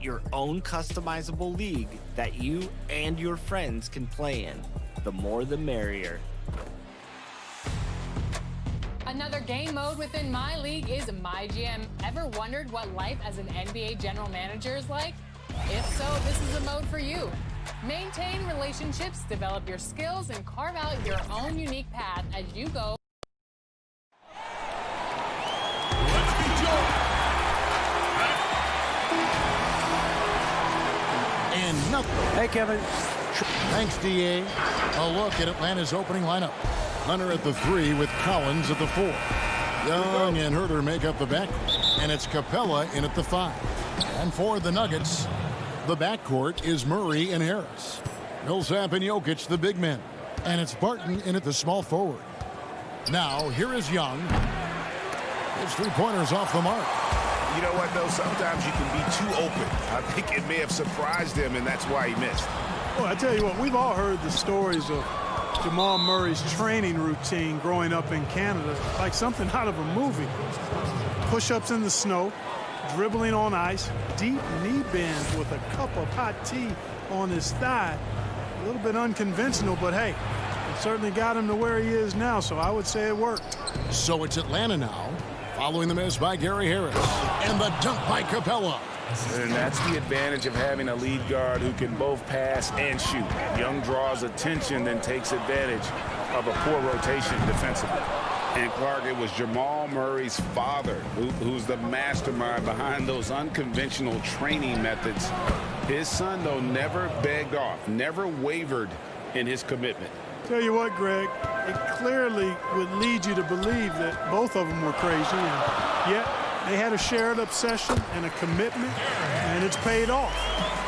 your own customizable league that you and your friends can play in. The more the merrier. Another game mode within my league is My GM. Ever wondered what life as an NBA general manager is like? If so, this is a mode for you. Maintain relationships, develop your skills, and carve out your own unique path as you go. Let's be joined. And nothing. Hey, Kevin. Thanks, D.A. A look at Atlanta's opening lineup. Hunter at the 3 with Collins at the 4. Young and Herter make up the backcourt. And it's Capella in at the 5. And for the Nuggets, the backcourt is Murray and Harris. Millsap and Jokic, the big men. And it's Barton in at the small forward. Now, here is Young. His three-pointers off the mark. You know what, though? Sometimes you can be too open. I think it may have surprised him, and that's why he missed. Well, I tell you what, we've all heard the stories of Jamal Murray's training routine growing up in Canada, like something out of a movie. Push-ups in the snow, dribbling on ice, deep knee bends with a cup of hot tea on his thigh. A little bit unconventional, but hey, it certainly got him to where he is now, so I would say it worked. So it's Atlanta now, following the miss by Gary Harris. And the dunk by Capella. And that's the advantage of having a lead guard who can both pass and shoot. Young draws attention, then takes advantage of a poor rotation defensively. And Clark, it was Jamal Murray's father who's the mastermind behind those unconventional training methods. His son, though, never begged off, never wavered in his commitment. Tell you what, Greg, it clearly would lead you to believe that both of them were crazy, and yet they had a shared obsession and a commitment, and it's paid off.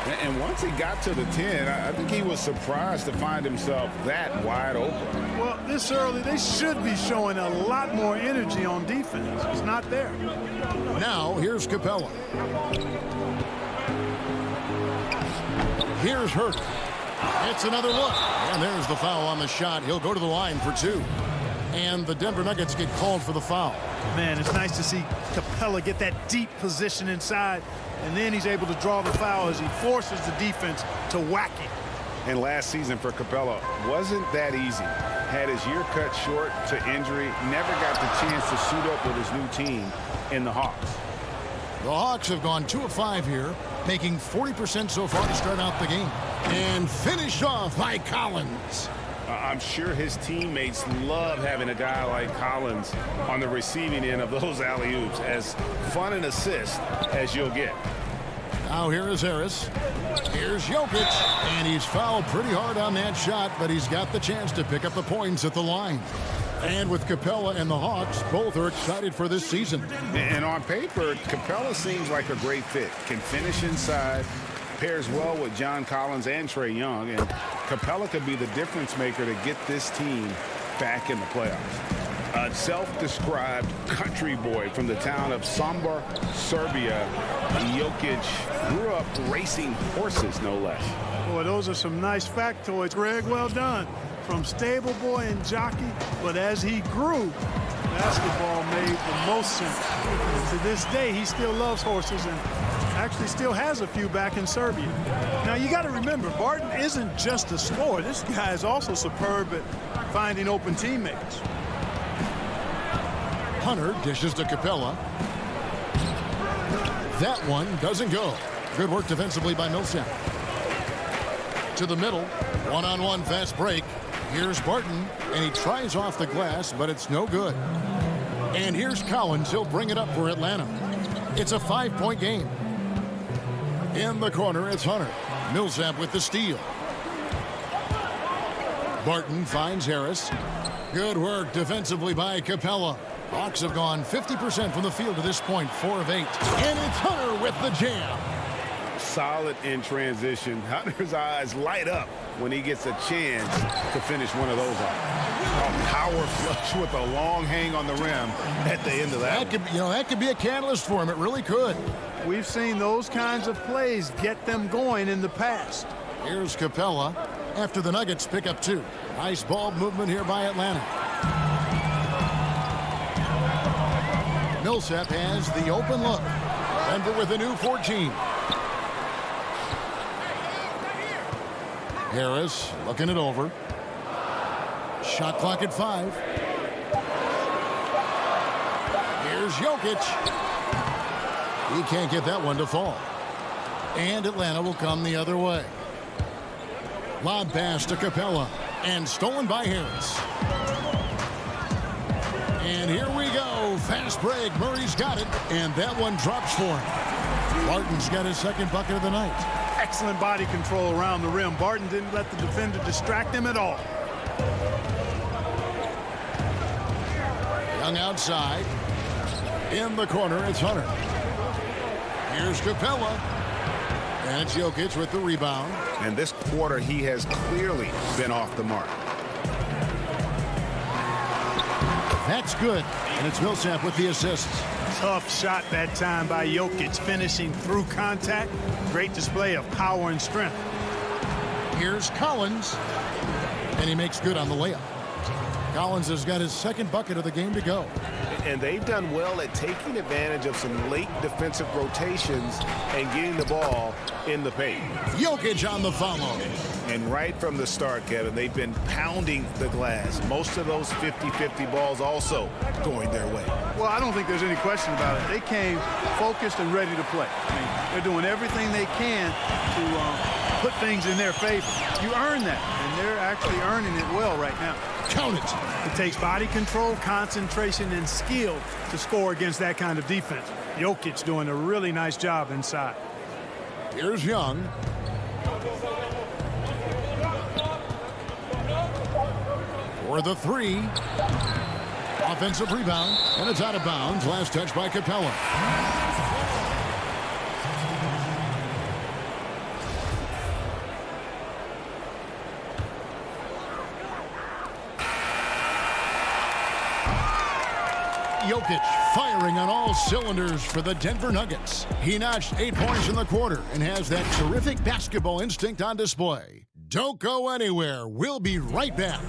And once he got to the 10, I think he was surprised to find himself that wide open. Well, this early, they should be showing a lot more energy on defense. It's not there. Now, here's Capella. Here's Hurt. It's another look. And there's the foul on the shot. He'll go to the line for 2. And the Denver Nuggets get called for the foul. Man, it's nice to see Capella get that deep position inside, and then he's able to draw the foul as he forces the defense to whack him. And last season for Capella wasn't that easy. Had his year cut short to injury, never got the chance to suit up with his new team in the Hawks. The Hawks have gone 2 of 5 here, making 40% so far to start out the game. And finished off by Collins. I'm sure his teammates love having a guy like Collins on the receiving end of those alley-oops. As fun an assist as you'll get. Now here is Harris. Here's Jokic. And he's fouled pretty hard on that shot, but he's got the chance to pick up the points at the line. And with Capella and the Hawks, both are excited for this season. And on paper, Capella seems like a great fit. Can finish inside, pairs well with John Collins and Trae Young, and Capella could be the difference maker to get this team back in the playoffs. A self-described country boy from the town of Sombor, Serbia, Jokic grew up racing horses, no less. Boy, those are some nice factoids, Greg. Well done. From stable boy and jockey, but as he grew, basketball made the most sense. And to this day, he still loves horses and actually still has a few back in Serbia. Now, you got to remember, Barton isn't just a scorer. This guy is also superb at finding open teammates. Hunter dishes to Capella. That one doesn't go. Good work defensively by Millsap. To the middle, one-on-one fast break. Here's Barton, and he tries off the glass, but it's no good. And here's Collins. He'll bring it up for Atlanta. It's a 5-point game. In the corner, it's Hunter. Millsap with the steal. Barton finds Harris. Good work defensively by Capella. Hawks have gone 50% from the field to this point, 4 of 8. And it's Hunter with the jam. Solid in transition. Hunter's eyes light up when he gets a chance to finish one of those off. A power flush with a long hang on the rim at the end of that. That could be a catalyst for him. It really could. We've seen those kinds of plays get them going in the past. Here's Capella after the Nuggets pick up 2. Nice ball movement here by Atlanta. Millsap has the open look. Denver with a new 14. Harris looking it over. Shot clock at 5. Here's Jokic. He can't get that one to fall. And Atlanta will come the other way. Lob pass to Capella. And stolen by Harris. And here we go. Fast break. Murray's got it. And that one drops for him. Barton's got his second bucket of the night. Excellent body control around the rim. Barton didn't let the defender distract him at all. Young outside. In the corner, it's Hunter. Here's Capella. And it's Jokic with the rebound. And this quarter, he has clearly been off the mark. That's good. And it's Millsap with the assists. Tough shot that time by Jokic, finishing through contact. Great display of power and strength. Here's Collins. And he makes good on the layup. Collins has got his second bucket of the game to go. And they've done well at taking advantage of some late defensive rotations and getting the ball in the paint. Jokic on the follow. And right from the start, Kevin, they've been pounding the glass. Most of those 50-50 balls also going their way. Well, I don't think there's any question about it. They came focused and ready to play. I mean, they're doing everything they can to put things in their favor. You earn that, and they're actually earning it well right now. Count it. It takes body control, concentration, and skill to score against that kind of defense. Jokic doing a really nice job inside. Here's Young. For the 3. Offensive rebound, and it's out of bounds. Last touch by Capella. Jokic firing on all cylinders for the Denver Nuggets. He notched 8 points in the quarter and has that terrific basketball instinct on display. Don't go anywhere. We'll be right back.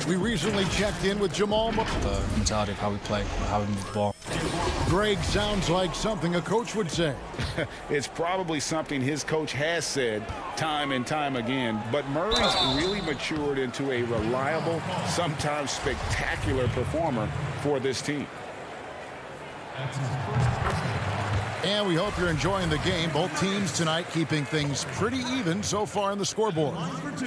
We recently checked in with Jamal Murray. The mentality of how we play, how we move the ball. Greg sounds like something a coach would say. It's probably something his coach has said time and time again. But Murray's really matured into a reliable, sometimes spectacular performer for this team. And we hope you're enjoying the game. Both teams tonight keeping things pretty even so far on the scoreboard.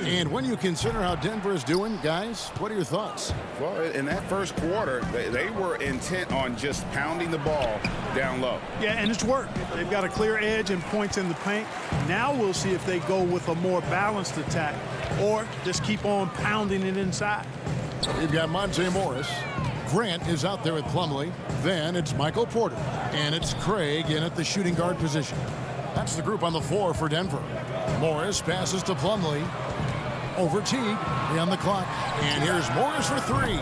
And when you consider how Denver is doing, guys, what are your thoughts? Well, in that first quarter, they were intent on just pounding the ball down low. Yeah, and it's worked. They've got a clear edge and points in the paint. Now we'll see if they go with a more balanced attack or just keep on pounding it inside. We've got Monte Morris. Grant is out there with Plumlee. Then it's Michael Porter. And it's Craig in at the shooting guard position. That's the group on the floor for Denver. Morris passes to Plumlee. Over Teague. On the clock. And here's Morris for 3.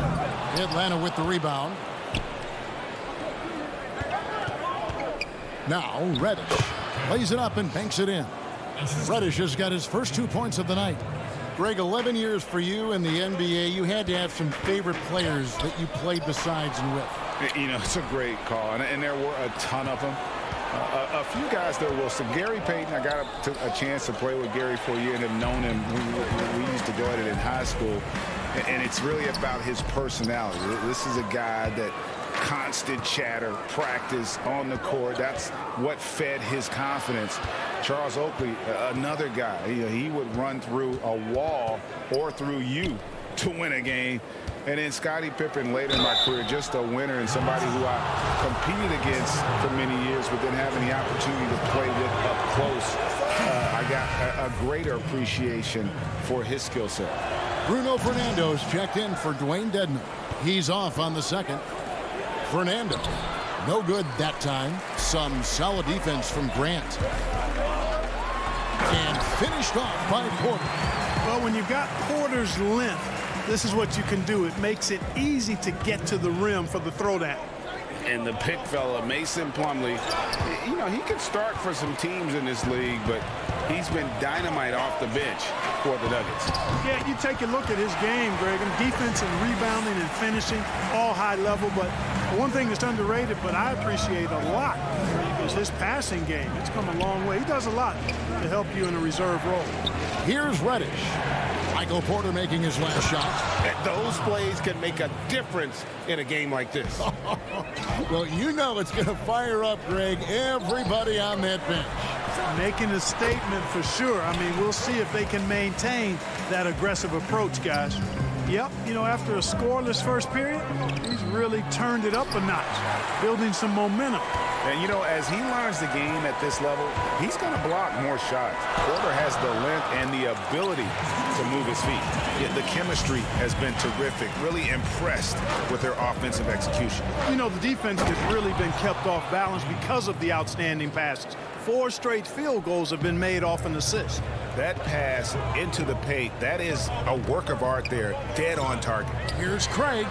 Atlanta with the rebound. Now Reddish lays it up and banks it in. Reddish has got his first 2 points of the night. Greg, 11 years for you in the NBA. You had to have some favorite players that you played besides and with. You know, it's a great call, and there were a ton of them. A few guys there, Wilson. Gary Payton, I got a chance to play with Gary for a year and have known him. We used to go at it in high school, and it's really about his personality. This is a guy that constant chatter, practice on the court. That's what fed his confidence. Charles Oakley, another guy, he would run through a wall or through you to win a game. And then Scottie Pippen later in my career, just a winner and somebody who I competed against for many years, but then having the opportunity to play with up close, I got a greater appreciation for his skill set. Bruno Fernando's checked in for Dwayne Dedman. He's off on the second. Fernando, no good that time. Some solid defense from Grant. And finished off by Porter. Well, when you've got Porter's length, this is what you can do. It makes it easy to get to the rim for the throwdown. And the pick fella, Mason Plumlee, you know, he could start for some teams in this league, but he's been dynamite off the bench for the Nuggets. Yeah, you take a look at his game, Greg, and defense and rebounding and finishing, all high level. But one thing that's underrated, but I appreciate a lot, is his passing game. It's come a long way. He does a lot to help you in a reserve role. Here's Reddish. Michael Porter making his last shot. Those plays can make a difference in a game like this. Well, you know it's going to fire up, Greg, everybody on that bench. Making a statement for sure. I mean, we'll see if they can maintain that aggressive approach, guys. Yep, you know, after a scoreless first period, he's really turned it up a notch, building some momentum. And, you know, as he learns the game at this level, he's going to block more shots. Porter has the length and the ability to move his feet. Yet the chemistry has been terrific, really impressed with their offensive execution. You know, the defense has really been kept off balance because of the outstanding passes. 4 straight field goals have been made off an assist. That pass into the paint, that is a work of art there, dead on target. Here's Craig.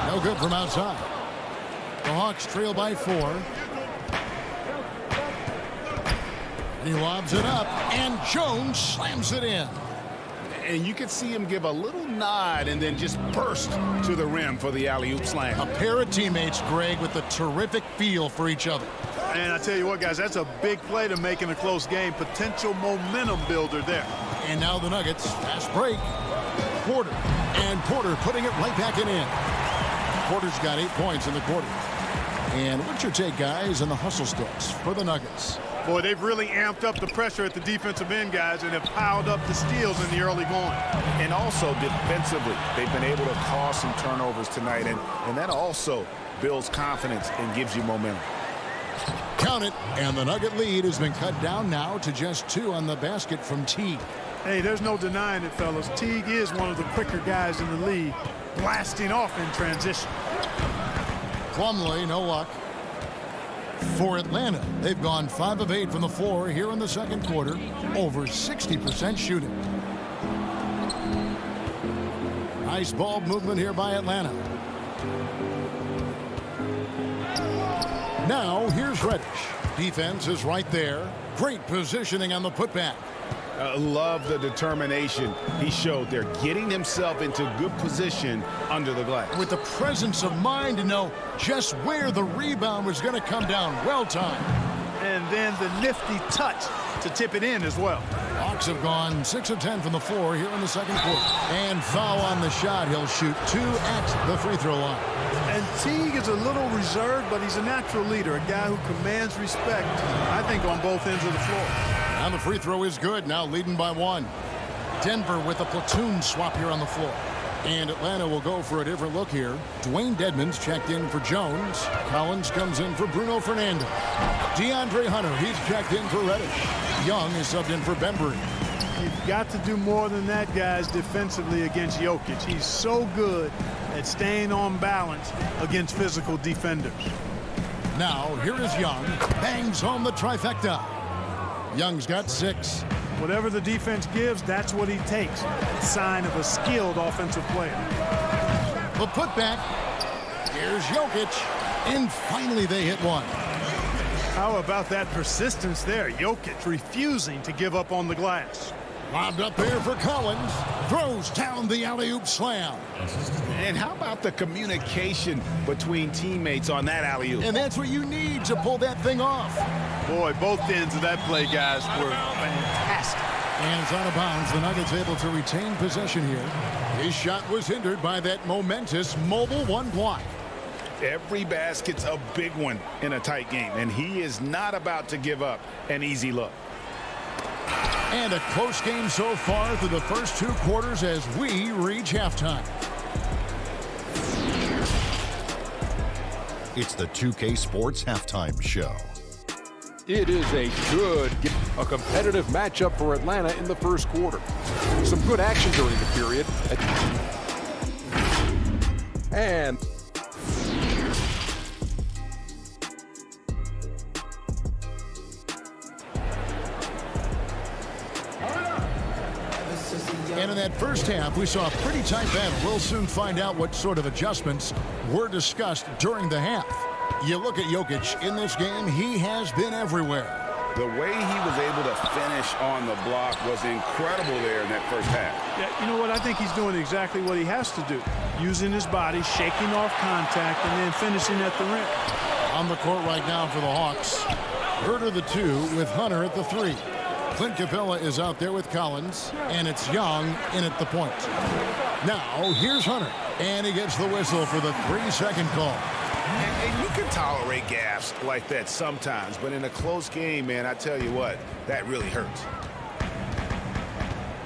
No good from outside. The Hawks trail by 4. He lobs it up, and Jones slams it in. And you can see him give a little nod and then just burst to the rim for the alley-oop slam. A pair of teammates, Greg, with a terrific feel for each other. And I tell you what, guys, that's a big play to make in a close game. Potential momentum builder there. And now the Nuggets, fast break. Porter, and Porter putting it right back in. Porter's got 8 points in the quarter. And what's your take, guys, on the hustle sticks for the Nuggets? Boy, they've really amped up the pressure at the defensive end, guys, and have piled up the steals in the early going. And also defensively, they've been able to cause some turnovers tonight, and that also builds confidence and gives you momentum. Count it, and the Nugget lead has been cut down now to just 2 on the basket from Teague. Hey, there's no denying it, fellas. Teague is one of the quicker guys in the league, blasting off in transition. Plumlee, no luck. For Atlanta, they've gone 5 of 8 from the floor here in the second quarter, over 60% shooting. Nice ball movement here by Atlanta. Now, here's Reddish. Defense is right there. Great positioning on the putback. Love the determination he showed there, getting himself into good position under the glass. With the presence of mind to know just where the rebound was going to come down. Well timed. And then the nifty touch to tip it in as well. Hawks have gone 6 of 10 from the floor here in the second quarter. And foul on the shot. He'll shoot 2 at the free throw line. And Teague is a little reserved, but he's a natural leader, a guy who commands respect, I think, on both ends of the floor. And the free throw is good, now leading by 1. Denver with a platoon swap here on the floor. And Atlanta will go for a different look here. Dwayne Dedmon's checked in for Jones. Collins comes in for Bruno Fernando. DeAndre Hunter, he's checked in for Reddish. Young is subbed in for Bembry. You've got to do more than that, guys, defensively against Jokic. He's so good at staying on balance against physical defenders. Now, here is Young. Bangs home the trifecta. Young's got 6. Whatever the defense gives, that's what he takes. Sign of a skilled offensive player. The putback. Here's Jokic. And finally they hit one. How about that persistence there? Jokic refusing to give up on the glass. Lobbed up there for Collins. Throws down the alley-oop slam. And how about the communication between teammates on that alley-oop? And that's what you need to pull that thing off. Boy, both ends of that play, guys, were fantastic. And it's out of bounds. The Nuggets able to retain possession here. His shot was hindered by that momentous mobile 1 block. Every basket's a big one in a tight game, and he is not about to give up an easy look. And a close game so far through the first 2 quarters as we reach halftime. It's the 2K Sports Halftime Show. It is a competitive matchup for Atlanta in the first quarter. Some good action during the period. And in that first half, we saw a pretty tight battle. We'll soon find out what sort of adjustments were discussed during the half. You look at Jokic in this game, he has been everywhere. The way he was able to finish on the block was incredible there in that first half. Yeah, you know what? I think he's doing exactly what he has to do. Using his body, shaking off contact, and then finishing at the rim. On the court right now for the Hawks. Herter the 2 with Hunter at the 3. Clint Capella is out there with Collins, and it's Young in at the point. Now, here's Hunter, and he gets the whistle for the 3-second call. And you can tolerate gaffes like that sometimes, but in a close game, man, I tell you what, that really hurts.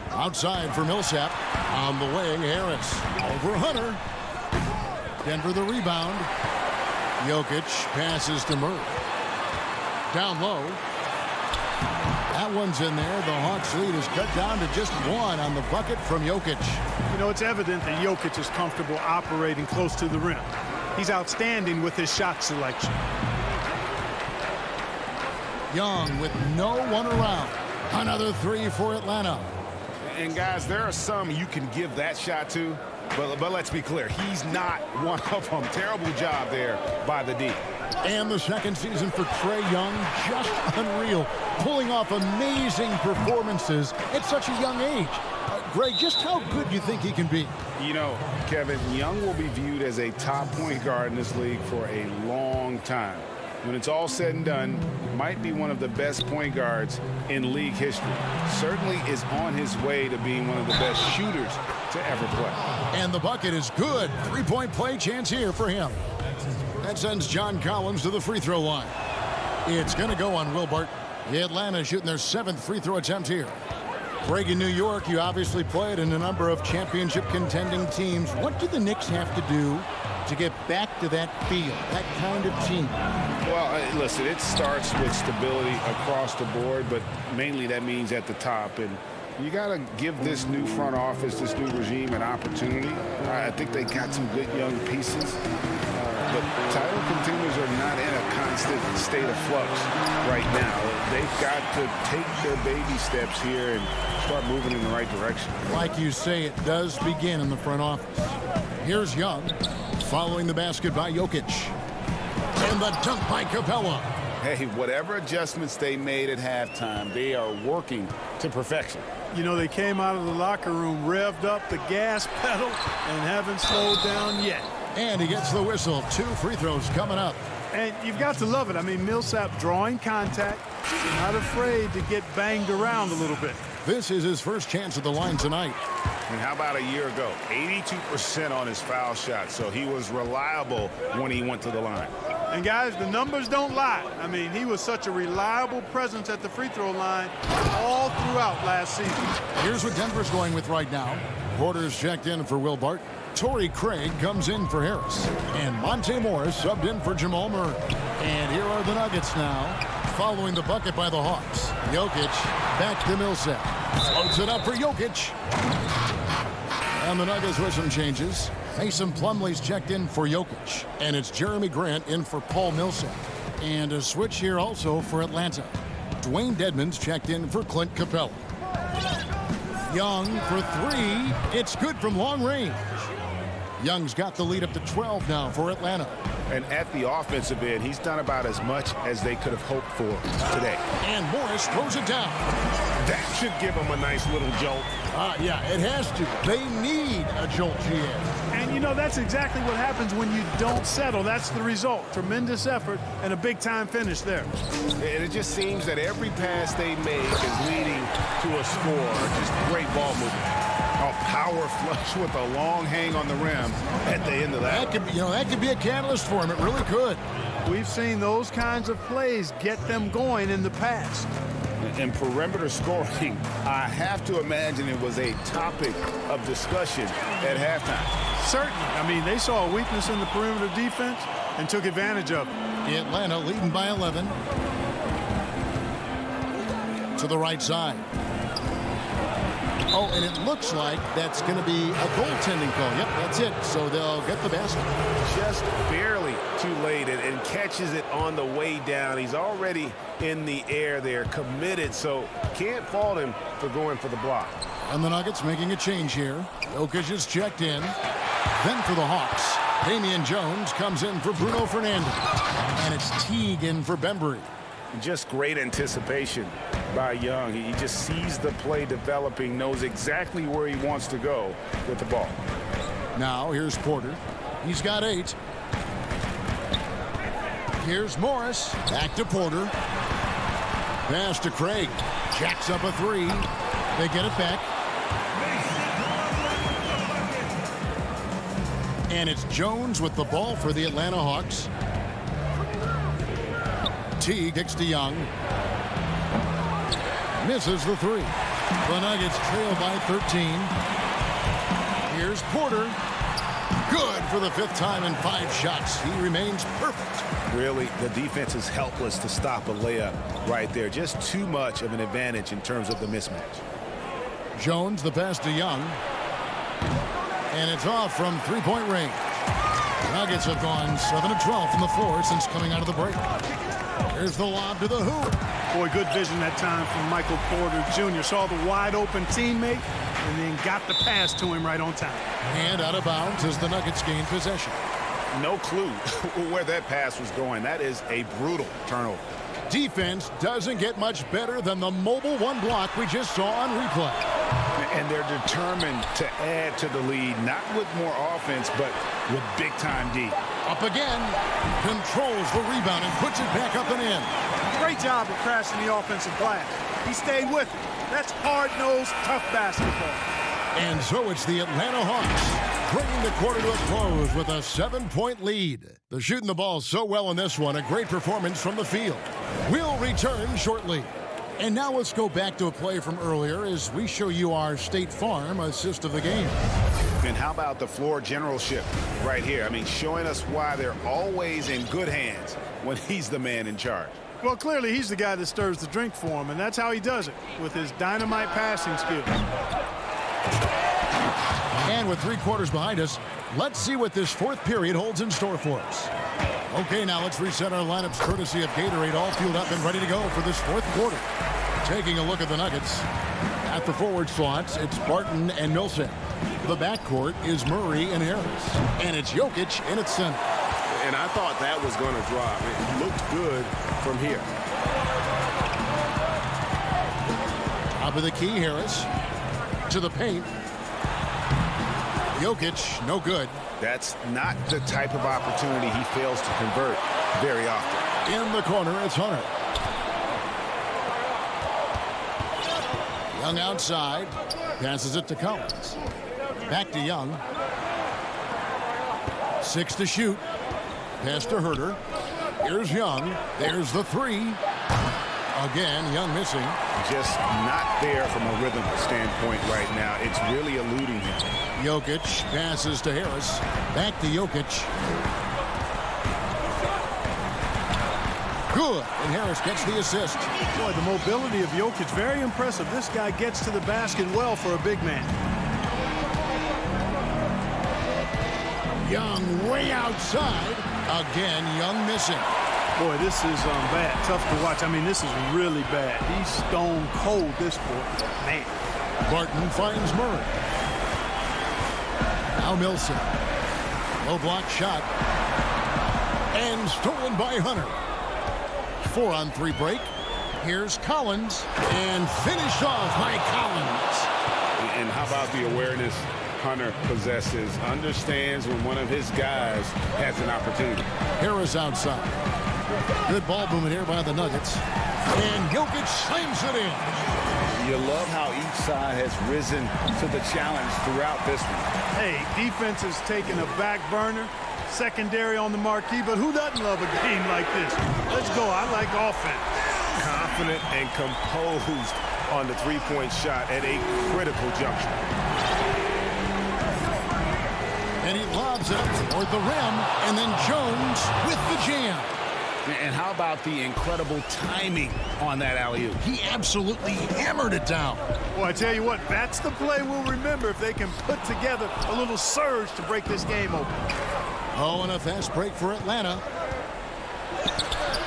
Outside for Millsap. On the way, Harris. Over Hunter. Denver the rebound. Jokic passes to Murray. Down low. That one's in there. The Hawks lead is cut down to just 1 on the bucket from Jokic. You know, it's evident that Jokic is comfortable operating close to the rim. He's outstanding with his shot selection. Young with no one around. Another 3 for Atlanta. And guys, there are some you can give that shot to, but let's be clear, he's not one of them. Terrible job there by the D. And the second season for Trae Young, just unreal. Pulling off amazing performances at such a young age. Greg, just how good do you think he can be? You know, Kevin, Young will be viewed as a top point guard in this league for a long time. When it's all said and done, might be one of the best point guards in league history. Certainly is on his way to being one of the best shooters to ever play. And the bucket is good. 3-point play chance here for him. That sends John Collins to the free throw line. It's going to go on Wilbert. Atlanta shooting their 7th free throw attempt here. Greg, in New York, you obviously played in a number of championship contending teams. What do the Knicks have to do to get back to that feel, that kind of team? Well, listen, it starts with stability across the board, but mainly that means at the top. And you got to give this new front office, this new regime, an opportunity. I think they got some good young pieces. But title contenders are not in a constant state of flux right now. They've got to take their baby steps here and start moving in the right direction. Like you say, it does begin in the front office. Here's Young, following the basket by Jokic. And the dunk by Capella. Hey, whatever adjustments they made at halftime, they are working to perfection. You know, they came out of the locker room, revved up the gas pedal, and haven't slowed down yet. And he gets the whistle. 2 free throws coming up. And you've got to love it. I mean, Millsap drawing contact, not afraid to get banged around a little bit. This is his first chance at the line tonight. And how about a year ago? 82% on his foul shot, so he was reliable when he went to the line. And guys, the numbers don't lie. I mean, he was such a reliable presence at the free throw line all throughout last season. Here's what Denver's going with right now. Porter's checked in for Will Bart. Torrey Craig comes in for Harris. And Monte Morris subbed in for Jamal Murray. And here are the Nuggets now, following the bucket by the Hawks. Jokic back to Millsap. Floats it up for Jokic. And the Nuggets with some changes. Mason Plumlee's checked in for Jokic. And it's Jeremy Grant in for Paul Millsap. And a switch here also for Atlanta. Dwayne Dedmon's checked in for Clint Capella. Young for 3. It's good from long range. Young's got the lead up to 12 now for Atlanta. And at the offensive end, he's done about as much as they could have hoped for today. And Morris throws it down. That should give him a nice little jolt. Yeah, it has to. They need a jolt, GA. And, you know, that's exactly what happens when you don't settle. That's the result. Tremendous effort and a big-time finish there. And it just seems that every pass they make is leading to a score. Just great ball movement. A power flush with a long hang on the rim at the end of that. That could be a catalyst for him. It really could. We've seen those kinds of plays get them going in the past. And perimeter scoring, I have to imagine it was a topic of discussion at halftime. Certainly. I mean, they saw a weakness in the perimeter defense and took advantage of it. Atlanta leading by 11. To the right side. Oh, and it looks like that's going to be a goaltending call. Yep, that's it. So they'll get the basket. Just barely too late and catches it on the way down. He's already in the air there, committed, so can't fault him for going for the block. And the Nuggets making a change here. Jokic is checked in. Then for the Hawks, Damian Jones comes in for Bruno Fernandez. And it's Teague in for Bembry. Just great anticipation by Young. He just sees the play developing, knows exactly where he wants to go with the ball. Now here's Porter. He's got 8. Here's Morris. Back to Porter. Pass to Craig. Jacks up a three. They get it back. And it's Jones with the ball for the Atlanta Hawks. Teague kicks to Young. Misses the three. The Nuggets trail by 13. Here's Porter. Good for the 5th time in 5 shots. He remains perfect. Really, the defense is helpless to stop a layup right there. Just too much of an advantage in terms of the mismatch. Jones, the pass to Young. And it's off from 3-point range. The Nuggets have gone 7 of 12 from the floor since coming out of the break. Here's the lob to the hoop. Boy, good vision that time from Michael Porter Jr. Saw the wide open teammate and then got the pass to him right on time. And out of bounds as the Nuggets gain possession. No clue where that pass was going. That is a brutal turnover. Defense doesn't get much better than the mobile one block we just saw on replay. And they're determined to add to the lead, not with more offense, but with big-time D. Up again, controls the rebound and puts it back up and in. Great job of crashing the offensive glass. He stayed with it. That's hard-nosed, tough basketball. And so it's the Atlanta Hawks bringing the quarter to a close with a 7-point lead. They're shooting the ball so well in this one, a great performance from the field. We'll return shortly. And now let's go back to a play from earlier as we show you our State Farm assist of the game. And how about the floor generalship right here? I mean, showing us why they're always in good hands when he's the man in charge. Well, clearly he's the guy that stirs the drink for him, and that's how he does it, with his dynamite passing skills. And with 3 quarters behind us, let's see what this 4th period holds in store for us. Okay, now let's reset our lineups courtesy of Gatorade, all fueled up and ready to go for this 4th quarter. Taking a look at the Nuggets. At the forward slots, it's Barton and Millsap. The backcourt is Murray and Harris. And it's Jokic in its center. And I thought that was going to drop. It looked good from here. Top of the key, Harris. To the paint. Jokic, no good. That's not the type of opportunity he fails to convert very often. In the corner, it's Hunter. Young outside. Passes it to Collins. Back to Young. 6 to shoot. Pass to Herter. Here's Young. There's the 3. Again, Young missing. Just not there from a rhythm standpoint right now. It's really eluding him. Jokic passes to Harris. Back to Jokic. Good. And Harris gets the assist. Boy, the mobility of Jokic, very impressive. This guy gets to the basket well for a big man. Young way outside. Again, Young missing. Boy, this is bad. Tough to watch. I mean, this is really bad. He's stone cold, this boy. Man. Barton finds Murray. Now Millsap. Low block shot. And stolen by Hunter. 4-on-3 break. Here's Collins. And finished off by Collins. And how about the awareness Hunter possesses? Understands when one of his guys has an opportunity. Harris outside. Good ball movement here by the Nuggets. And Jokic slams it in. You love how each side has risen to the challenge throughout this one. Hey, defense has taken a back burner, secondary on the marquee, but who doesn't love a game like this? Let's go. I like offense. Confident and composed on the three-point shot at a critical juncture. And he lobs it toward the rim, and then Jones with the jam. And how about the incredible timing on that alley-oop? He absolutely hammered it down. Well, I tell you what, that's the play we'll remember if they can put together a little surge to break this game open. Oh, and a fast break for Atlanta.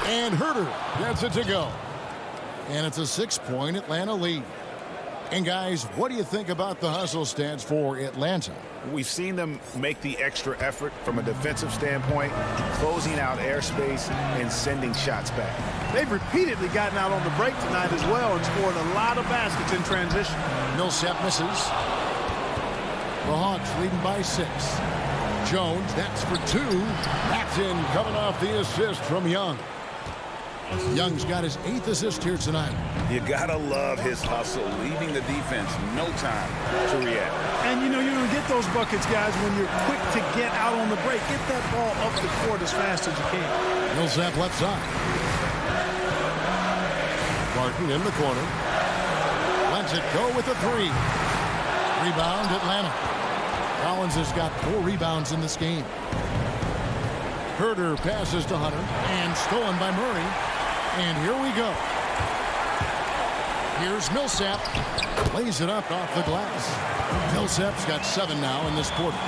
And Herter gets it to go. And it's a 6-point Atlanta lead. And guys, what do you think about the hustle stats for Atlanta? We've seen them make the extra effort from a defensive standpoint, closing out airspace and sending shots back. They've repeatedly gotten out on the break tonight as well and scored a lot of baskets in transition. Millsap misses. The Hawks leading by 6. Jones, that's for two. That's in, coming off the assist from Young. Young's got his 8th assist here tonight. You gotta love his hustle, leaving the defense no time to react. And you know you're going to get those buckets, guys, when you're quick to get out on the break. Get that ball up the court as fast as you can. Millsap left side. Barton in the corner. Lets it go with a 3. Rebound, Atlanta. Collins has got 4 rebounds in this game. Herter passes to Hunter, and stolen by Murray. And here we go. Here's Millsap. Lays it up off the glass. Millsap's got 7 now in this quarter.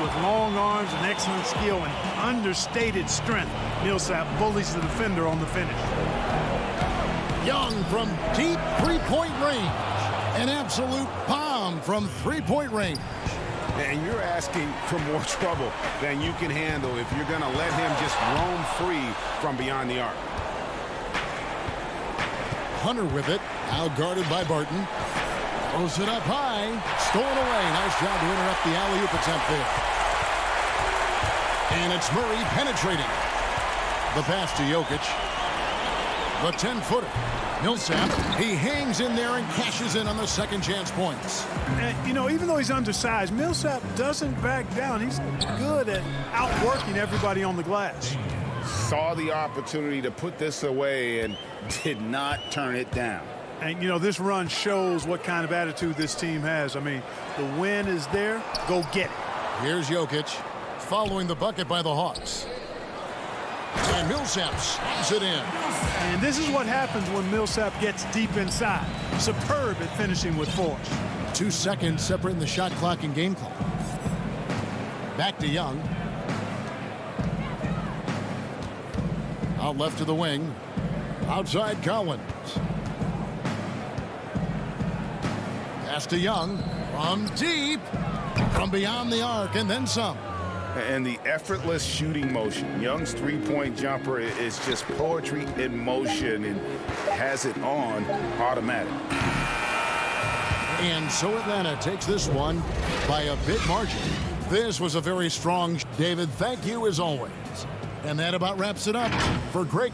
With long arms and excellent skill and understated strength, Millsap bullies the defender on the finish. Young from deep three-point range. An absolute bomb from three-point range. And you're asking for more trouble than you can handle if you're going to let him just roam free from beyond the arc. Hunter with it, now guarded by Barton. Throws it up high, stolen away. Nice job to interrupt the alley-oop attempt there. And it's Murray penetrating. The pass to Jokic. The 10-footer. Millsap, he hangs in there and cashes in on the second chance points. And, you know, even though he's undersized, Millsap doesn't back down. He's good at outworking everybody on the glass. Saw the opportunity to put this away and did not turn it down. And, you know, this run shows what kind of attitude this team has. I mean, the win is there. Go get it. Here's Jokic following the bucket by the Hawks. And Millsap slams it in. And this is what happens when Millsap gets deep inside. Superb at finishing with force. 2 seconds separating the shot clock and game clock. Back to Young. Out left to the wing. Outside Collins. Pass to Young. From deep. From beyond the arc and then some. And the effortless shooting motion. Young's three-point jumper is just poetry in motion and has it on automatic. And so Atlanta takes this one by a big margin. This was a very strong. David, thank you as always. And that about wraps it up for Greg.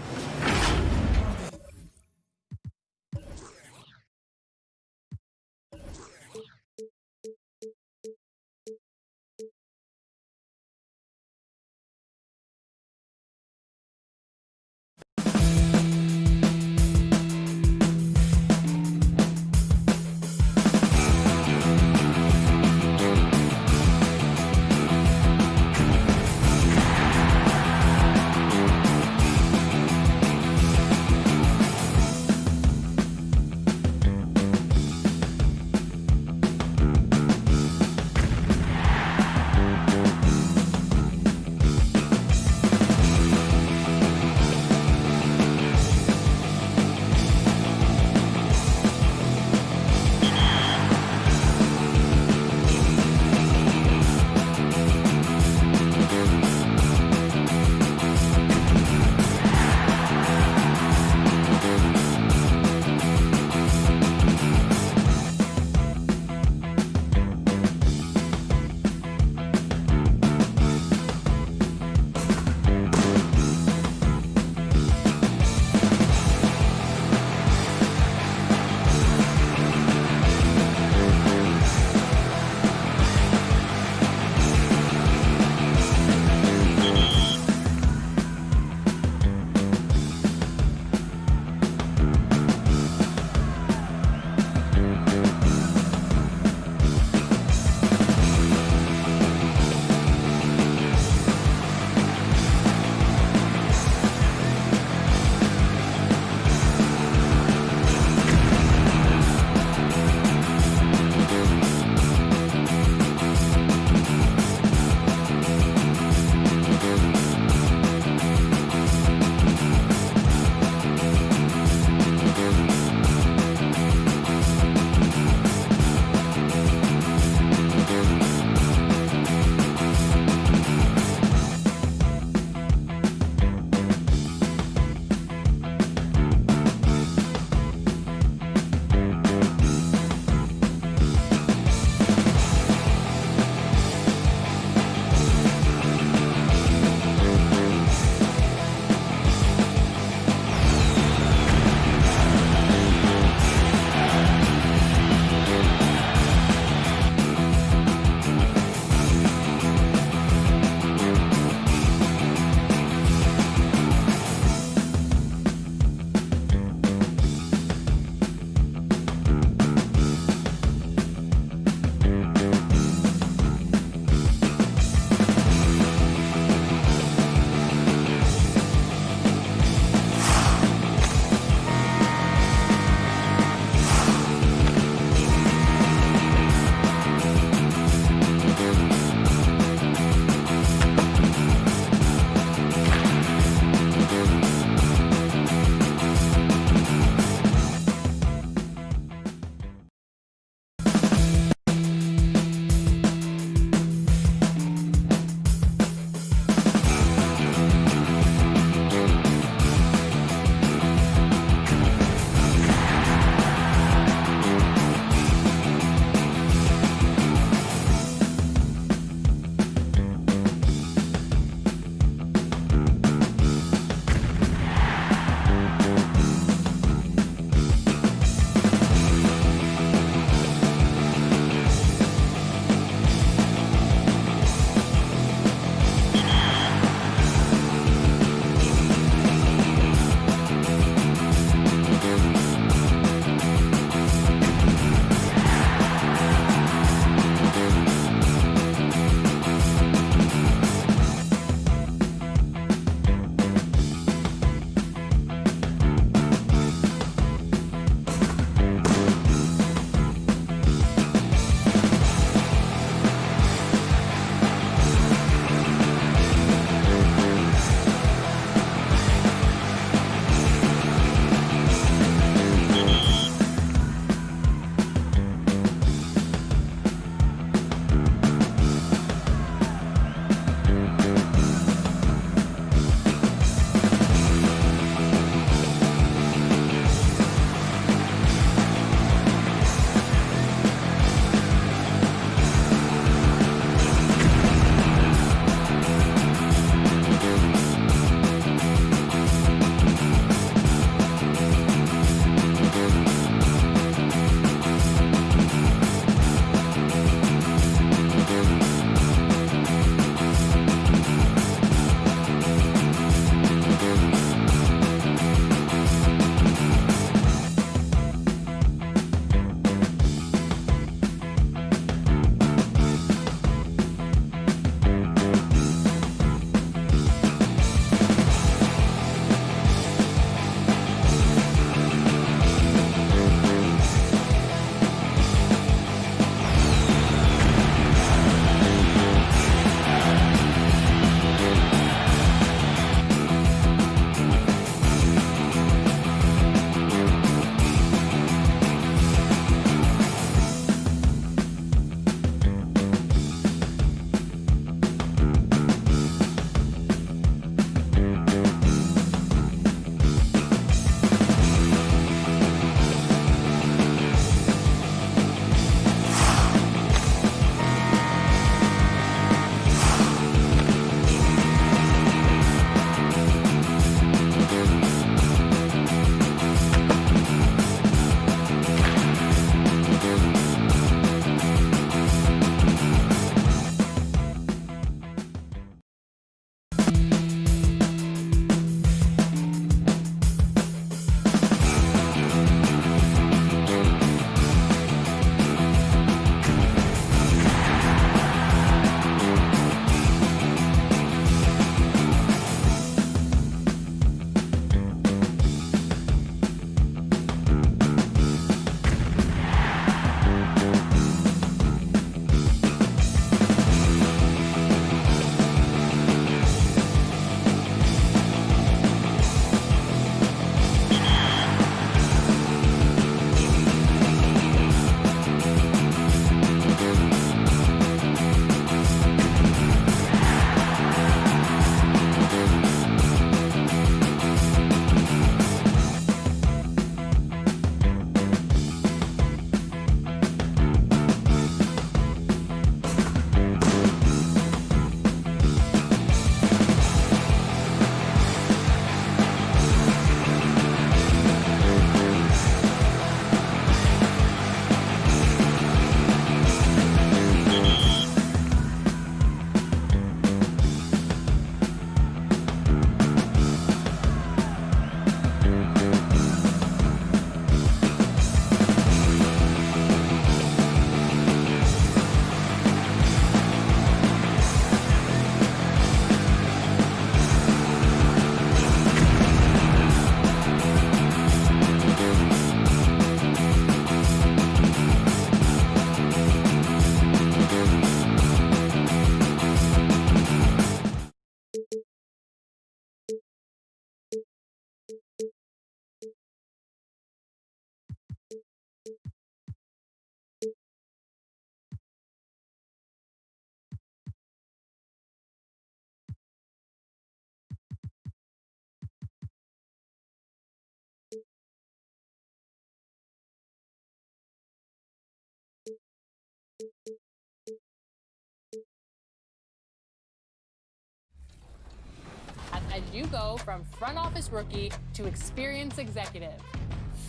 you go from front office rookie to experienced executive.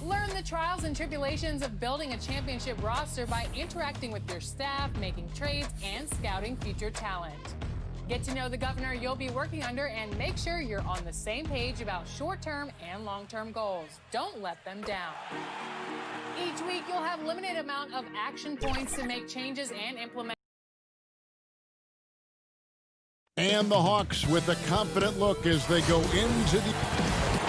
Learn the trials and tribulations of building a championship roster by interacting with your staff, making trades, and scouting future talent. Get to know the governor you'll be working under and make sure you're on the same page about short-term and long-term goals. Don't let them down. Each week, you'll have limited amount of action points to make changes and implement. And the Hawks with a confident look as they go into the...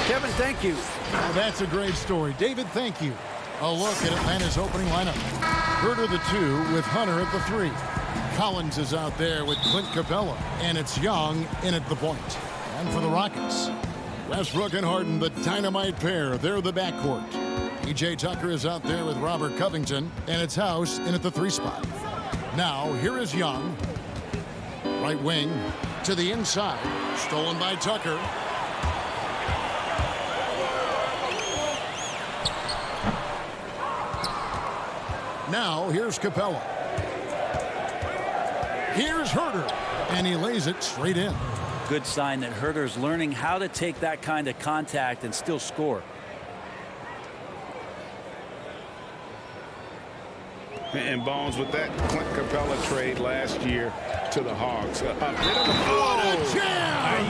Kevin, thank you. Oh, that's a great story. David, thank you. A look at Atlanta's opening lineup. Herter the 2 with Hunter at the 3. Collins is out there with Clint Capella. And it's Young in at the point. And for the Rockets, Westbrook and Harden, the dynamite pair. They're the backcourt. P.J. Tucker is out there with Robert Covington. And it's House in at the 3 spot. Now, here is Young. Right wing to the inside. Stolen by Tucker. Now, here's Capella. Here's Herter. And he lays it straight in. Good sign that Herter's learning how to take that kind of contact and still score. And Bones, with that Clint Capella trade last year to the Hawks. A bit of a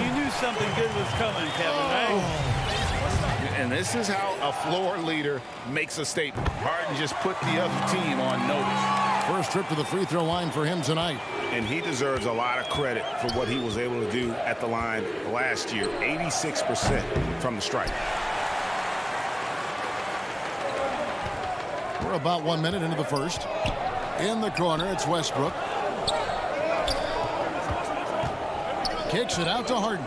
You knew something good was coming, Kevin, right? And this is how a floor leader makes a statement. Harden just put the other team on notice. First trip to the free throw line for him tonight. And he deserves a lot of credit for what he was able to do at the line last year. 86% from the stripe. We're about 1 minute into the first. In the corner, it's Westbrook. Kicks it out to Harden.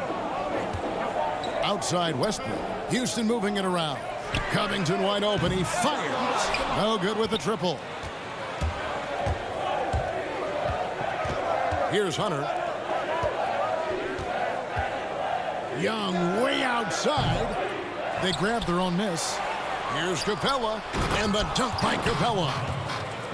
Outside Westbrook. Houston moving it around. Covington wide open. He fires. No good with the triple. Here's Hunter. Young way outside. They grab their own miss. Here's Capella. And the dunk by Capella.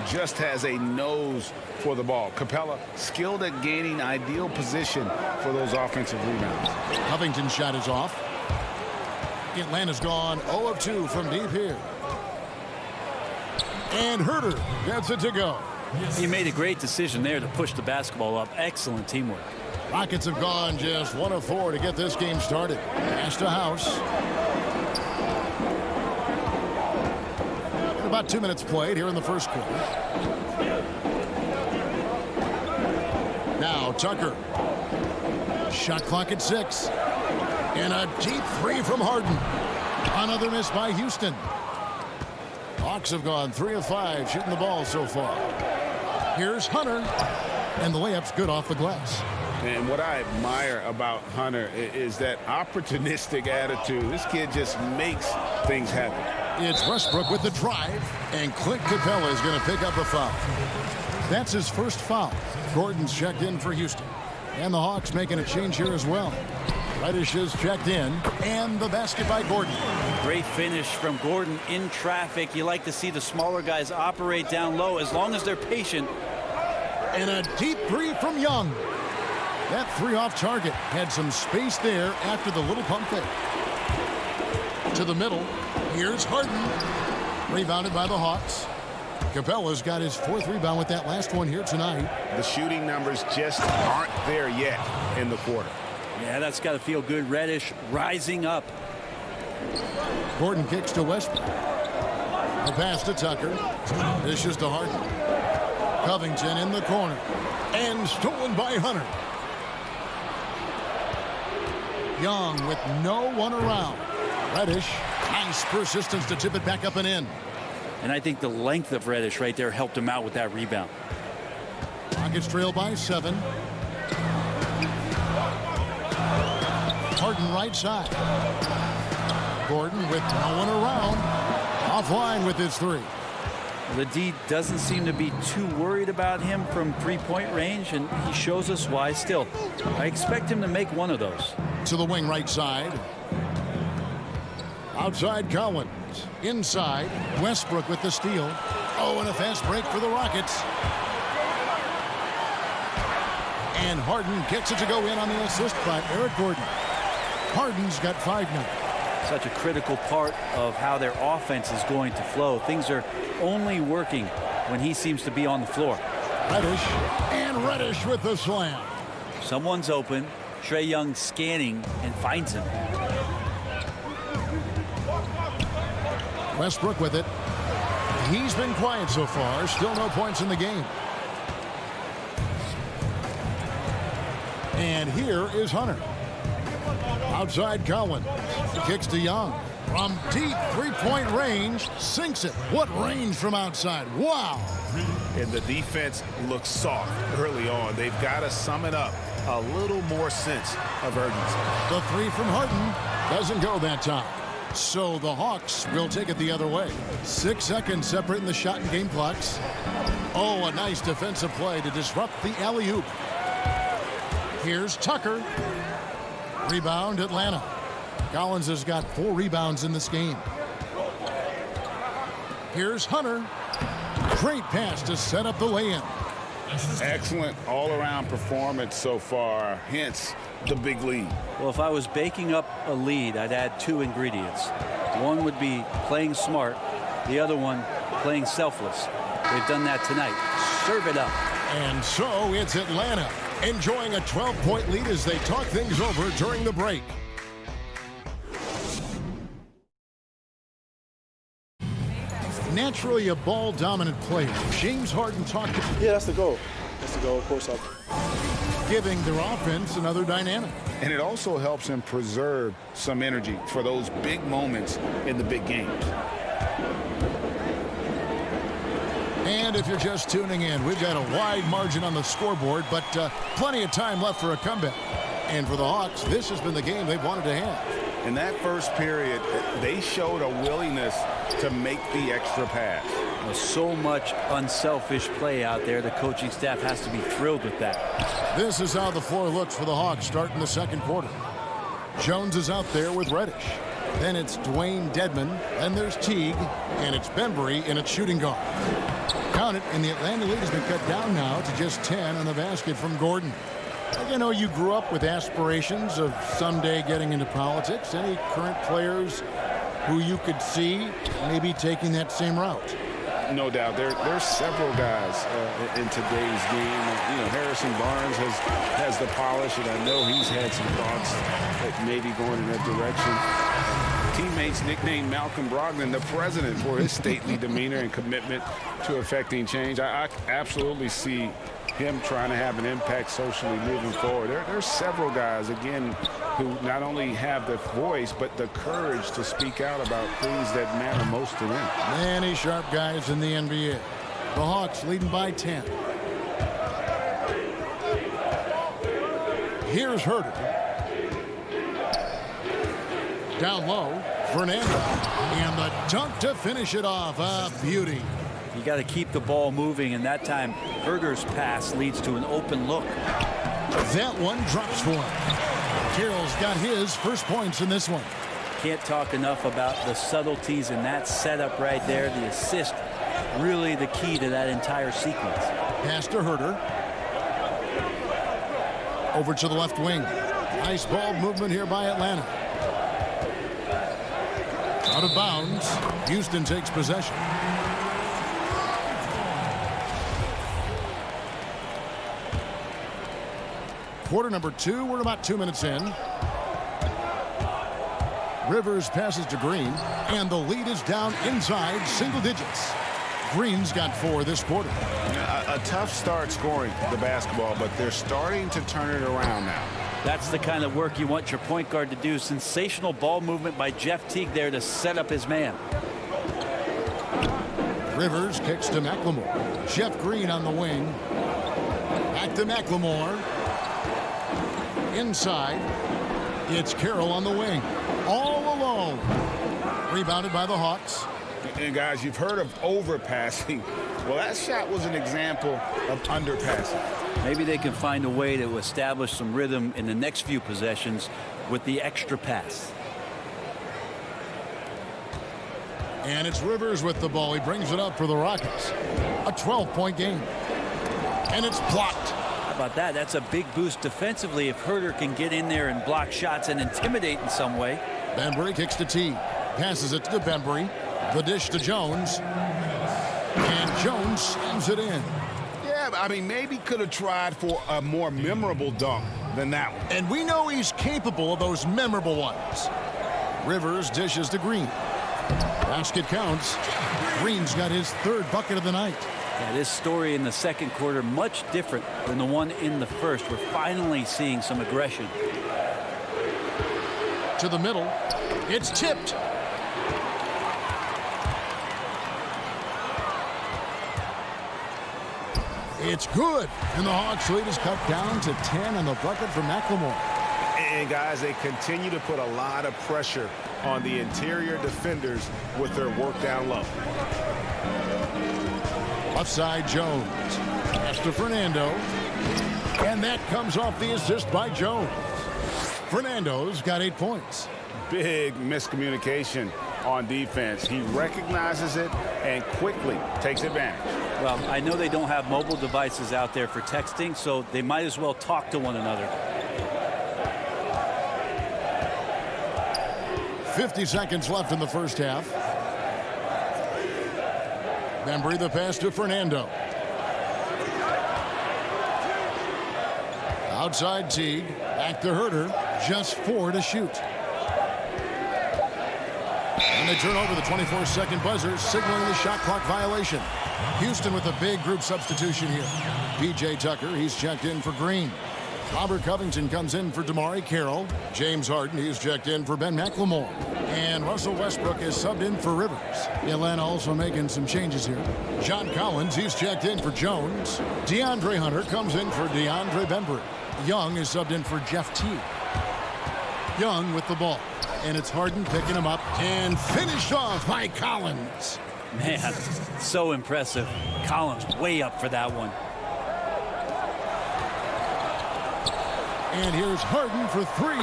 Just has a nose for the ball. Capella skilled at gaining ideal position for those offensive rebounds. Covington's shot is off. Atlanta's gone 0 of 2 from deep here. And Herter gets it to go. He made a great decision there to push the basketball up. Excellent teamwork. Rockets have gone just 1 of 4 to get this game started. Pass to House. About 2 minutes played here in the first quarter. Now Tucker. Shot clock at 6. And a deep three from Harden. Another miss by Houston. Hawks have gone 3 of 5 shooting the ball so far. Here's Hunter. And the layup's good off the glass. And what I admire about Hunter is that opportunistic attitude. This kid just makes things happen. It's Westbrook with the drive. And Clint Capella is going to pick up a foul. That's his first foul. Gordon's checked in for Houston. And the Hawks making a change here as well. Reddish is checked in, and the basket by Gordon. Great finish from Gordon in traffic. You like to see the smaller guys operate down low as long as they're patient. And a deep three from Young. That three off target had some space there after the little pump fake. To the middle. Here's Harden. Rebounded by the Hawks. Capella's got his 4th rebound with that last one here tonight. The shooting numbers just aren't there yet in the quarter. Yeah, that's got to feel good. Reddish rising up. Gordon kicks to Westbrook. A pass to Tucker. Dishes to Harden. Covington in the corner. And stolen by Hunter. Young with no one around. Reddish. Nice persistence to tip it back up and in. And I think the length of Reddish right there helped him out with that rebound. Rockets trail by 7. Harden right side. Gordon with no one around. Offline with his 3. The D doesn't seem to be too worried about him from three-point range, and he shows us why still. I expect him to make one of those. To the wing right side. Outside Collins. Inside. Westbrook with the steal. Oh, and a fast break for the Rockets. And Harden gets it to go in on the assist by Eric Gordon. Harden's got 5 now. Such a critical part of how their offense is going to flow. Things are only working when he seems to be on the floor. Reddish with the slam. Someone's open. Trae Young scanning and finds him. Westbrook with it. He's been quiet so far. Still no points in the game. And here is Hunter. Outside Collins. Kicks to Young. From deep three-point range. Sinks it. What range from outside. Wow. And the defense looks soft early on. They've got to sum it up. A little more sense of urgency. The three from Harden doesn't go that time. So the Hawks will take it the other way. 6 seconds separating the shot and game clocks. Oh, a nice defensive play to disrupt the alley-oop. Here's Tucker. Rebound, Atlanta. Collins has got 4 rebounds in this game. Here's Hunter. Great pass to set up the lay-in. Excellent all-around performance so far, hence the big lead. Well, if I was baking up a lead, I'd add 2 ingredients. One would be playing smart. The other one, playing selfless. They've done that tonight. Serve it up. And so it's Atlanta enjoying a 12-point lead as they talk things over during the break. Naturally a ball-dominant player, James Harden talked to... Yeah, that's the goal. That's the goal, of course. Giving their offense another dynamic. And it also helps him preserve some energy for those big moments in the big games. And if you're just tuning in, we've got a wide margin on the scoreboard, but plenty of time left for a comeback. And for the Hawks, this has been the game they've wanted to have. In that first period, they showed a willingness to make the extra pass. So much unselfish play out there. The coaching staff has to be thrilled with that. This is how the floor looks for the Hawks starting the second quarter. Jones is out there with Reddish. Then it's Dwayne Dedmon. Then there's Teague. And it's Bembry in its shooting guard. Count it, and the Atlanta lead has been cut down now to just 10 on the basket from Gordon. You know, you grew up with aspirations of someday getting into politics. Any current players who you could see maybe taking that same route? No doubt. There's several guys in today's game. You know, Harrison Barnes has the polish, and I know he's had some thoughts that maybe going in that direction. Teammates nicknamed Malcolm Brogdon the president for his stately demeanor and commitment to affecting change. I absolutely see him trying to have an impact socially moving forward. There's several guys, again, who not only have the voice, but the courage to speak out about things that matter most to them. Many sharp guys in the NBA. The Hawks leading by 10. Here's Herter. Down low, Fernando. And the dunk to finish it off. A beauty. You got to keep the ball moving, and that time Herter's pass leads to an open look. That one drops for him. Carroll's got his first points in this one. Can't talk enough about the subtleties in that setup right there. The assist, really the key to that entire sequence. Pass to Herter. Over to the left wing. Nice ball movement here by Atlanta. Out of bounds. Houston takes possession. Quarter number 2. We're about 2 minutes in. Rivers passes to Green, and the lead is down inside single digits. Green's got 4 this quarter. A tough start scoring the basketball, but they're starting to turn it around now. That's the kind of work you want your point guard to do. Sensational ball movement by Jeff Teague there to set up his man. Rivers kicks to McLemore. Jeff Green on the wing. Back to McLemore. Inside. It's Carroll on the wing. All alone. Rebounded by the Hawks. And guys, you've heard of overpassing. Well, that shot was an example of underpassing. Maybe they can find a way to establish some rhythm in the next few possessions with the extra pass. And it's Rivers with the ball. He brings it up for the Rockets. A 12-point game. And it's blocked. about that? That's a big boost defensively if Herter can get in there and block shots and intimidate in some way. Bembry kicks to T. Passes it to Bembry. The dish to Jones. And Jones slams it in. Yeah, I mean, maybe could have tried for a more memorable dunk than that one. And we know he's capable of those memorable ones. Rivers dishes to Green. Basket counts. Green's got his third bucket of the night. Yeah, this story in the second quarter much different than the one in the first. We're finally seeing some aggression. To the middle. It's tipped. It's good. And the Hawks lead is cut down to 10 on the bucket for McLemore. And guys, they continue to put a lot of pressure on the interior defenders with their work down low. Left side Jones. Pass to Fernando. And that comes off the assist by Jones. Fernando's got 8 points. Big miscommunication on defense. He recognizes it and quickly takes advantage. Well, I know they don't have mobile devices out there for texting, so they might as well talk to one another. 50 seconds left in the first half. Bembry the pass to Fernando. Outside Teague. Back to Herter. Just 4 to shoot. And they turn over the 24-second buzzer, signaling the shot clock violation. Houston with a big group substitution here. P.J. Tucker, he's checked in for Green. Robert Covington comes in for Damari Carroll. James Harden, he's checked in for Ben McLemore. And Russell Westbrook is subbed in for Rivers. Atlanta also making some changes here. John Collins, he's checked in for Jones. DeAndre Hunter comes in for DeAndre Bembry. Young is subbed in for Jeff Teague. Young with the ball. And it's Harden picking him up and finished off by Collins. Man, so impressive. Collins way up for that one. And here's Harden for 3,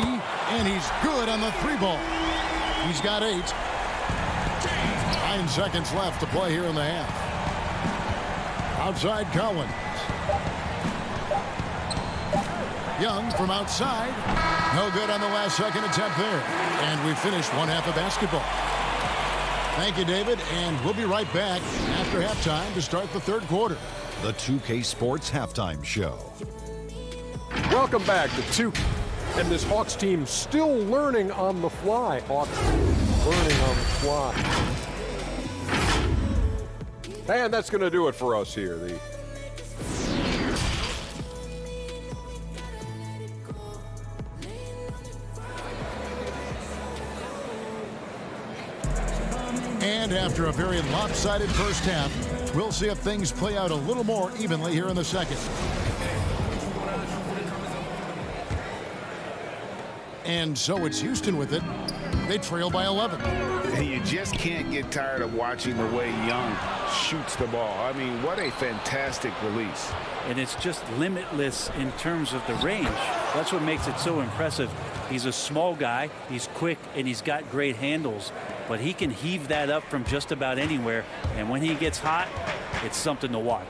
and he's good on the 3 ball. He's got 8. 9 seconds left to play here in the half. Outside Collins. Young from outside. No good on the last second attempt there. And we finished one half of basketball. Thank you, David, and we'll be right back after halftime to start the third quarter. The 2K Sports Halftime Show. Welcome back to 2. And this Hawks team still learning on the fly. Hawks learning on the fly. And that's going to do it for us here. And after a very lopsided first half, we'll see if things play out a little more evenly here in the second. And so it's Houston with it. They trail by 11. And you just can't get tired of watching the way Young shoots the ball. I mean, what a fantastic release. And it's just limitless in terms of the range. That's what makes it so impressive. He's a small guy, he's quick, and he's got great handles. But he can heave that up from just about anywhere. And when he gets hot, it's something to watch.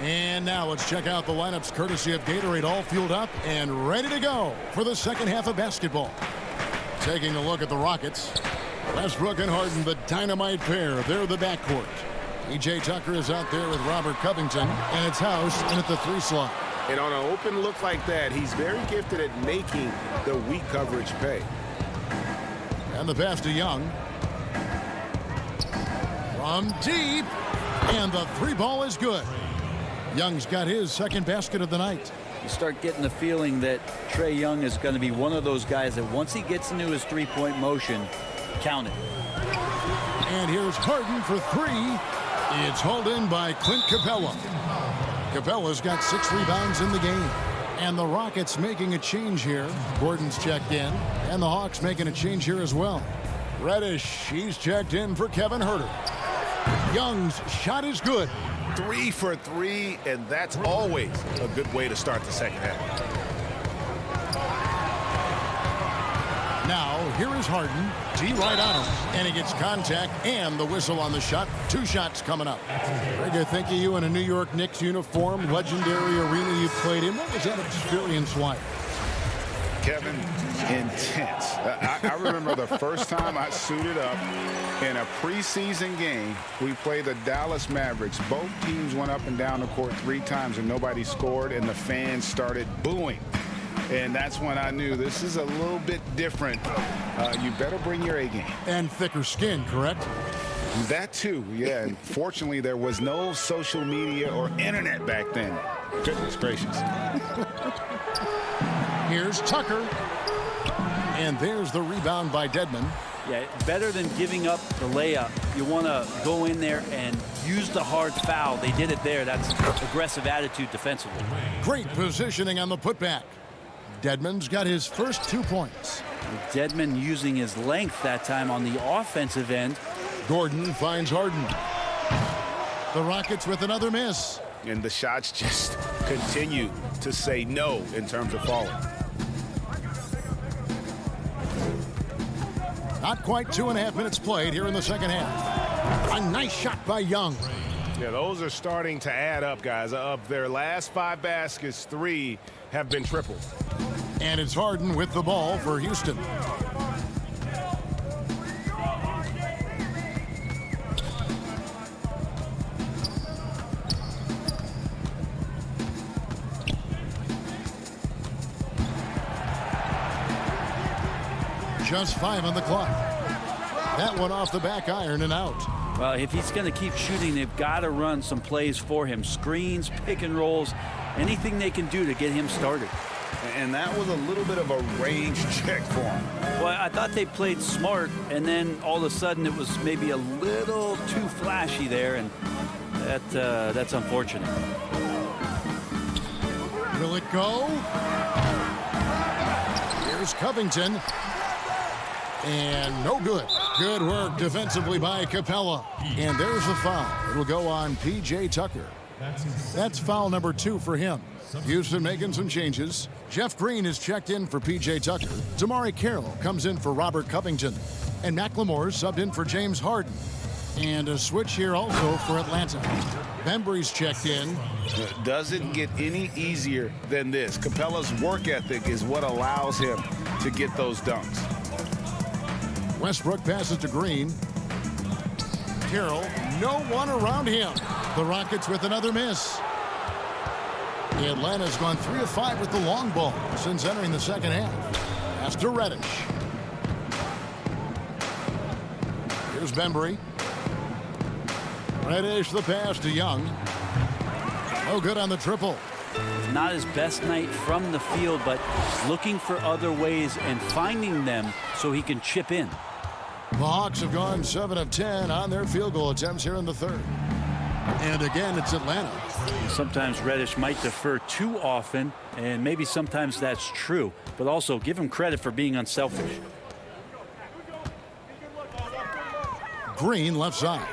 And now let's check out the lineups courtesy of Gatorade, all fueled up and ready to go for the second half of basketball. Taking a look at the Rockets. Westbrook and Harden, the dynamite pair. They're the backcourt. P.J. Tucker is out there with Robert Covington, and it's House in at the 3 slot. And on an open look like that, he's very gifted at making the weak coverage pay. And the pass to Young. From deep, and the 3 ball is good. Young's got his second basket of the night. You start getting the feeling that Trae Young is going to be one of those guys that once he gets into his three-point motion, count it. And here's Harden for 3. It's hauled in by Clint Capella. Capella's got 6 rebounds in the game. And the Rockets making a change here. Gordon's checked in, and the Hawks making a change here as well. Reddish, he's checked in for Kevin Herter. Young's shot is good. 3 for 3, and that's always a good way to start the second half. Now here is Harden. T right on him. And he gets contact and the whistle on the shot. 2 shots coming up. Greg, I think of you in a New York Knicks uniform, legendary arena you played in. What was that experience like? Kevin, intense. I remember the first time I suited up in a preseason game. We played the Dallas Mavericks. Both teams went up and down the court 3 times and nobody scored, and the fans started booing. And that's when I knew this is a little bit different. You better bring your A game. And thicker skin, correct? That too, yeah. And fortunately, there was no social media or internet back then. Goodness gracious. Here's Tucker. And there's the rebound by Dedmon. Yeah, better than giving up the layup. You want to go in there and use the hard foul. They did it there. That's aggressive attitude defensively. Great positioning on the putback. Dedmon's got his first 2 points. Dedmon using his length that time on the offensive end. Gordon finds Harden. The Rockets with another miss. And the shots just continue to say no in terms of falling. Not quite 2.5 minutes played here in the second half. A nice shot by Young. Yeah, those are starting to add up, guys. Of their last 5 baskets, 3 have been tripled. And it's Harden with the ball for Houston. Just 5 on the clock. That one off the back iron and out. Well, if he's going to keep shooting, they've got to run some plays for him. Screens, pick and rolls, anything they can do to get him started. And that was a little bit of a range check for him. Well, I thought they played smart, and then all of a sudden it was maybe a little too flashy there, and that's unfortunate. Will it go? Here's Covington. And no good. Good work defensively by Capella. And there's the foul. It'll go on P.J. Tucker. That's foul number 2 for him. Houston making some changes. Jeff Green is checked in for P.J. Tucker. Damari Carroll comes in for Robert Covington. And McLemore subbed in for James Harden. And a switch here also for Atlanta. Bembry's checked in. Doesn't get any easier than this. Capella's work ethic is what allows him to get those dunks. Westbrook passes to Green. Carroll, no one around him. The Rockets with another miss. Atlanta's gone 3 of 5 with the long ball since entering the second half. Pass to Reddish. Here's Bembry. Reddish the pass to Young. No good on the triple. Not his best night from the field, but looking for other ways and finding them so he can chip in. The Hawks have gone 7 of 10 on their field goal attempts here in the third. And again, it's Atlanta. Sometimes Reddish might defer too often, and maybe sometimes that's true, but also give him credit for being unselfish. Green left side.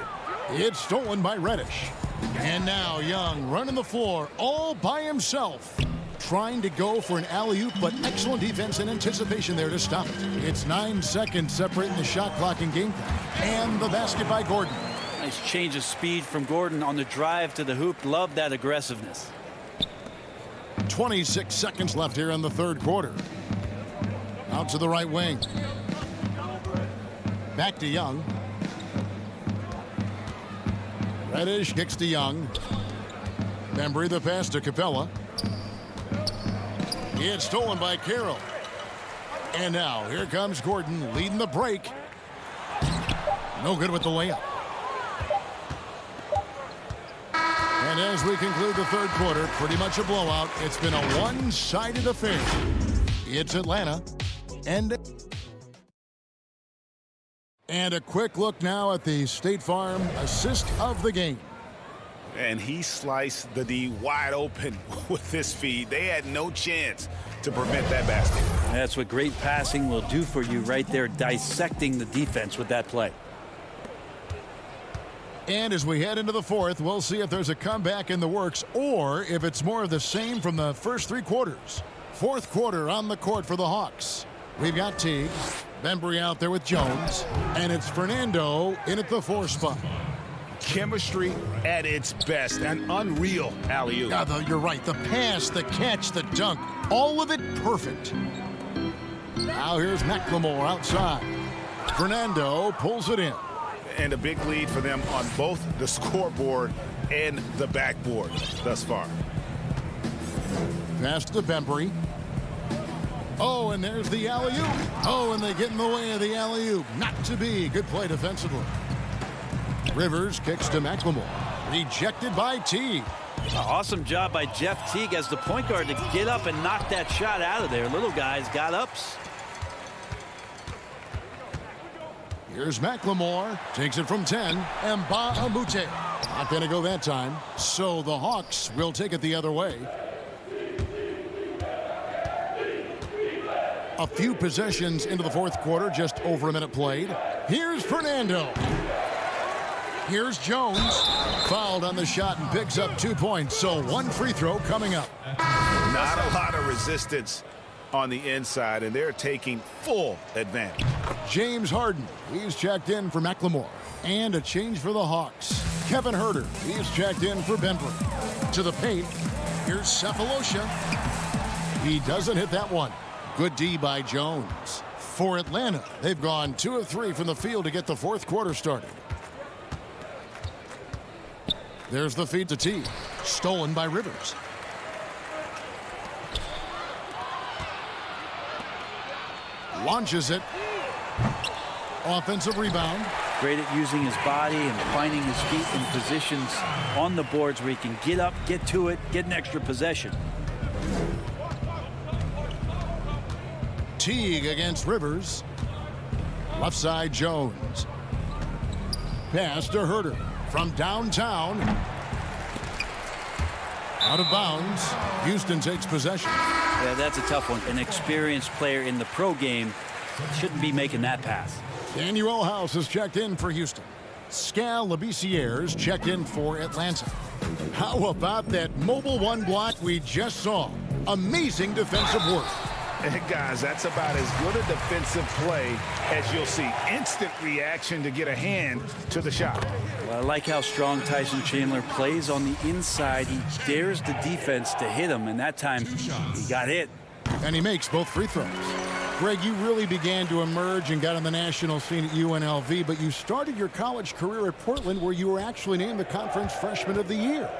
It's stolen by Reddish. And now Young running the floor all by himself. Trying to go for an alley-oop, but excellent defense and anticipation there to stop it. It's 9 seconds separating the shot clock and game time. And the basket by Gordon. Nice change of speed from Gordon on the drive to the hoop. Love that aggressiveness. 26 seconds left here in the third quarter. Out to the right wing. Back to Young. Reddish kicks to Young. Bembry the pass to Capella. It's stolen by Carroll. And now here comes Gordon leading the break. No good with the layup. And as we conclude the third quarter, pretty much a blowout. It's been a one-sided affair. It's Atlanta. And a quick look now at the State Farm assist of the game. And he sliced the D wide open with this feed. They had no chance to prevent that basket. That's what great passing will do for you right there, dissecting the defense with that play. And as we head into the fourth, we'll see if there's a comeback in the works or if it's more of the same from the first 3 quarters. Fourth quarter on the court for the Hawks. We've got T. Bembry out there with Jones. And it's Fernando in at the 4 spot. Chemistry at its best. An unreal alley-oop. Yeah, you're right. The pass, the catch, the dunk. All of it perfect. Now here's McLemore outside. Fernando pulls it in. And a big lead for them on both the scoreboard and the backboard thus far. Pass to Bembry. Oh, and there's the alley-oop. Oh, and they get in the way of the alley-oop. Not to be. Good play defensively. Rivers kicks to McLemore. Rejected by Teague. Awesome job by Jeff Teague as the point guard to get up and knock that shot out of there. Little guys got ups. Here's McLemore. Takes it from 10. And Amute. Not going to go that time. So the Hawks will take it the other way. A few possessions into the 4th quarter. Just over a minute played. Here's Fernando. Here's Jones. Fouled on the shot and picks up 2 points. So 1 free throw coming up. Not a lot of resistance on the inside, and they're taking full advantage. James Harden. He's checked in for McLemore. And a change for the Hawks. Kevin Huerter. He's checked in for Bembry. To the paint. Here's Cephalosha. He doesn't hit that one. Good D by Jones. For Atlanta, they've gone 2 of 3 from the field to get the 4th quarter started. There's the feed to T. Stolen by Rivers. Launches it. Offensive rebound. Great at using his body and finding his feet in positions on the boards where he can get up, get to it, get an extra possession. Teague against Rivers. Left side Jones. Pass to Huerter from downtown. Out of bounds. Houston takes possession. Yeah, that's a tough one. An experienced player in the pro game shouldn't be making that pass. Daniel House is checked in for Houston. Scal Labissière's checked in for Atlanta. How about that mobile 1 block we just saw? Amazing defensive work. Guys, that's about as good a defensive play as you'll see. Instant reaction to get a hand to the shot. Well, I like how strong Tyson Chandler plays on the inside. He dares the defense to hit him, and that time he got hit. And he makes both free throws. Greg, you really began to emerge and got on the national scene at UNLV, but you started your college career at Portland, where you were actually named the Conference Freshman of the Year.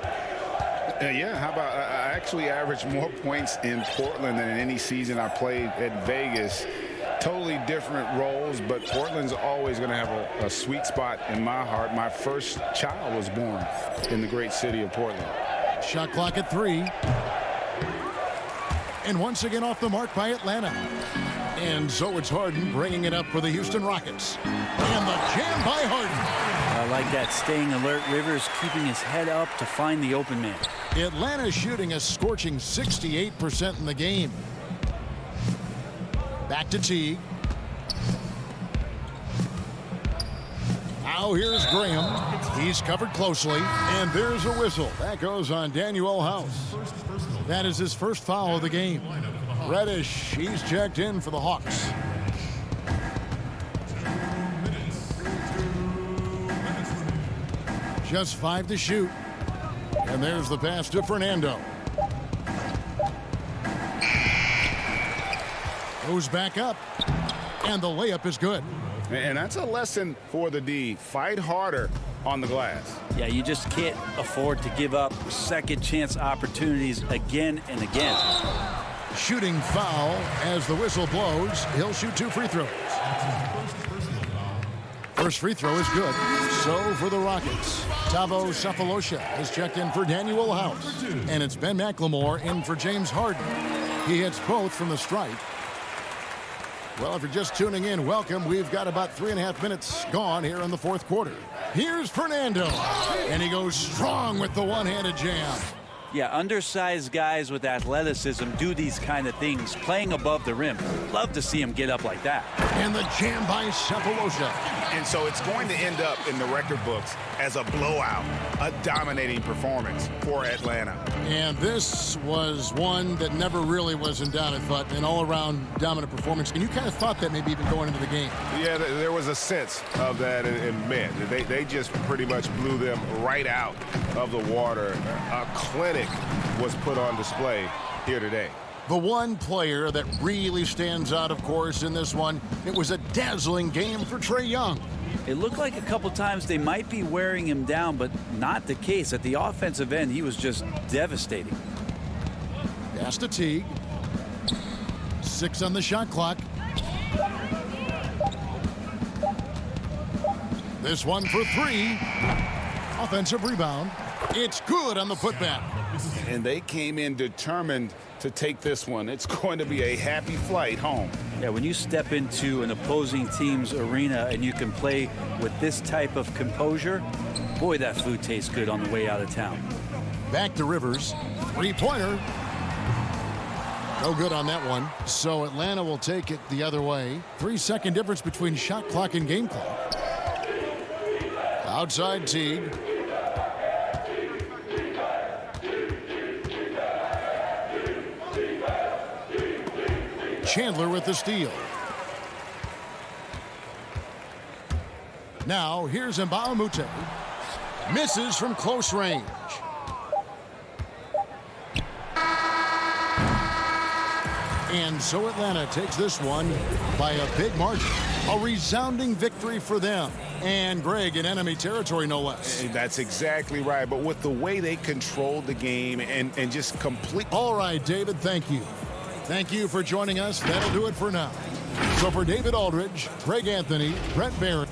Yeah, how about I actually averaged more points in Portland than in any season I played at Vegas. Totally different roles, but Portland's always going to have a sweet spot in my heart. My first child was born in the great city of Portland. Shot clock at 3. And once again off the mark by Atlanta. And so it's Harden bringing it up for the Houston Rockets. And the jam by Harden. I like that, staying alert. Rivers keeping his head up to find the open man. Atlanta shooting a scorching 68% in the game. Back to Teague. Now here's Graham. He's covered closely. And there's a whistle. That goes on Daniel House. That is his first foul of the game. Reddish, he's checked in for the Hawks. Just 5 to shoot. And there's the pass to Fernando. Goes back up. And the layup is good. And that's a lesson for the D. Fight harder on the glass. Yeah, you just can't afford to give up second chance opportunities again and again. Shooting foul as the whistle blows. He'll shoot 2 free throws. First free throw is good. So for the Rockets, Tavo Cephalosha has checked in for Daniel House. And it's Ben McLemore in for James Harden. He hits both from the stripe. Well, if you're just tuning in, welcome. We've got about 3.5 minutes gone here in the 4th quarter. Here's Fernando. And he goes strong with the one-handed jam. Yeah, undersized guys with athleticism do these kind of things, playing above the rim. Love to see him get up like that. And the jam by Sefolosha. And so it's going to end up in the record books as a blowout, a dominating performance for Atlanta. And this was one that never really was in doubt, I thought, an all-around dominant performance. And you kind of thought that maybe even going into the game. Yeah, there was a sense of that in men. They just pretty much blew them right out of the water. A clinic was put on display here today. The one player that really stands out, of course, in this one, it was a dazzling game for Trae Young. It looked like a couple times they might be wearing him down, but not the case. At the offensive end, he was just devastating. Pass to Teague. 6 on the shot clock. This one for 3. Offensive rebound. It's good on the putback. And they came in determined to take this one. It's going to be a happy flight home. Yeah, when you step into an opposing team's arena and you can play with this type of composure, boy, that food tastes good on the way out of town. Back to Rivers. 3-pointer. No good on that one. So Atlanta will take it the other way. 3-second difference between shot clock and game clock. Outside Teague. Chandler with the steal. Now here's Mbamute. Misses from close range. And so Atlanta takes this one by a big margin. A resounding victory for them. And Greg, in enemy territory, no less. That's exactly right. But with the way they controlled the game and just complete. All right, David, thank you. Thank you for joining us. That'll do it for now. So for David Aldridge, Greg Anthony, Brett Barrett.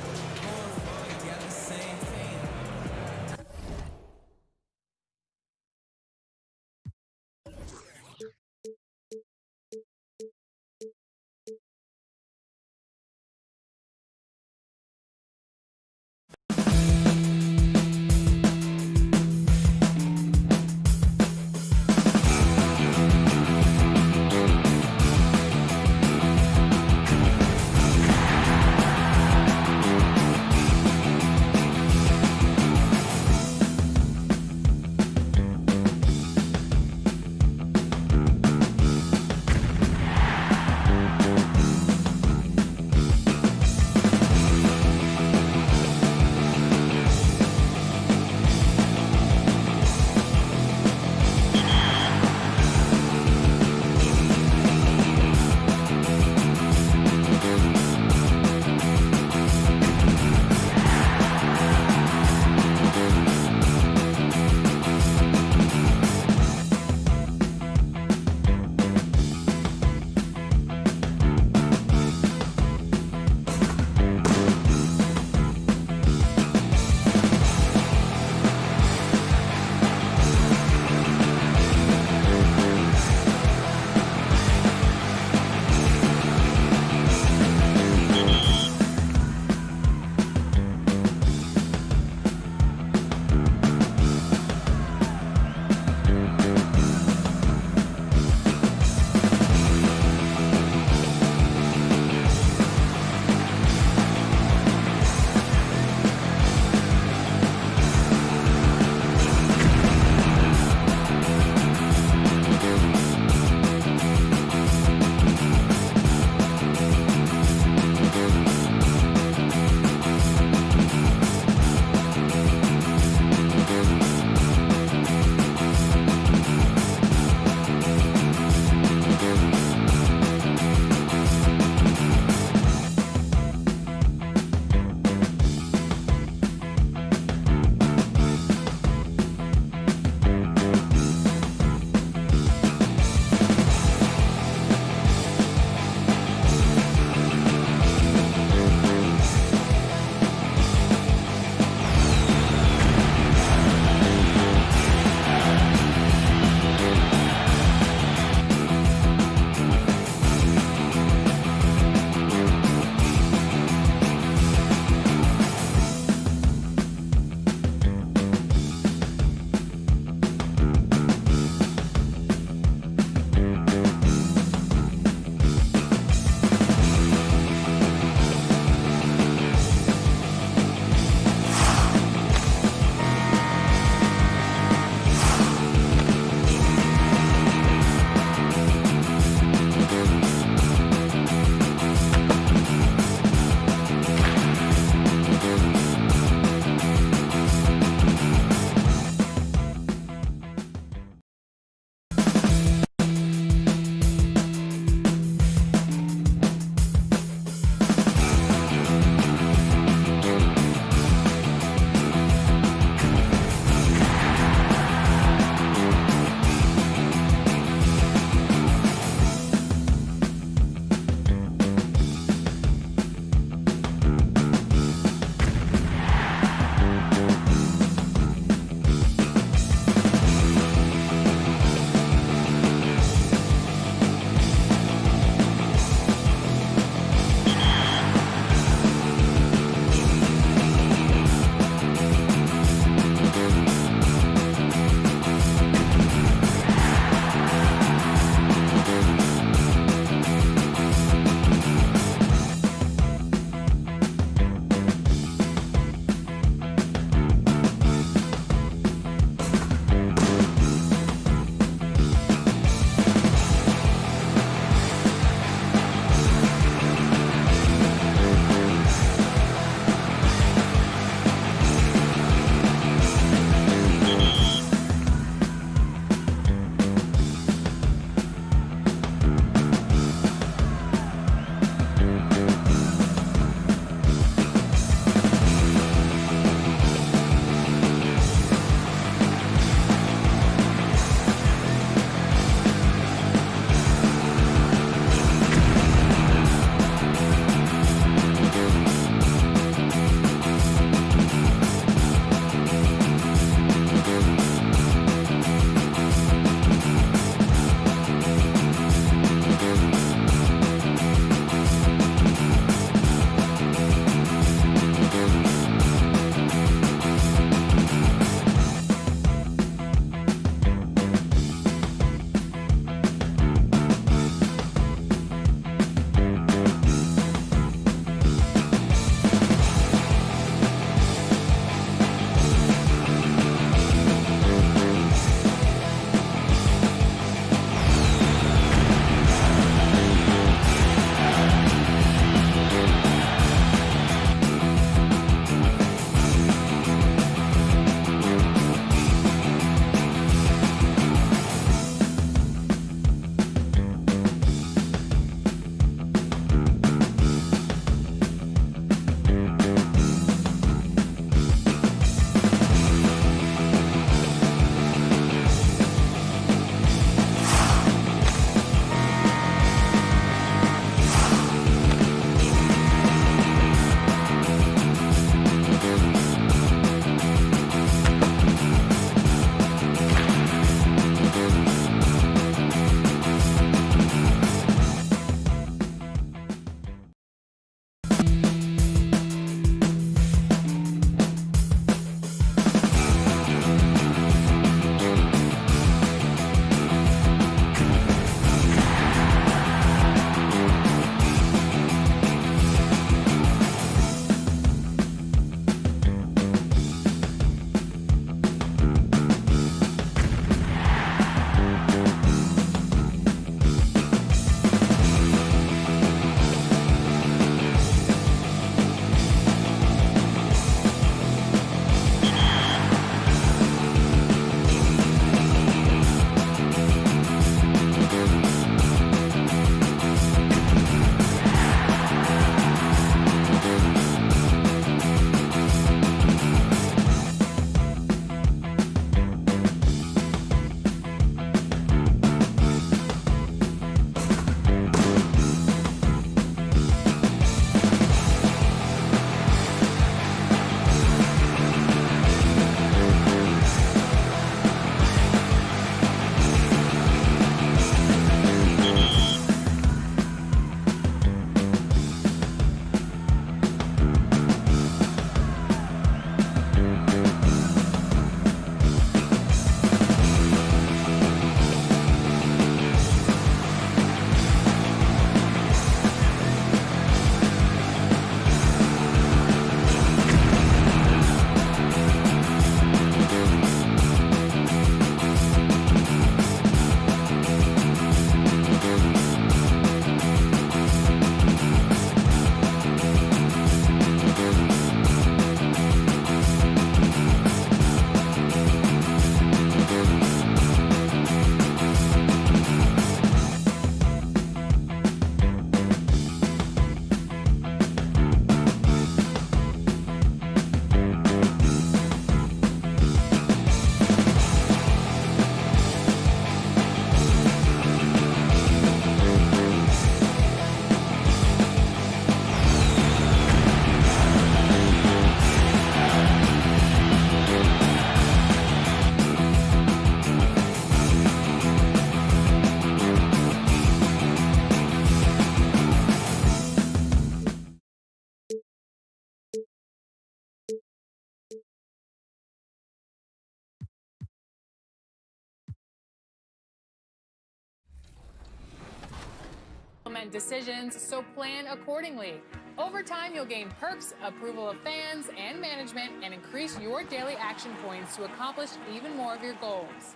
implement decisions, so plan accordingly. Over time, you'll gain perks, approval of fans and management, and increase your daily action points to accomplish even more of your goals.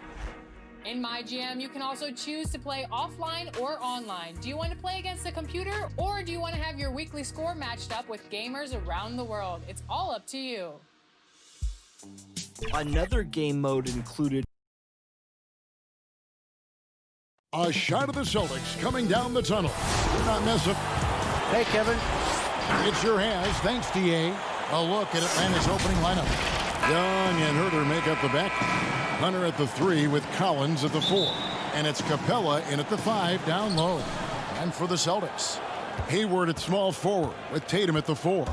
In MyGM, you can also choose to play offline or online. Do you want to play against the computer, or do you want to have your weekly score matched up with gamers around the world? It's all up to you. Another game mode included a shot of the Celtics coming down the tunnel. Do not miss it. Hey, Kevin. It sure has. Thanks, DA. A look at Atlanta's opening lineup. Young and Herter make up the back. Hunter at the 3 with Collins at the 4. And it's Capella in at the 5 down low. And for the Celtics, Hayward at small forward with Tatum at the 4.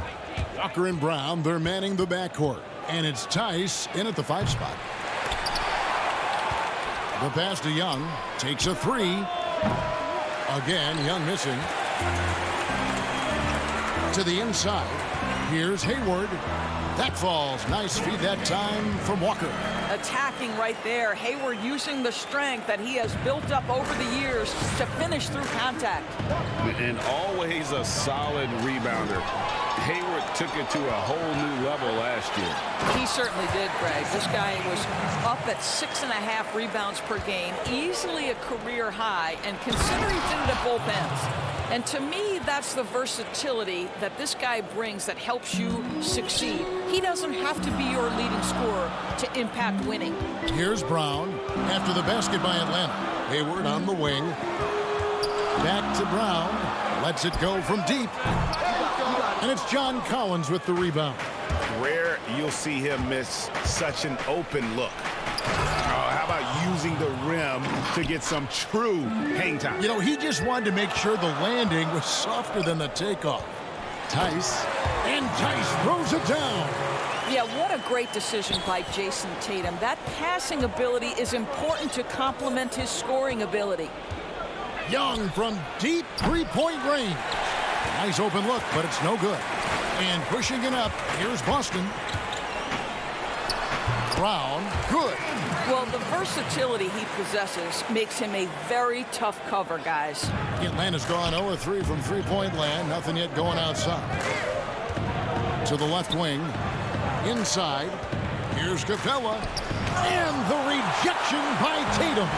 Walker and Brown, they're manning the backcourt. And it's Tice in at the 5 spot. The pass to Young. Takes a 3. Again, Young missing. To the inside. Here's Hayward. That falls. Nice feed that time from Walker. Attacking right there. Hayward using the strength that he has built up over the years to finish through contact. And always a solid rebounder. Hayward took it to a whole new level last year. He certainly did, Greg. This guy was up at 6.5 rebounds per game, easily a career high, and considering he did it at both ends. And to me, that's the versatility that this guy brings that helps you succeed. He doesn't have to be your leading scorer to impact winning. Here's Brown after the basket by Atlanta. Hayward on the wing. Back to Brown. Lets it go from deep. And it's John Collins with the rebound. Rare you'll see him miss such an open look. How about using the rim to get some true hang time? You know, he just wanted to make sure the landing was softer than the takeoff. Tice. And Tice throws it down. Yeah, what a great decision by Jason Tatum. That passing ability is important to complement his scoring ability. Young from deep three-point range. Nice open look, but it's no good. And pushing it up, here's Boston. Brown, good. Well, the versatility he possesses makes him a very tough cover, guys. Atlanta's gone 0-3 from three-point land. Nothing yet going outside. To the left wing. Inside. Here's Capella. And the rejection by Tatum.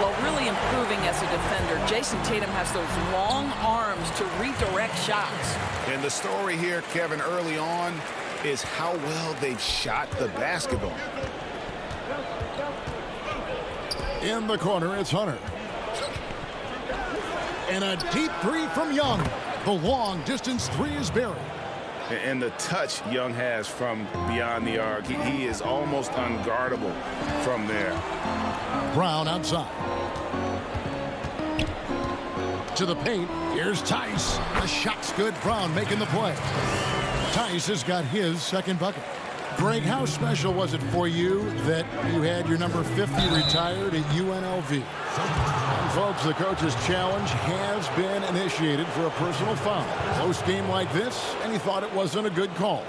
Well, really improving as a defender. Jason Tatum has those long arms to redirect shots. And the story here, Kevin, early on is how well they've shot the basketball. In the corner, it's Hunter. And a deep 3 from Young. The long distance 3 is buried. And the touch Young has from beyond the arc, he is almost unguardable from there. Brown outside. To the paint. Here's Tice. The shot's good. Brown making the play. Tice has got his second bucket. Greg, how special was it for you that you had your number 50 retired at UNLV? And folks, the coach's challenge has been initiated for a personal foul. Close game like this, and he thought it wasn't a good call.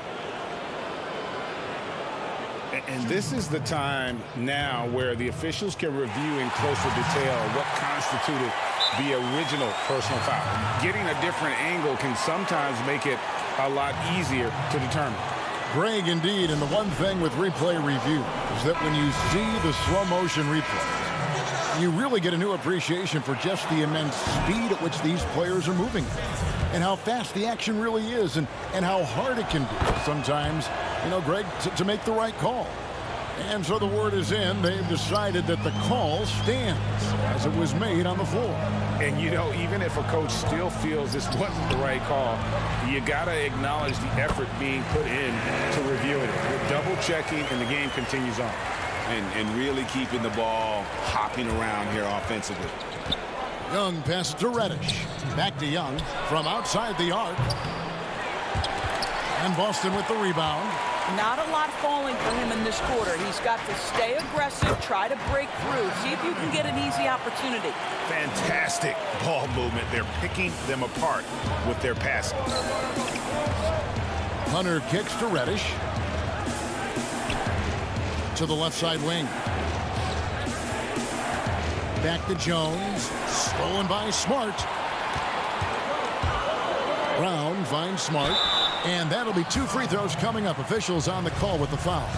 And this is the time now where the officials can review in closer detail what constituted the original personal foul. Getting a different angle can sometimes make it a lot easier to determine. Greg, indeed, and the one thing with replay review is that when you see the slow motion replays, you really get a new appreciation for just the immense speed at which these players are moving and how fast the action really is and how hard it can be sometimes, you know, Greg, to make the right call. And so the word is in. They've decided that the call stands as it was made on the floor. And, you know, even if a coach still feels this wasn't the right call, you got to acknowledge the effort being put in to reviewing it. We're double-checking, and the game continues on. And really keeping the ball hopping around here offensively. Young passes to Reddish. Back to Young from outside the arc. And Boston with the rebound. Not a lot falling for him in this quarter. He's got to stay aggressive, try to break through, see if you can get an easy opportunity. Fantastic ball movement. They're picking them apart with their passing. Hunter kicks to Reddish. To the left side wing. Back to Jones. Stolen by Smart. Brown finds Smart. And that'll be 2 free throws coming up. Officials on the call with the foul.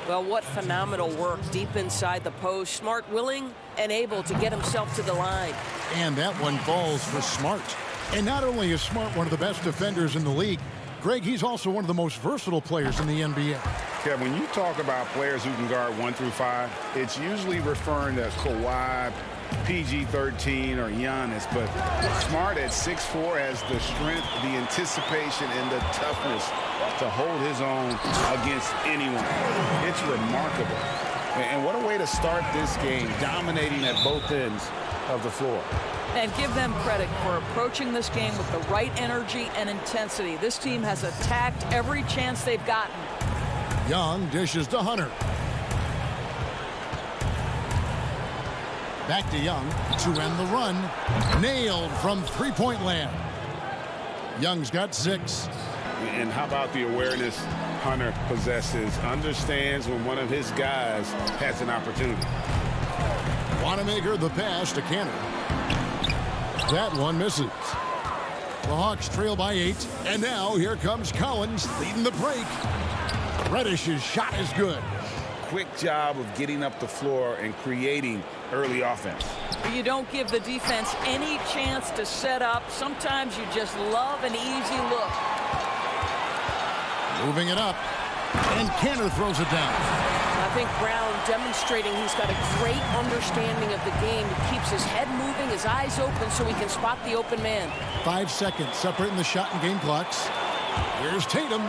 Well, what phenomenal work deep inside the post. Smart willing and able to get himself to the line. And that one falls for Smart. And not only is Smart one of the best defenders in the league, Greg, he's also one of the most versatile players in the NBA. Yeah, when you talk about players who can guard 1 through 5, it's usually referring to Kawhi, PG-13, or Giannis. But Smart at 6'4" has the strength, the anticipation, and the toughness to hold his own against anyone. It's remarkable. And what a way to start this game, dominating at both ends of the floor. And give them credit for approaching this game with the right energy and intensity. This team has attacked every chance they've gotten. Young dishes to Hunter. Back to Young to end the run. Nailed from three-point land. Young's got 6. And how about the awareness Hunter possesses? Understands when one of his guys has an opportunity. Wanamaker the pass to Cannon. That one misses. The Hawks trail by 8. And now here comes Collins leading the break. Reddish's shot is good. Quick job of getting up the floor and creating early offense. You don't give the defense any chance to set up. Sometimes you just love an easy look. Moving it up. And Canner throws it down. I think Brown demonstrating he's got a great understanding of the game. He keeps his head moving, his eyes open so he can spot the open man. 5 seconds separating the shot and game clocks. Here's Tatum.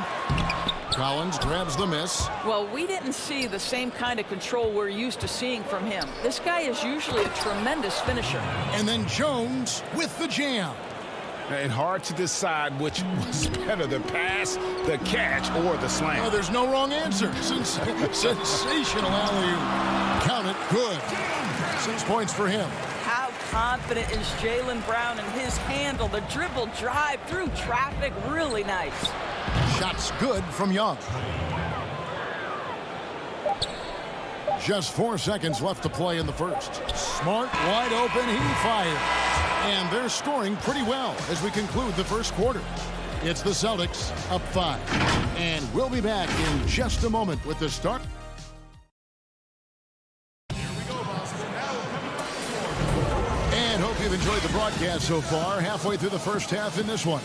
Collins grabs the miss. Well, we didn't see the same kind of control we're used to seeing from him. This guy is usually a tremendous finisher. And then Jones with the jam. And hard to decide which was better, the pass, the catch, or the slam. Oh, there's no wrong answer. Sensational alley-oop. Count it. Good. 6 points for him. How confident is Jaylen Brown in his handle? The dribble drive through traffic, really nice. Shots good from Young. Just 4 seconds left to play in the first. Smart, wide open, he fires. And they're scoring pretty well as we conclude the first quarter. It's the Celtics up 5. And we'll be back in just a moment with the start. And hope you've enjoyed the broadcast so far. Halfway through the first half in this one.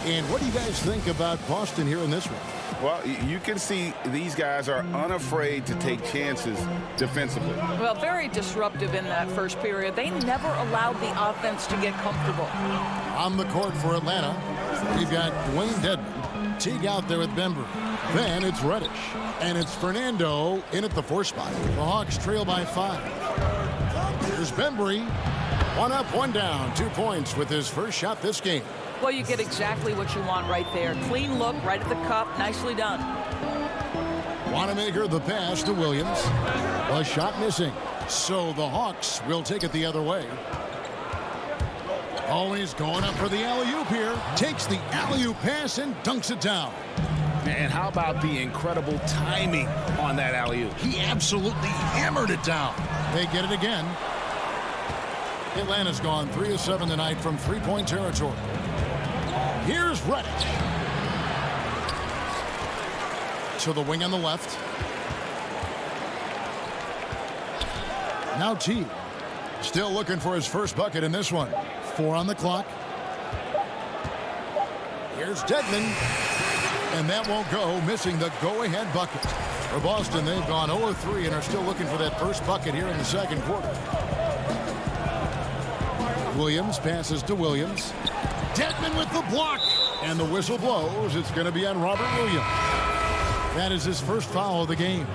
And what do you guys think about Boston here in this one? Well, you can see these guys are unafraid to take chances defensively. Well, very disruptive in that first period. They never allowed the offense to get comfortable. On the court for Atlanta, we've got Dwayne Dedmon. Teague out there with Bembry. Then it's Reddish. And it's Fernando in at the 4 spot. The Hawks trail by 5. Here's Bembry. 1 up, 1 down. 2 points with his first shot this game. Well, you get exactly what you want right there. Clean look, right at the cup. Nicely done. Wanamaker the pass to Williams. A shot missing. So the Hawks will take it the other way. Always going up for the alley-oop here. Takes the alley-oop pass and dunks it down. And how about the incredible timing on that alley-oop? He absolutely hammered it down. They get it again. Atlanta's gone 3 of 7 tonight from 3-point territory. Here's Reddish. To the wing on the left. Now Teague. Still looking for his first bucket in this one. 4 on the clock. Here's Dedmon. And that won't go, missing the go-ahead bucket. For Boston, they've gone 0-3 and are still looking for that first bucket here in the second quarter. Williams passes to Williams. Dedmon with the block. And the whistle blows. It's going to be on Robert Williams. That is his first foul of the game.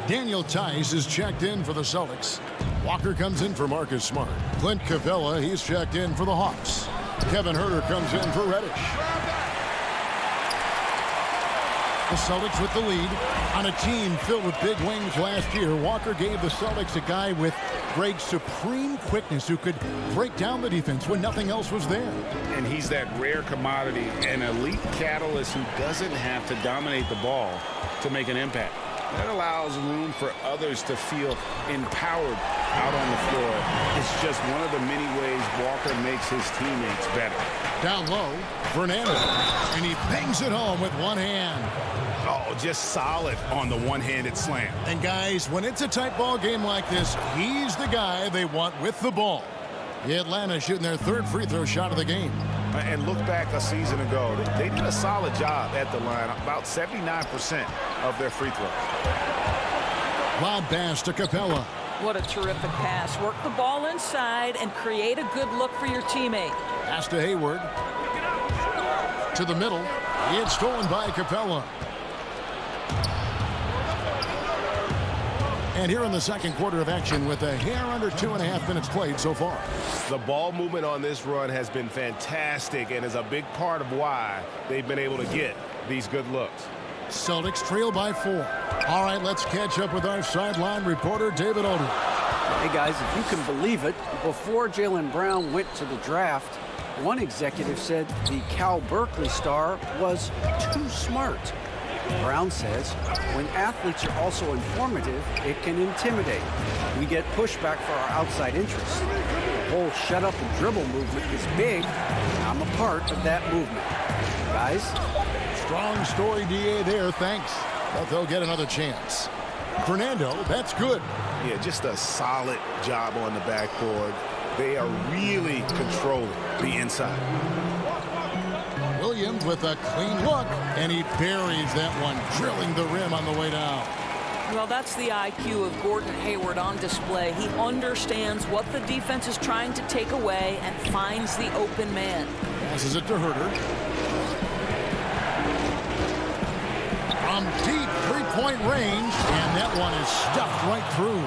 Daniel Tice is checked in for the Celtics. Walker comes in for Marcus Smart. Clint Capella, he's checked in for the Hawks. Kevin Huerter comes in for Reddish. The Celtics with the lead. On a team filled with big wings last year, Walker gave the Celtics a guy with great supreme quickness who could break down the defense when nothing else was there. And he's that rare commodity, an elite catalyst who doesn't have to dominate the ball to make an impact. That allows room for others to feel empowered out on the floor. It's just one of the many ways Walker makes his teammates better. Down low, Fernando, and he bangs it home with one hand. Oh, just solid on the one-handed slam. And guys, when it's a tight ball game like this, he's the guy they want with the ball. Atlanta shooting their third free throw shot of the game. And look back a season ago, they did a solid job at the line, about 79% of their free throws. Lob pass to Capella. What a terrific pass. Work the ball inside and create a good look for your teammate. Pass to Hayward. To the middle. It's stolen by Capella. And here in the second quarter of action with a hair under 2.5 minutes played so far. The ball movement on this run has been fantastic and is a big part of why they've been able to get these good looks. Celtics trail by 4. All right, let's catch up with our sideline reporter, David Odom. Hey, guys, if you can believe it, before Jaylen Brown went to the draft, one executive said the Cal Berkeley star was too smart. Brown says, when athletes are also informative, it can intimidate. We get pushback for our outside interests. The whole shut up and dribble movement is big. I'm a part of that movement. Guys? Strong story, DA, there, thanks. But they'll get another chance. Fernando, that's good. Yeah, just a solid job on the backboard. They are really controlling the inside. Williams with a clean look, and he buries that one, drilling the rim on the way down. Well, that's the IQ of Gordon Hayward on display. He understands what the defense is trying to take away and finds the open man. Passes it to Herter. From deep three-point range, and that one is stuffed right through.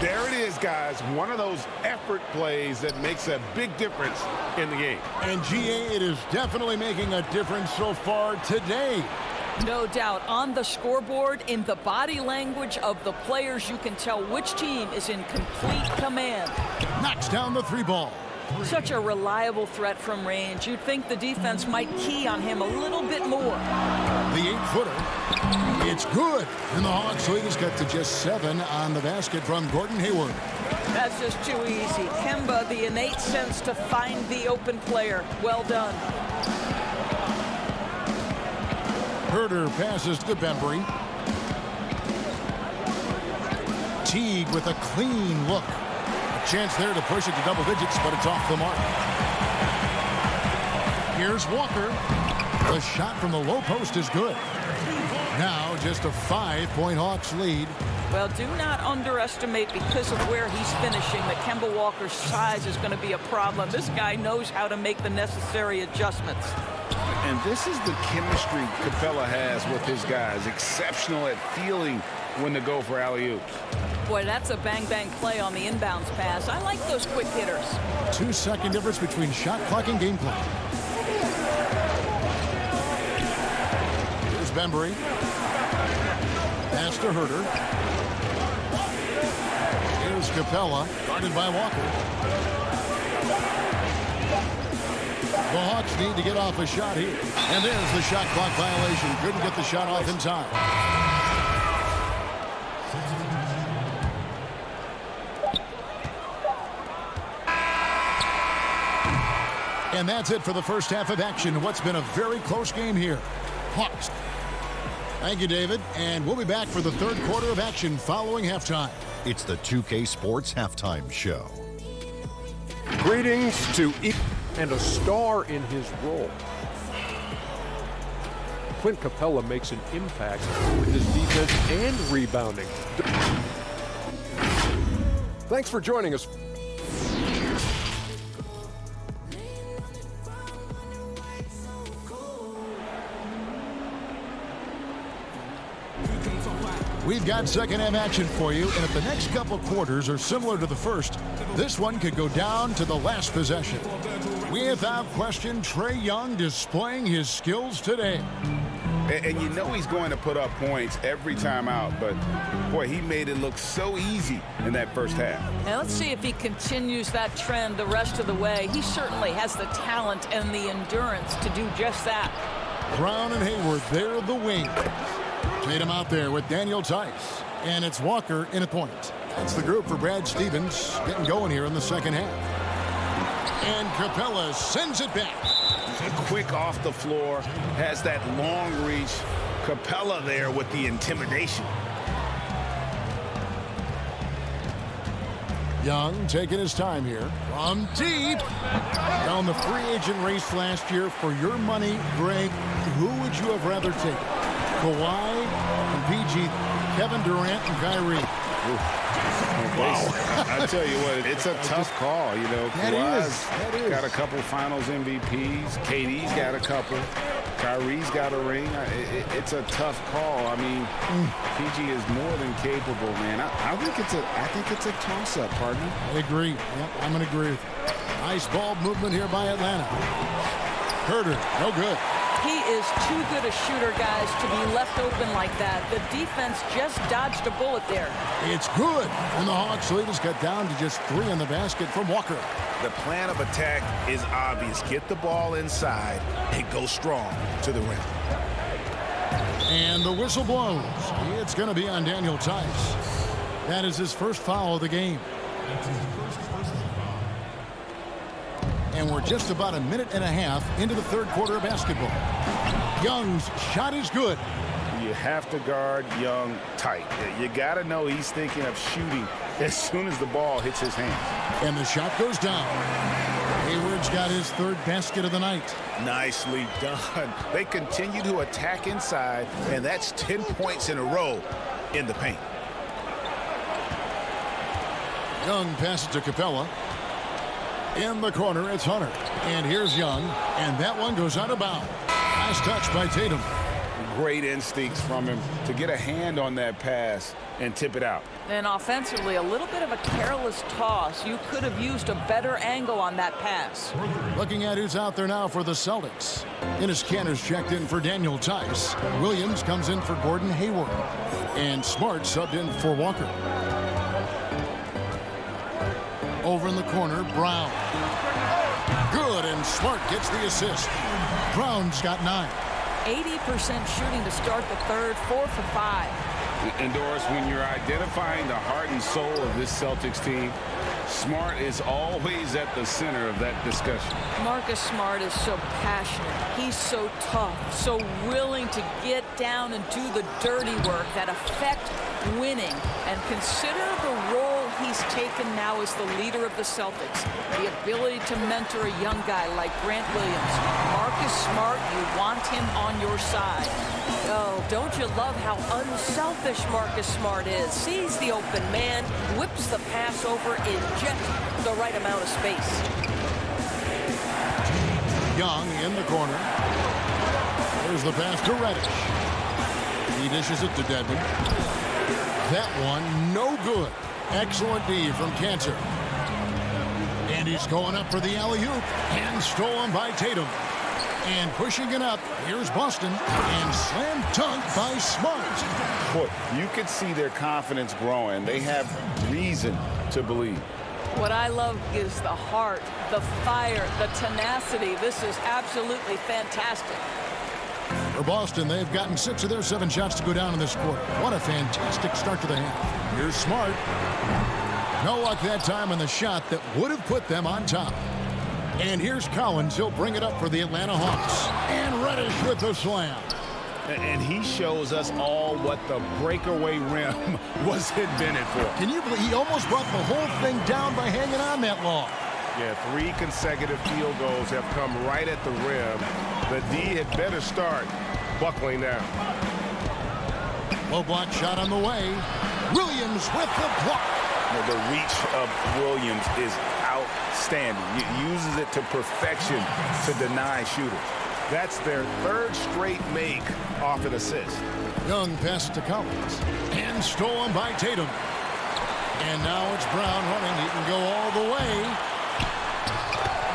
There it is, guys. One of those effort plays that makes a big difference in the game. And GA, it is definitely making a difference so far today. No doubt. On the scoreboard, in the body language of the players, you can tell which team is in complete command. Knocks down the three ball. Such a reliable threat from range. You'd think the defense might key on him a little bit more. The 8-footer. It's good. And the Hawks lead has got to just 7 on the basket from Gordon Hayward. That's just too easy. Kemba, the innate sense to find the open player. Well done. Herter passes to Bembry. Teague with a clean look. A chance there to push it to double digits, but it's off the mark. Here's Walker. The shot from the low post is good. Now just a 5-point Hawks lead. Well, do not underestimate, because of where he's finishing, that Kemba Walker's size is going to be a problem. This guy knows how to make the necessary adjustments. And this is the chemistry Capella has with his guys. Exceptional at feeling when to go for alley-oops. Boy, that's a bang-bang play on the inbounds pass. I like those quick hitters. 2-second difference between shot clock and game play. Here's Bembry. Pass to Herter. Here's Capella, guarded by Walker. The Hawks need to get off a shot here. And there's the shot clock violation. Couldn't get the shot off in time. And that's it for the first half of action. What's been a very close game here. Hawks. Thank you, David. And we'll be back for the third quarter of action following halftime. It's the 2K Sports Halftime Show. Greetings to each and a star in his role. Clint Capella makes an impact with his defense and rebounding. Thanks for joining us. We've got second half action for you, and if the next couple quarters are similar to the first, this one could go down to the last possession. Without question, Trae Young displaying his skills today. And you know he's going to put up points every time out, but boy, he made it look so easy in that first half. Now let's see if he continues that trend the rest of the way. He certainly has the talent and the endurance to do just that. Brown and Hayward, they're the wings. Tatum out there with Daniel Tice. And it's Walker in at point. That's the group for Brad Stevens getting going here in the second half. And Capella sends it back. Quick off the floor, has that long reach. Capella there with the intimidation. Young taking his time here from deep. Down the free agent race last year, for your money, Greg, who would you have rather taken? Kawhi and PG, Kevin Durant and Kyrie. I tell you what, it's a tough call. You know, Kawhi's got a couple Finals MVPs. KD's got a couple. Kyrie's got a ring. It's a tough call. I mean, PG is more than capable, man. I think it's a toss-up, partner. I agree. Yep, I'm going to agree with you. Nice ball movement here by Atlanta. Herter, no good. He is too good a shooter, guys, to be left open like that. The defense just dodged a bullet there. It's good. And the Hawks lead is cut down to just 3 in the basket from Walker. The plan of attack is obvious. Get the ball inside and go strong to the rim. And the whistle blows. It's going to be on Daniel Tice. That is his first foul of the game. And we're just about a minute and a half into the third quarter of basketball. Young's shot is good. You have to guard Young tight. You got to know he's thinking of shooting as soon as the ball hits his hand. And the shot goes down. Hayward's got his third basket of the night. Nicely done. They continue to attack inside, and that's 10 points in a row in the paint. Young passes to Capella. In the corner, it's Hunter. And here's Young, and that one goes out of bounds. Nice touch by Tatum. Great instincts from him to get a hand on that pass and tip it out. And offensively, a little bit of a careless toss. You could have used a better angle on that pass. Looking at who's out there now for the Celtics. Enes Kanter's checked in for Daniel Tice. Williams comes in for Gordon Hayward. And Smart subbed in for Walker. Over in the corner, Brown. Good, and Smart gets the assist. Brown's got 9. 80% shooting to start the third, 4 for 5. And Doris, when you're identifying the heart and soul of this Celtics team, Smart is always at the center of that discussion. Marcus Smart is so passionate. He's so tough, so willing to get down and do the dirty work that affect winning. And consider the role he's taken now as the leader of the Celtics. The ability to mentor a young guy like Grant Williams. Marcus Smart, you want him on your side. Oh, don't you love how unselfish Marcus Smart is? Sees the open man, whips the pass over in just the right amount of space. Young in the corner. There's the pass to Reddish. He dishes it to Dedmon. That one, no good. Excellent D from Cantor. And he's going up for the alley-oop. And stolen by Tatum. And pushing it up, here's Boston. And slam dunk by Smart. Boy, you could see their confidence growing. They have reason to believe. What I love is the heart, the fire, the tenacity. This is absolutely fantastic. For Boston, they've gotten 6 of their 7 shots to go down in this quarter. What a fantastic start to the half. Here's Smart. No luck that time on the shot that would have put them on top. And here's Collins. He'll bring it up for the Atlanta Hawks. And Reddish with the slam. And he shows us all what the breakaway rim was invented for. Can you believe he almost brought the whole thing down by hanging on that long? Yeah, 3 consecutive field goals have come right at the rim. The D had better start buckling down. Low block shot on the way. Williams with the block. The reach of Williams is outstanding. He uses it to perfection to deny shooters. That's their 3rd straight make off an assist. Young passes to Collins. And stolen by Tatum. And now it's Brown running. He can go all the way.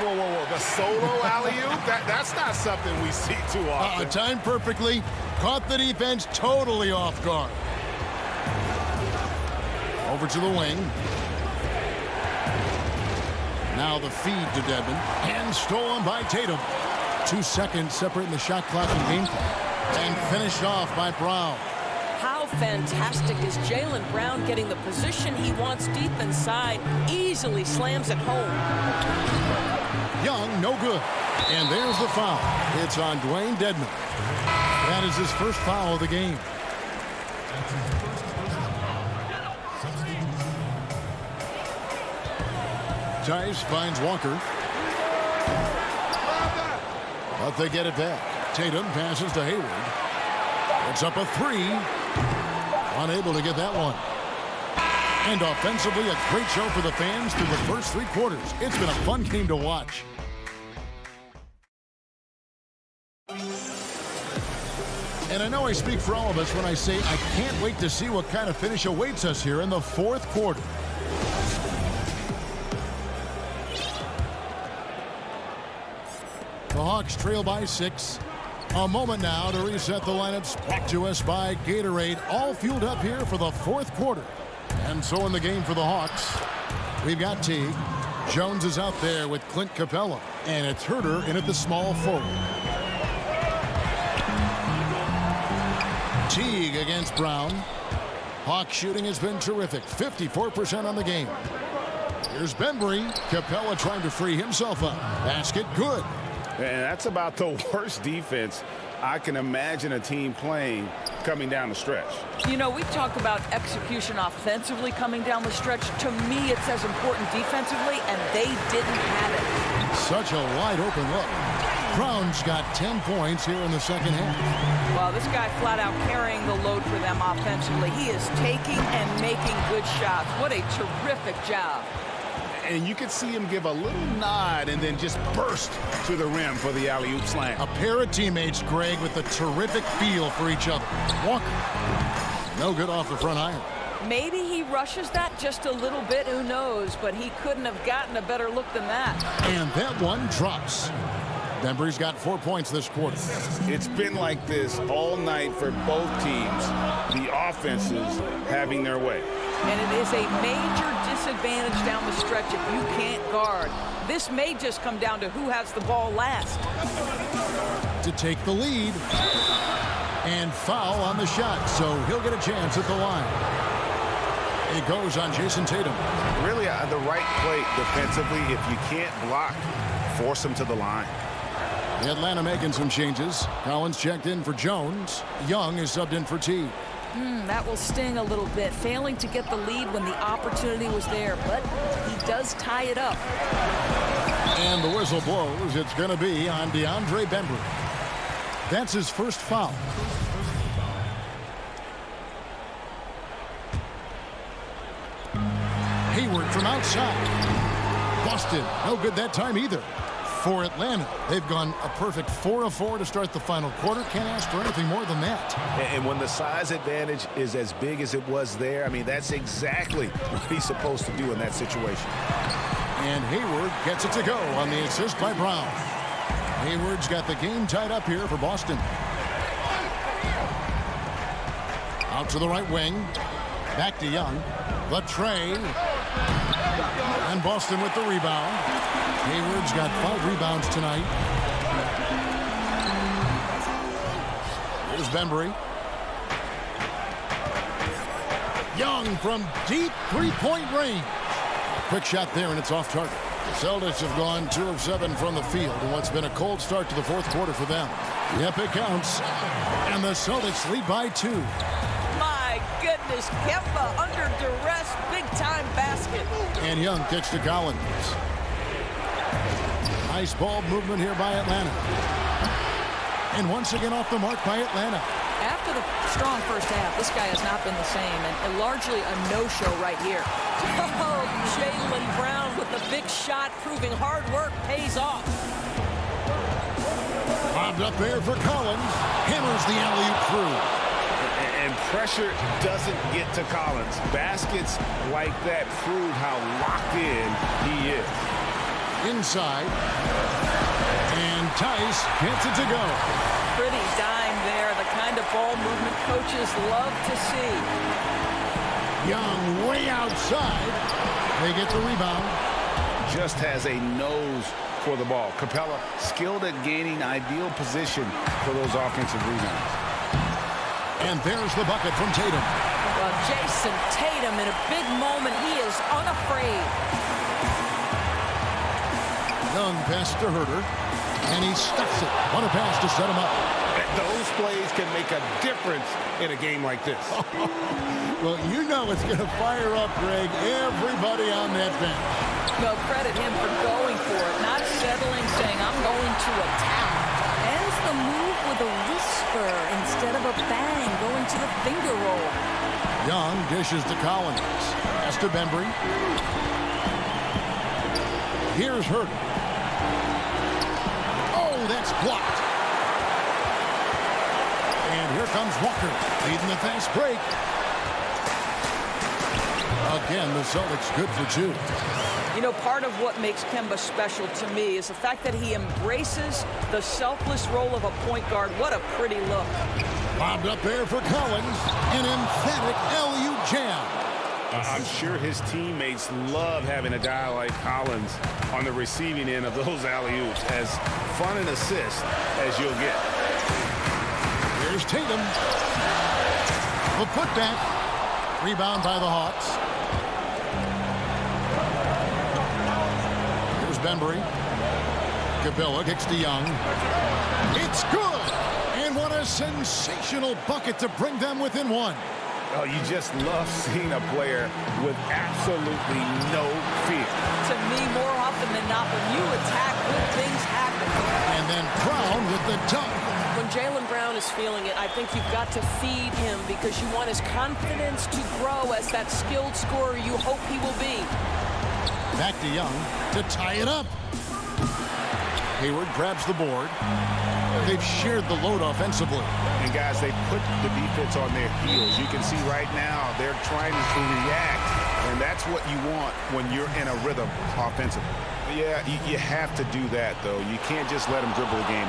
Whoa, whoa, whoa. The solo alley-oop? That's not something we see too often. Timed perfectly. Caught the defense totally off guard. Over to the wing. Now the feed to Dedmon. And stolen by Tatum. 2 seconds separating the shot clock and game clock. And finished off by Brown. How fantastic is Jaylen Brown getting the position he wants deep inside, easily slams it home. Young, no good. And there's the foul. It's on Dwayne Dedmon. That is his first foul of the game. Tice finds Walker. But they get it back. Tatum passes to Hayward. It's up a three. Unable to get that one. And offensively, a great show for the fans through the first 3 quarters. It's been a fun game to watch. And I know I speak for all of us when I say I can't wait to see what kind of finish awaits us here in the 4th quarter. The Hawks trail by 6. A moment now to reset the lineups. Brought to us by Gatorade. All fueled up here for the 4th quarter. And so in the game for the Hawks, we've got Teague. Jones is out there with Clint Capella. And it's Herter in at the small forward. Teague against Brown. Hawks shooting has been terrific. 54% on the game. Here's Bembry. Capella trying to free himself up. Basket good. And that's about the worst defense I can imagine a team playing coming down the stretch. You know, we talk about execution offensively coming down the stretch. To me, it's as important defensively, and they didn't have it. Such a wide open look. Brown's got 10 points here in the second half. Well, this guy flat out carrying the load for them offensively. He is taking and making good shots. What a terrific job. And you could see him give a little nod and then just burst to the rim for the alley-oop slam. A pair of teammates, Greg, with a terrific feel for each other. Walker, no good off the front iron. Maybe he rushes that just a little bit, who knows, but he couldn't have gotten a better look than that. And that one drops. Bembry's got 4 points this quarter. It's been like this all night for both teams. The offenses having their way. And it is a major disadvantage down the stretch if you can't guard. This may just come down to who has the ball last. To take the lead. And foul on the shot, so he'll get a chance at the line. It goes on Jason Tatum. Really the right play defensively. If you can't block, force him to the line. Atlanta making some changes. Collins checked in for Jones. Young is subbed in for Teague. That will sting a little bit, failing to get the lead when the opportunity was there, but he does tie it up. And the whistle blows. It's going to be on DeAndre Bembry. That's his first foul. Hayward from outside. Boston, no good that time either. For Atlanta, they've gone a perfect 4 of 4 to start the final quarter. Can't ask for anything more than that. And when the size advantage is as big as it was there, I mean, that's exactly what he's supposed to do in that situation. And Hayward gets it to go on the assist by Brown. Hayward's got the game tied up here for Boston. Out to the right wing. Back to Young. The tray. And Boston with the rebound. Hayward's got 5 rebounds tonight. Here's Bembry. Young from deep 3-point range. Quick shot there, and it's off target. The Celtics have gone 2 of 7 from the field in what's been a cold start to the 4th quarter for them. Yep, it counts. And the Celtics lead by 2. My goodness, Kemba under duress, big-time basket. And Young kicks to Collins. Nice ball movement here by Atlanta. And once again off the mark by Atlanta. After the strong first half, this guy has not been the same, and largely a no-show right here. Oh, Jaylen Brown with the big shot, proving hard work pays off. Bobbed up there for Collins. Hammers the alley-oop through. And pressure doesn't get to Collins. Baskets like that prove how locked in he is. Inside. And Tice gets it to go. Pretty dime there, the kind of ball movement coaches love to see. Young way outside. They get the rebound. Just has a nose for the ball. Capella skilled at gaining ideal position for those offensive rebounds. And there's the bucket from Tatum. Well, Jason Tatum, in a big moment, he is unafraid. Young pass to Herter, and he stuffs it. What a pass to set him up. Those plays can make a difference in a game like this. Well, you know it's going to fire up, Greg, everybody on that bench. No, credit him for going for it, not settling, saying, I'm going to attack. Ends the move with a whisper instead of a bang, going to the finger roll. Young dishes to Collins. Pass to Bembry. Here's Herter. Oh, that's blocked. And here comes Walker, leading the fast break. Again, the Celtics good for 2. You know, part of what makes Kemba special to me is the fact that he embraces the selfless role of a point guard. What a pretty look. Bobbed up there for Collins. An emphatic LU jam. I'm sure his teammates love having a guy like Collins on the receiving end of those alley-oops. As fun an assist as you'll get. Here's Tatum. The putback. Rebound by the Hawks. Here's Bembry. Capella kicks to Young. It's good! And what a sensational bucket to bring them within 1. Oh, you just love seeing a player with absolutely no fear. To me, more often than not, when you attack, good things happen. And then Brown with the dunk. When Jaylen Brown is feeling it, I think you've got to feed him because you want his confidence to grow as that skilled scorer you hope he will be. Back to Young to tie it up. Hayward grabs the board. They've shared the load offensively. And guys, they put the defense on their heels. You can see right now they're trying to react, and that's what you want when you're in a rhythm offensively. Yeah, you have to do that, though. You can't just let them dribble the game.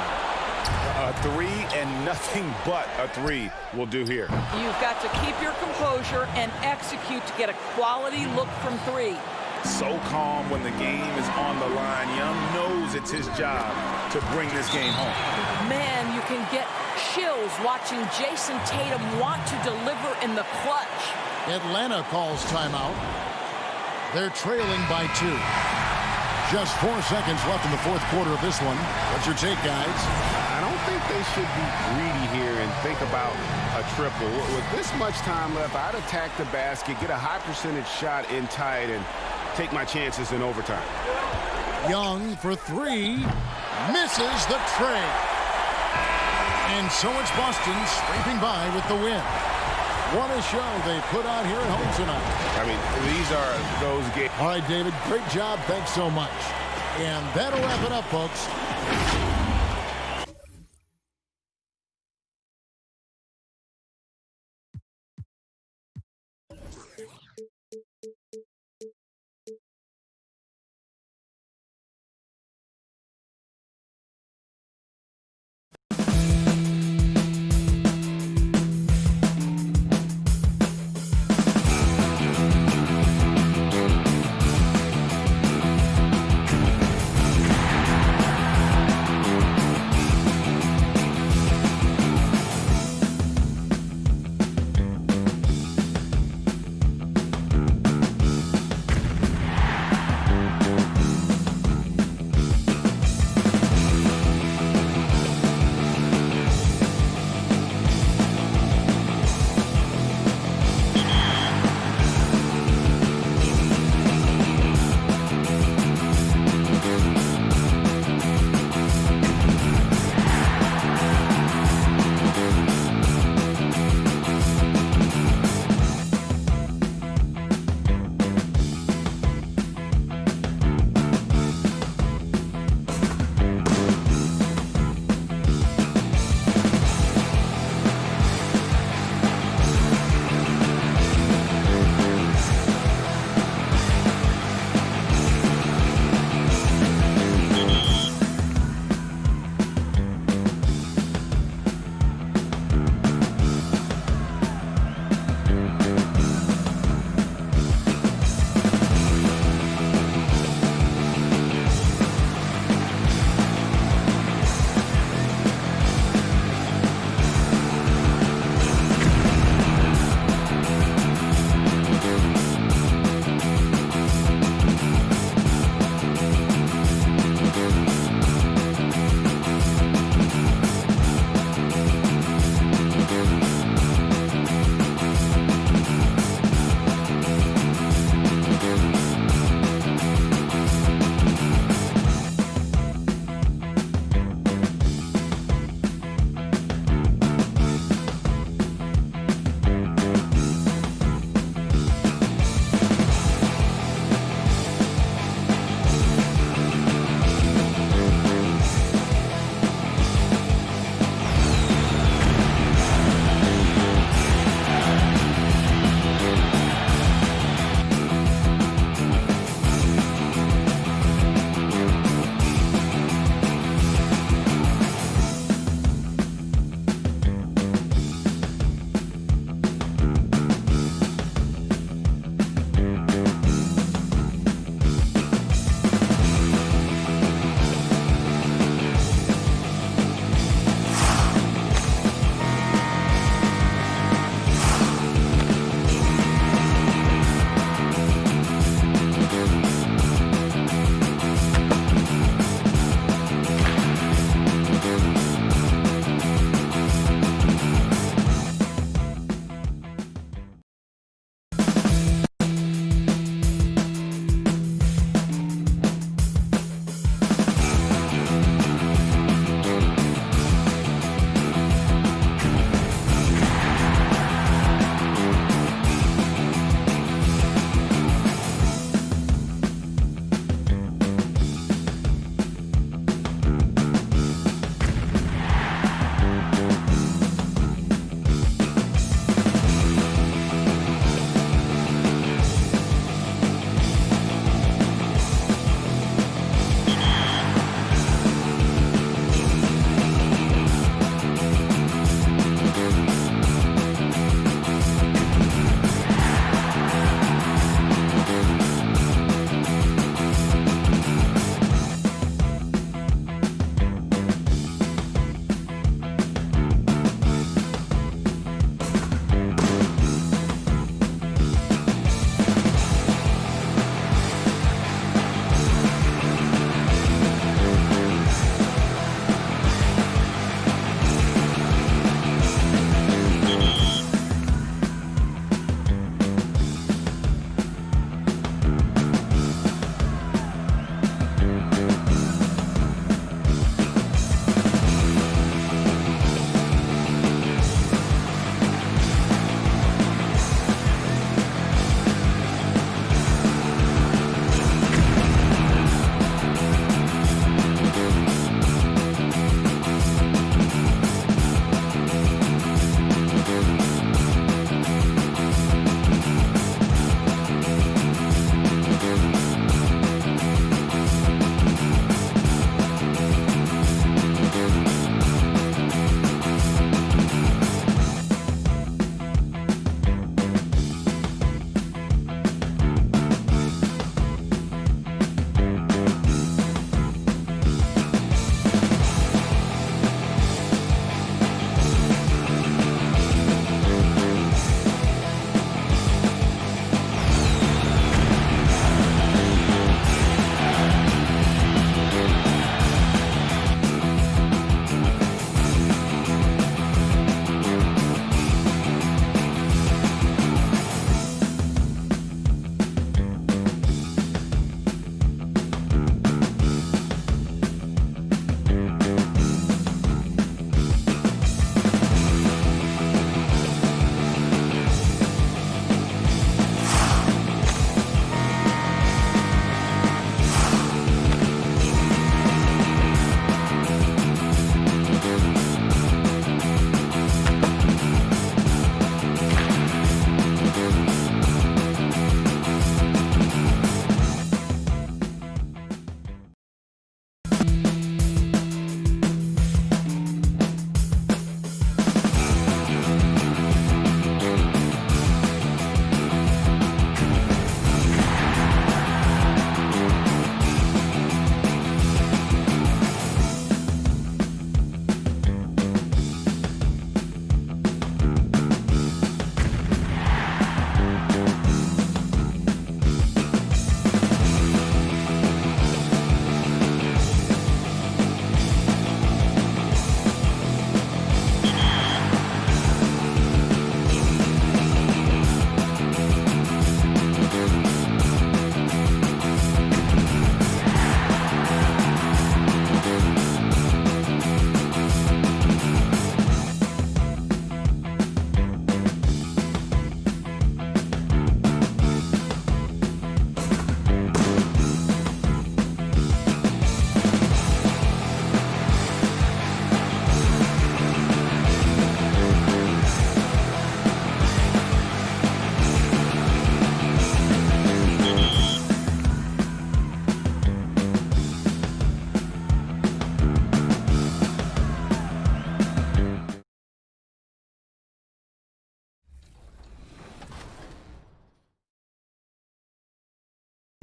A 3 and nothing but a 3 will do here. You've got to keep your composure and execute to get a quality look from 3. So calm when the game is on the line. Young knows it's his job to bring this game home. Man, you can get chills watching Jason Tatum want to deliver in the clutch. Atlanta calls timeout. They're trailing by 2. Just 4 seconds left in the fourth quarter of this one. What's your take, guys? I don't think they should be greedy here and think about a triple. With this much time left, I'd attack the basket, get a high percentage shot in tight, and take my chances in overtime. Young for 3. Misses the tray. And so it's Boston scraping by with the win. What a show they put on here at home tonight. I mean, these are those games. All right, David, great job. Thanks so much. And that'll wrap it up, folks.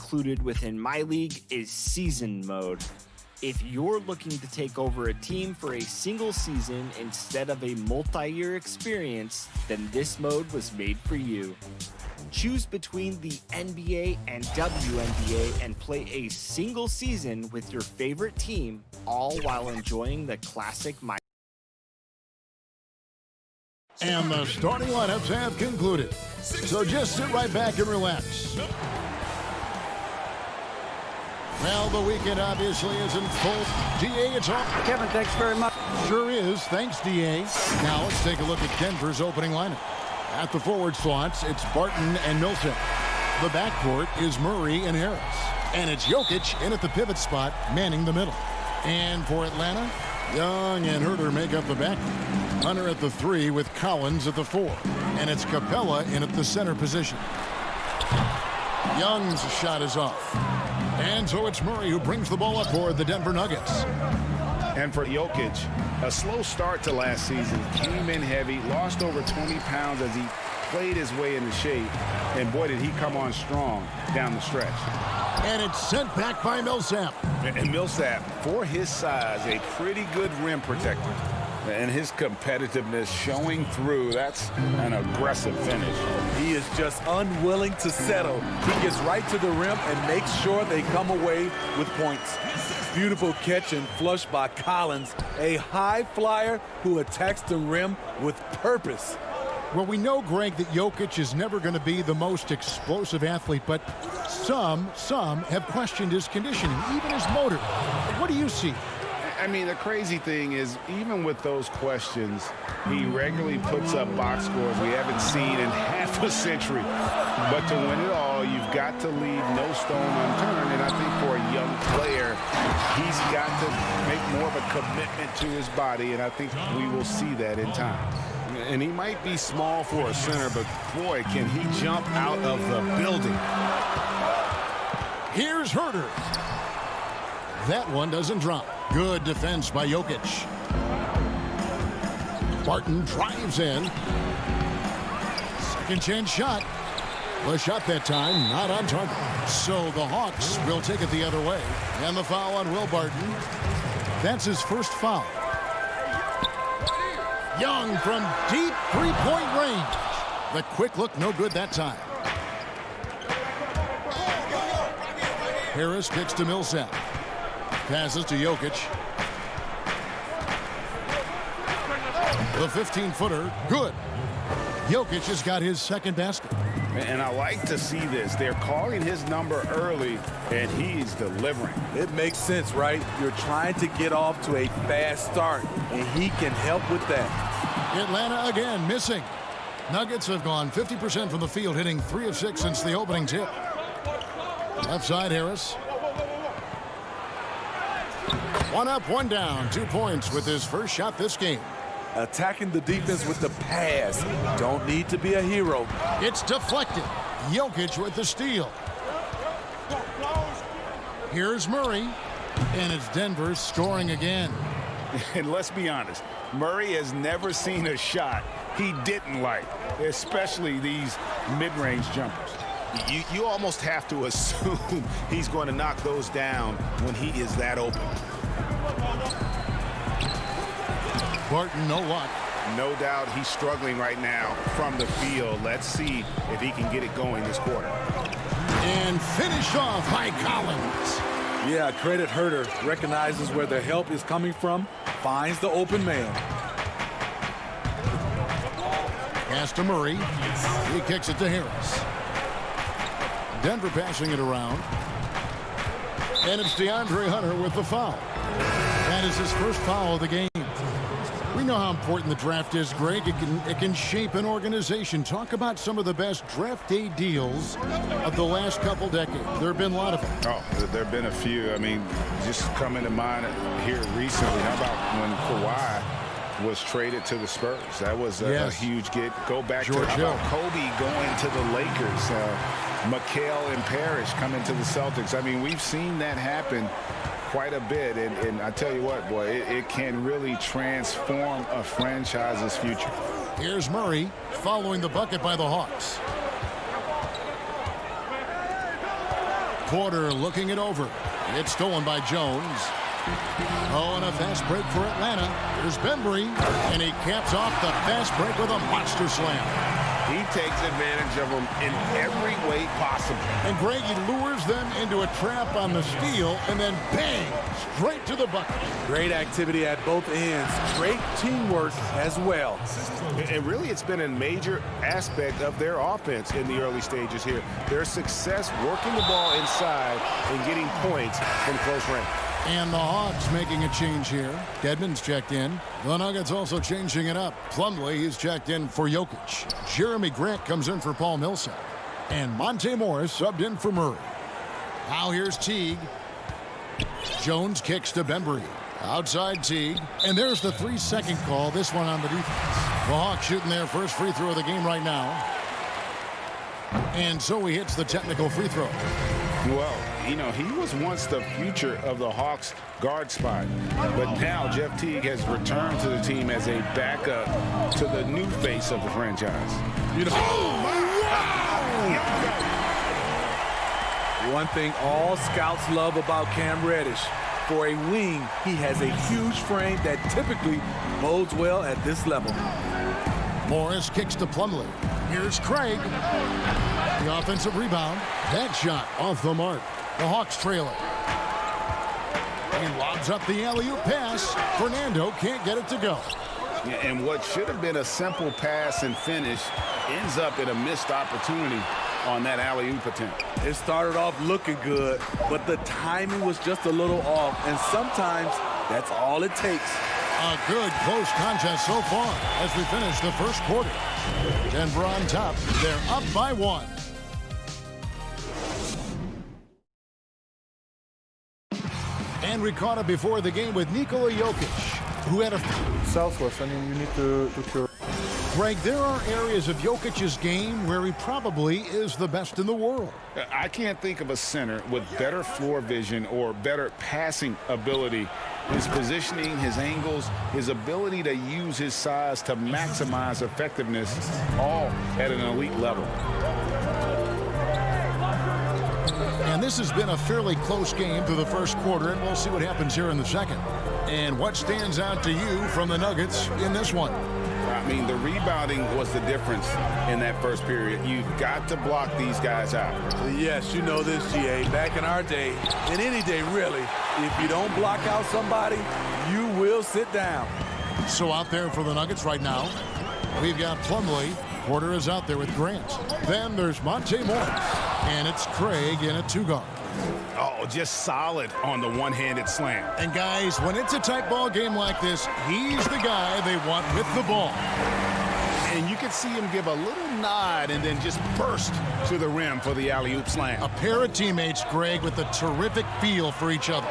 included within my league is season mode. If you're looking to take over a team for a single season instead of a multi-year experience, then this mode was made for you. Choose between the NBA and WNBA and play a single season with your favorite team, all while enjoying the classic My. And the starting lineups have concluded. So just sit right back and relax. Well, the weekend obviously is in full. DA, it's on. Kevin, thanks very much. Sure is. Thanks, DA. Now let's take a look at Denver's opening lineup. At the forward slots, it's Barton and Millsap. The backcourt is Murray and Harris. And it's Jokic in at the pivot spot, manning the middle. And for Atlanta, Young and Herter make up the backcourt. Hunter at the 3 with Collins at the 4. And it's Capella in at the center position. Young's shot is off. And so it's Murray who brings the ball up for the Denver Nuggets. And for Jokic, a slow start to last season. Came in heavy, lost over 20 pounds as he played his way into shape. And boy, did he come on strong down the stretch. And it's sent back by Millsap. And Millsap, for his size, a pretty good rim protector. And his competitiveness showing through. That's an aggressive finish. He is just unwilling to settle. He gets right to the rim and makes sure they come away with points. Beautiful catch and flush by Collins, a high flyer who attacks the rim with purpose. Well, we know, Greg, that Jokic is never going to be the most explosive athlete, but some have questioned his conditioning, even his motor. What do you see? I mean, the crazy thing is, even with those questions, he regularly puts up box scores we haven't seen in half a century. But to win it all, you've got to leave no stone unturned. And I think for a young player, he's got to make more of a commitment to his body. And I think we will see that in time. And he might be small for a center, but boy, can he jump out of the building. Here's Herter. That one doesn't drop. Good defense by Jokic. Barton drives in. Second chance shot. The shot that time not on target. So the Hawks will take it the other way. And the foul on Will Barton. That's his first foul. Young from deep three-point range. The quick look, no good that time. Harris kicks to Millsap. Passes to Jokic. The 15-footer, good. Jokic has got his second basket. And I like to see this. They're calling his number early, and he's delivering. It makes sense, right? You're trying to get off to a fast start, and he can help with that. Atlanta again missing. Nuggets have gone 50% from the field, hitting 3 of 6 since the opening tip. Left side, Harris. One up, one down. 2 points with his first shot this game. Attacking the defense with the pass. Don't need to be a hero. It's deflected. Jokic with the steal. Here's Murray. And it's Denver scoring again. And let's be honest, Murray has never seen a shot he didn't like, especially these mid-range jumpers. You almost have to assume he's going to knock those down when he is that open. Barton, no luck. No doubt he's struggling right now from the field. Let's see if he can get it going this quarter. And finished off by Collins. Yeah, credit Herter. Recognizes where the help is coming from. Finds the open man. Pass to Murray. He kicks it to Harris. Denver passing it around. And it's DeAndre Hunter with the foul. That is his first foul of the game. We know how important the draft is, Greg. It can shape an organization. Talk about some of the best draft day deals of the last couple decades. There have been a lot of them. Oh, there have been a few. I mean, just coming to mind here recently. How about when Kawhi was traded to the Spurs? That was a huge get. Go back George to how about Kobe going to the Lakers. McHale and Parrish coming to the Celtics. I mean, we've seen that happen quite a bit, and I tell you what, boy, it can really transform a franchise's future. Here's Murray following the bucket by the Hawks. Porter looking it over. It's stolen by Jones. Oh, and a fast break for Atlanta. Here's Bembry, and he caps off the fast break with a monster slam. He takes advantage of them in every way possible. And Greg, he lures them into a trap on the steal, and then bang, straight to the bucket. Great activity at both ends. Great teamwork as well. And really, it's been a major aspect of their offense in the early stages here. Their success working the ball inside and getting points from close range. And the Hawks making a change here. Dedmon's checked in. The Nuggets also changing it up. Plumlee is checked in for Jokic. Jeremy Grant comes in for Paul Millsap. And Monte Morris subbed in for Murray. Now here's Teague. Jones kicks to Bembry. Outside Teague. And there's the 3-second call. This one on the defense. The Hawks shooting their first free throw of the game right now. And so he hits the technical free throw. Well, you know, he was once the future of the Hawks guard spot. But now Jeff Teague has returned to the team as a backup to the new face of the franchise. One thing all scouts love about Cam Reddish. For a wing, he has a huge frame that typically bodes well at this level. Morris kicks to Plumlee. Here's Craig. The offensive rebound. That shot off the mark. The Hawks trail it. He lobs up the alley-oop pass. Fernando can't get it to go. And what should have been a simple pass and finish ends up in a missed opportunity on that alley-oop attempt. It started off looking good, but the timing was just a little off, and sometimes that's all it takes. A good close contest so far as we finish the first quarter. Denver on top. They're up by 1. And we caught up before the game with Nikola Jokic, who had a... Southwest, I mean, you need to cure. Greg, there are areas of Jokic's game where he probably is the best in the world. I can't think of a center with better floor vision or better passing ability. His positioning, his angles, his ability to use his size to maximize effectiveness, all at an elite level. And this has been a fairly close game through the first quarter, and we'll see what happens here in the second. And what stands out to you from the Nuggets in this one? I mean, the rebounding was the difference in that first period. You've got to block these guys out. Yes, you know this, GA. Back in our day, and any day really, if you don't block out somebody, you will sit down. So out there for the Nuggets right now, we've got Plumlee. Porter is out there with Grant. Then there's Monte Morris. And it's Craig in a 2-guard. Oh, just solid on the one-handed slam. And guys, when it's a tight ball game like this, he's the guy they want with the ball. And you can see him give a little nod and then just burst to the rim for the alley-oop slam. A pair of teammates, Greg, with a terrific feel for each other.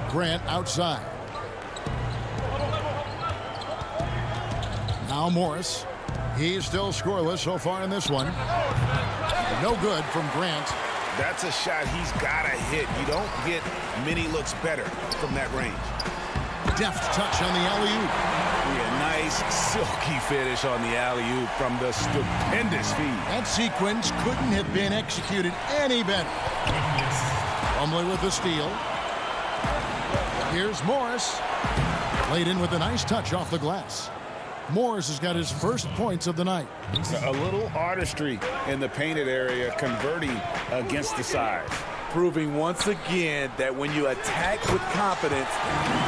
Grant outside. Now Morris. He's still scoreless so far in this one. No good from Grant. That's a shot he's got to hit. You don't get many looks better from that range. Deft touch on the alley-oop. Yeah, nice silky finish on the alley-oop from the stupendous feed. That sequence couldn't have been executed any better. Plumlee with the steal. Here's Morris. Laid in with a nice touch off the glass. Morris has got his first points of the night. A little artistry in the painted area, converting against the size. Proving once again that when you attack with confidence,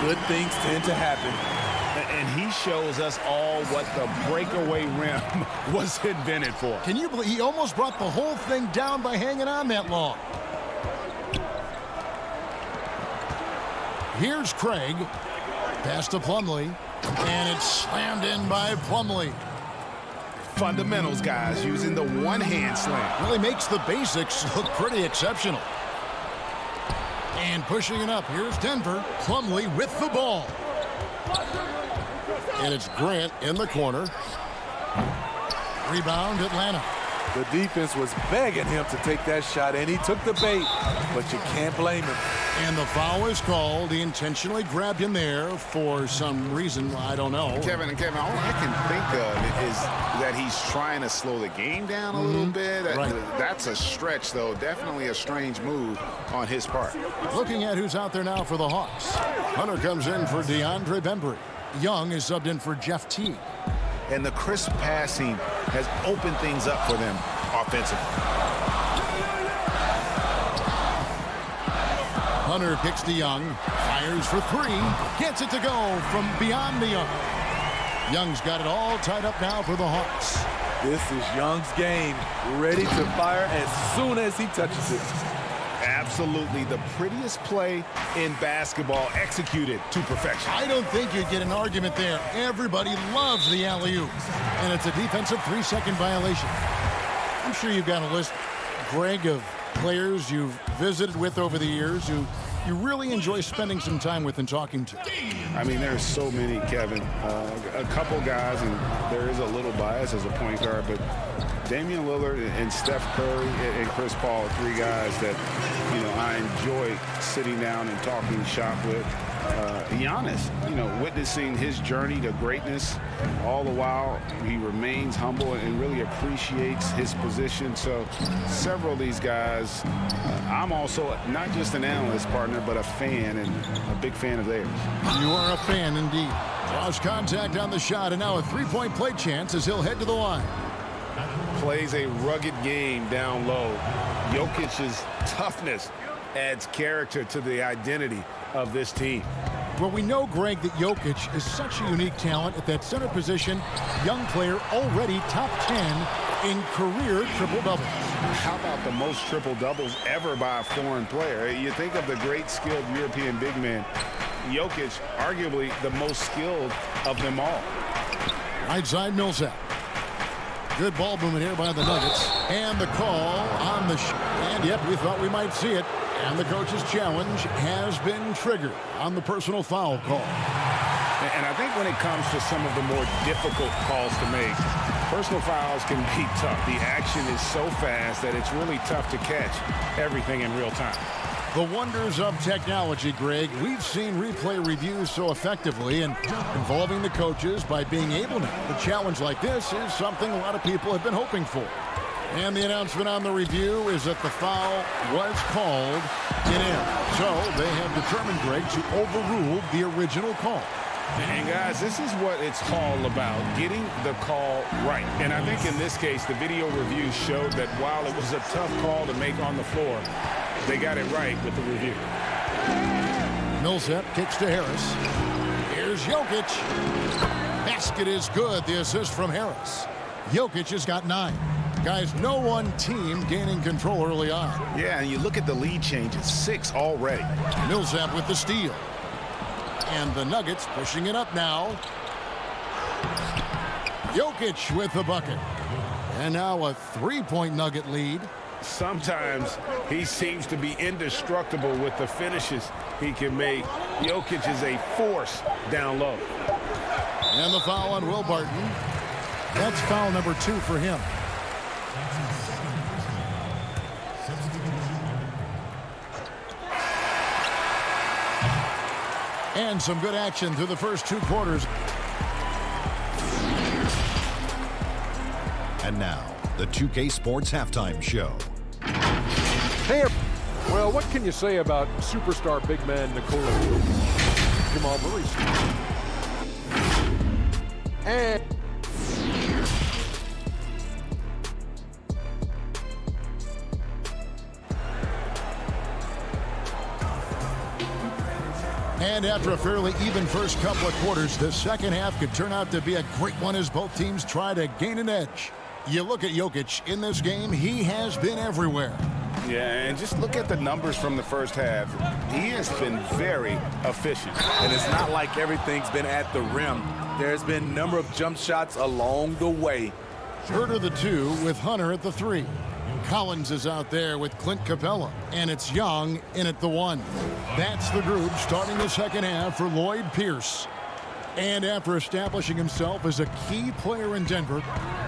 good things tend to happen. And he shows us all what the breakaway rim was invented for. Can you believe he almost brought the whole thing down by hanging on that long? Here's Craig. Pass to Plumlee. And it's slammed in by Plumlee. Fundamentals, guys, using the one-hand slam. Really makes the basics look pretty exceptional. And pushing it up, here's Denver. Plumlee with the ball. And it's Grant in the corner. Rebound, Atlanta. The defense was begging him to take that shot, and he took the bait, but you can't blame him. And the foul is called. He intentionally grabbed him there for some reason. I don't know. Kevin, all I can think of is that he's trying to slow the game down a little bit. Right. That's a stretch, though. Definitely a strange move on his part. Looking at who's out there now for the Hawks. Hunter comes in for DeAndre Bembry. Young is subbed in for Jeff Teague. And the crisp passing has opened things up for them offensively. Hunter kicks to Young, fires for three, gets it to go from beyond the arc. Young's got it all tied up now for the Hawks. This is Young's game, ready to fire as soon as he touches it. Absolutely the prettiest play in basketball, executed to perfection. I don't think you'd get an argument there. Everybody loves the alley-oop, and it's a defensive 3-second violation. I'm sure you've got a list, Greg, of players you've visited with over the years who you really enjoy spending some time with and talking to. I mean, there's so many, Kevin. A couple guys, and there is a little bias as a point guard, but Damian Lillard and Steph Curry and Chris Paul are three guys that, I enjoy sitting down and talking shop with. Giannis, witnessing his journey to greatness, all the while he remains humble and really appreciates his position. So several of these guys, I'm also not just an analyst partner, but a fan, and a big fan of theirs. You are a fan indeed. Draws contact on the shot, and now a three-point play chance as he'll head to the line. Plays a rugged game down low. Jokic's toughness adds character to the identity of this team. Well, we know, Greg, that Jokic is such a unique talent at that center position. Young player, already top 10 in career triple-doubles. How about the most triple-doubles ever by a foreign player? You think of the great skilled European big man. Jokic, arguably the most skilled of them all. Right side, Millsap. Good ball movement here by the Nuggets. And the call on the shot. And yep, we thought we might see it. And the coach's challenge has been triggered on the personal foul call. And I think when it comes to some of the more difficult calls to make, personal fouls can be tough. The action is so fast that it's really tough to catch everything in real time. The wonders of technology, Greg. We've seen replay reviews so effectively, and involving the coaches by being able to. A challenge like this is something a lot of people have been hoping for. And the announcement on the review is that the foul was called in error. So they have determined, Greg, to overrule the original call. And guys, this is what it's all about, getting the call right. And I think in this case, the video review showed that while it was a tough call to make on the floor, they got it right with the review. Millsap kicks to Harris. Here's Jokic. Basket is good. The assist from Harris. Jokic has got 9. Guys, no one team gaining control early on. Yeah, and you look at the lead changes, 6 already. Millsap with the steal. And the Nuggets pushing it up now. Jokic with the bucket. And now a 3-point Nugget lead. Sometimes he seems to be indestructible with the finishes he can make. Jokic is a force down low. And the foul on Will Barton. That's foul number 2 for him. And some good action through the first 2 quarters. And now, the 2K Sports Halftime Show. Hey, well, what can you say about superstar big man Nikola Jokic? Jamal Murray. And after a fairly even first couple of quarters, the second half could turn out to be a great one as both teams try to gain an edge. You look at Jokic in this game, he has been everywhere. Yeah, and just look at the numbers from the first half. He has been very efficient. And it's not like everything's been at the rim. There's been a number of jump shots along the way. Herter the 2 with Hunter at the 3. Collins is out there with Clint Capella, and it's Young in at the 1. That's the group starting the second half for Lloyd Pierce. And after establishing himself as a key player in Denver,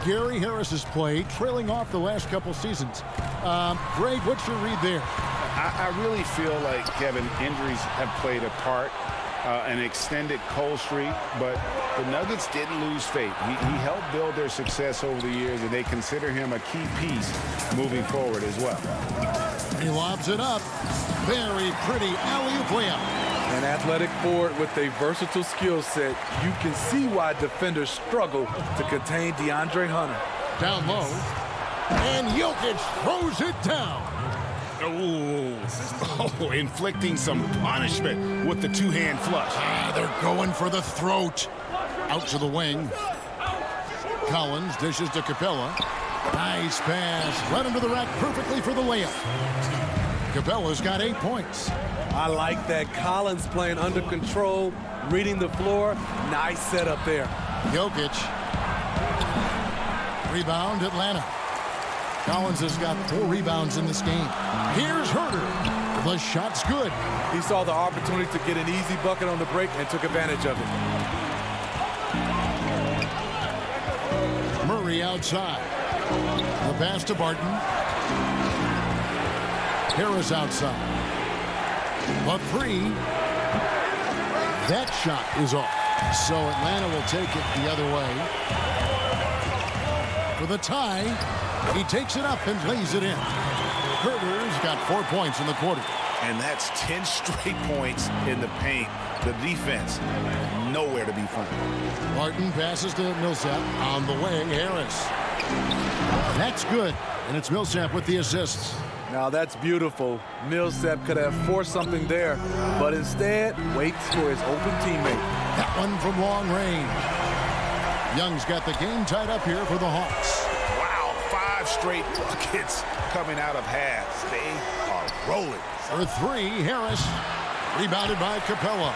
Gary Harris's play trailing off the last couple seasons. Greg, what's your read there? I really feel like, Kevin, injuries have played a part, an extended cold streak, but the Nuggets didn't lose faith. He helped build their success over the years, and they consider him a key piece moving forward as well. He lobs it up. Very pretty alley-oop layup. An athletic forward with a versatile skill set. You can see why defenders struggle to contain DeAndre Hunter. Down low. And Jokic throws it down. Oh, inflicting some punishment with the two-hand flush. They're going for the throat. Out to the wing. Collins dishes to Capella. Nice pass. Led him to the rack perfectly for the layup. Capella's got 8 points. I like that. Collins playing under control, reading the floor. Nice setup there. Jokic. Rebound, Atlanta. Collins has got 4 rebounds in this game. Here's Herter. The shot's good. He saw the opportunity to get an easy bucket on the break and took advantage of it. Murray outside. The pass to Barton. Harris outside. A 3. That shot is off. So Atlanta will take it the other way. For the tie, he takes it up and lays it in. Herter's got 4 points in the quarter. And that's 10 straight points in the paint. The defense, nowhere to be found. Barton passes to Millsap. On the way, Harris. That's good. And it's Millsap with the assists. Now that's beautiful. Millsap could have forced something there, but instead waits for his open teammate. That one from long range. Young's got the game tied up here for the Hawks. Wow, 5 straight buckets coming out of halves. They are rolling. For 3, Harris. Rebounded by Capella.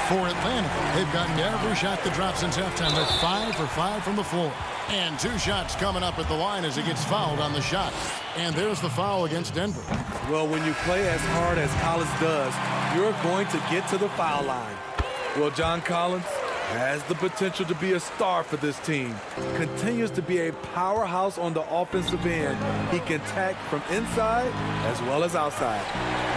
For Atlanta, they've gotten every shot that dropped since halftime. They're 5 for 5 from the floor. And 2 shots coming up at the line as he gets fouled on the shot. And there's the foul against Denver. Well, when you play as hard as Collins does, you're going to get to the foul line. Well, John Collins has the potential to be a star for this team. Continues to be a powerhouse on the offensive end. He can attack from inside as well as outside.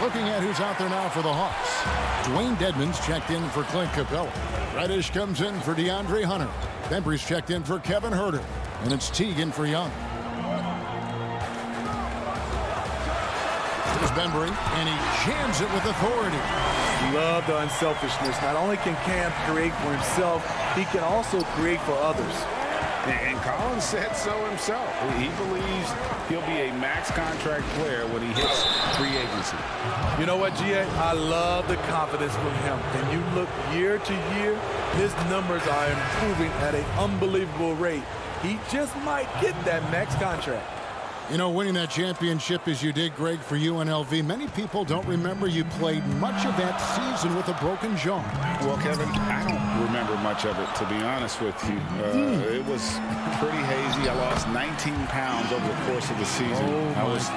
Looking at who's out there now for the Hawks. Dwayne Dedmon's checked in for Clint Capella. Reddish comes in for DeAndre Hunter. Bembry's checked in for Kevin Herter. And it's Teague for Young. Here's Bembry, and he jams it with authority. Love the unselfishness. Not only can Cam create for himself, he can also create for others. And Collins said so himself. He believes he'll be a max contract player when he hits free agency. You know what, G.A.? I love the confidence from him. And you look year to year, his numbers are improving at an unbelievable rate. He just might get that max contract. You know, winning that championship as you did, Greg, for UNLV, many people don't remember you played much of that season with a broken jaw. Well, Kevin, I don't remember much of it, to be honest with you. It was pretty hazy. I lost 19 pounds over the course of the season.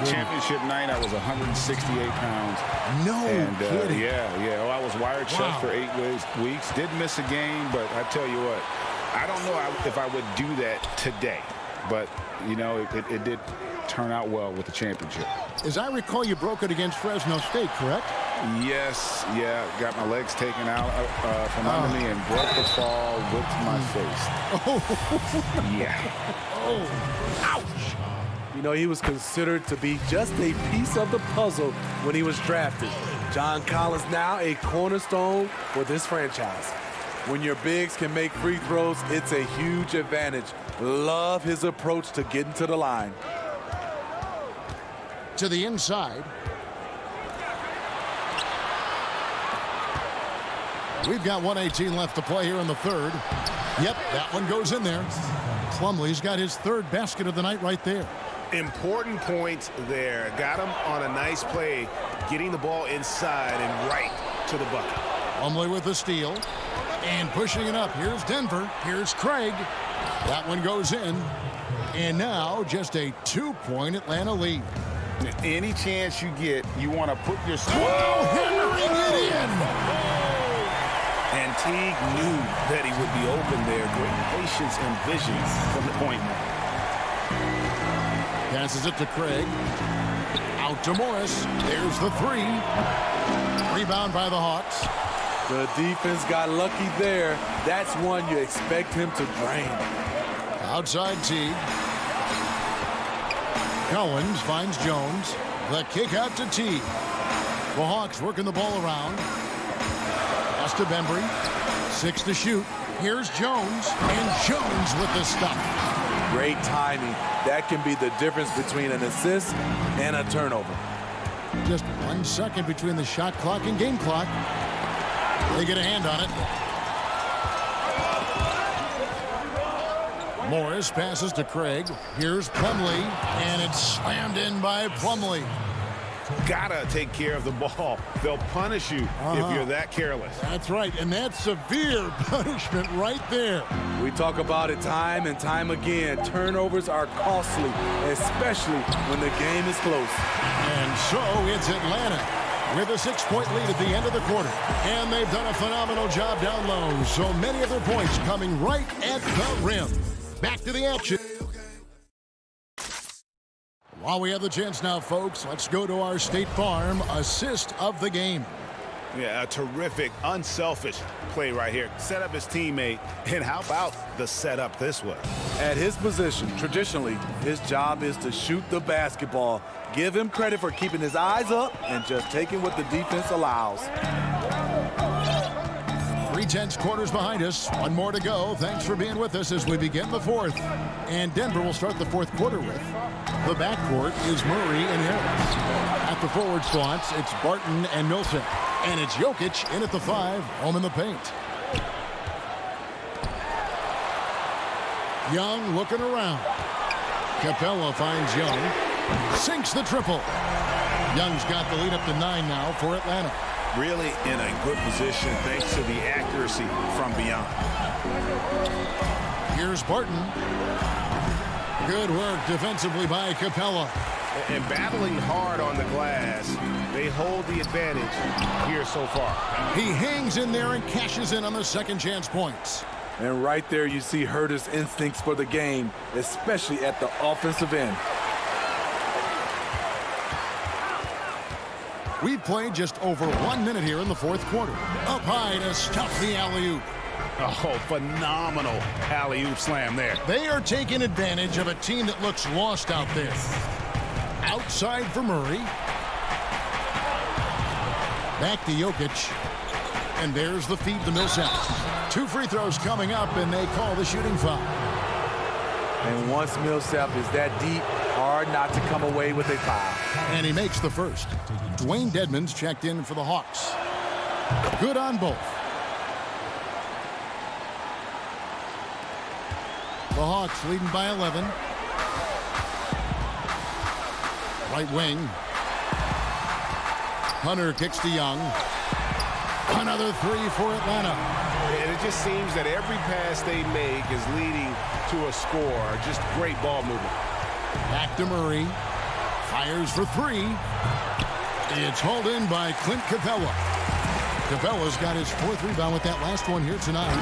Championship night, I was 168 pounds. No kidding. Yeah. I was wired shut for 8 weeks. Didn't miss a game, but I tell you what, I don't know if I would do that today. But, you know, it did turn out well with the championship. As I recall, you broke it against Fresno State, correct? Yes, got my legs taken out from under me and broke the fall with my face. Ouch! You know, he was considered to be just a piece of the puzzle when he was drafted. John Collins now a cornerstone for this franchise. When your bigs can make free throws, it's a huge advantage. Love his approach to getting to the line. To the inside. We've got 1:18 left to play here in the third. Yep, that one goes in there. Plumlee's got his 3rd basket of the night right there. Important points there. Got him on a nice play, getting the ball inside and right to the bucket. Plumlee with the steal. And pushing it up. Here's Denver. Here's Craig. That one goes in. And now just a 2-point Atlanta lead. Any chance you get, you want to put your... Hammering it in! And Teague knew that he would be open there. Great patience and vision from the point man. Passes it to Craig. Out to Morris. There's the three. Rebound by the Hawks. The defense got lucky there. That's one you expect him to drain. Outside Teague. Collins finds Jones. The kick out to Teague. The Hawks working the ball around. Pass to Bembry. 6 to shoot. Here's Jones. And Jones with the stop. Great timing. That can be the difference between an assist and a turnover. Just 1 second between the shot clock and game clock. They get a hand on it. Morris passes to Craig. Here's Plumlee, and it's slammed in by Plumlee. Gotta take care of the ball. They'll punish you if you're that careless. That's right, and that's severe punishment right there. We talk about it time and time again. Turnovers are costly, especially when the game is close. And so it's Atlanta with a 6-point lead at the end of the quarter. And they've done a phenomenal job down low. So many of their points coming right at the rim. Back to the action. While we have the chance now, folks, let's go to our State Farm assist of the game. Yeah, a terrific, unselfish play right here. Set up his teammate, and how about the setup this way? At his position, traditionally, his job is to shoot the basketball. Give him credit for keeping his eyes up and just taking what the defense allows. 3/10 quarters behind us. One more to go. Thanks for being with us as we begin the fourth. And Denver will start the fourth quarter with. The backcourt is Murray and Harris. At the forward spots, it's Barton and Millsap. And it's Jokic in at the 5, home in the paint. Young looking around. Capella finds Young. Sinks the triple. Young's got the lead up to 9 now for Atlanta. Really in a good position thanks to the accuracy from beyond. Here's Barton. Good work defensively by Capella. And battling hard on the glass, they hold the advantage here so far. He hangs in there and cashes in on the second chance points. And right there you see Herter's instincts for the game, especially at the offensive end. We've played just over 1 minute here in the fourth quarter. Up high to stop the alley-oop. Oh, phenomenal alley-oop slam there. They are taking advantage of a team that looks lost out there. Outside for Murray. Back to Jokic. And there's the feed to Millsap. 2 free throws coming up, and they call the shooting foul. And once Millsap is that deep, hard not to come away with a foul. And he makes the first. Dwayne Dedmon's checked in for the Hawks. Good on both. The Hawks leading by 11. Right wing. Hunter kicks to Young. Another 3 for Atlanta. And it just seems that every pass they make is leading to a score. Just great ball movement. Back to Murray. Fires for 3. It's hauled in by Clint Capella. Capella's got his 4th rebound with that last one here tonight.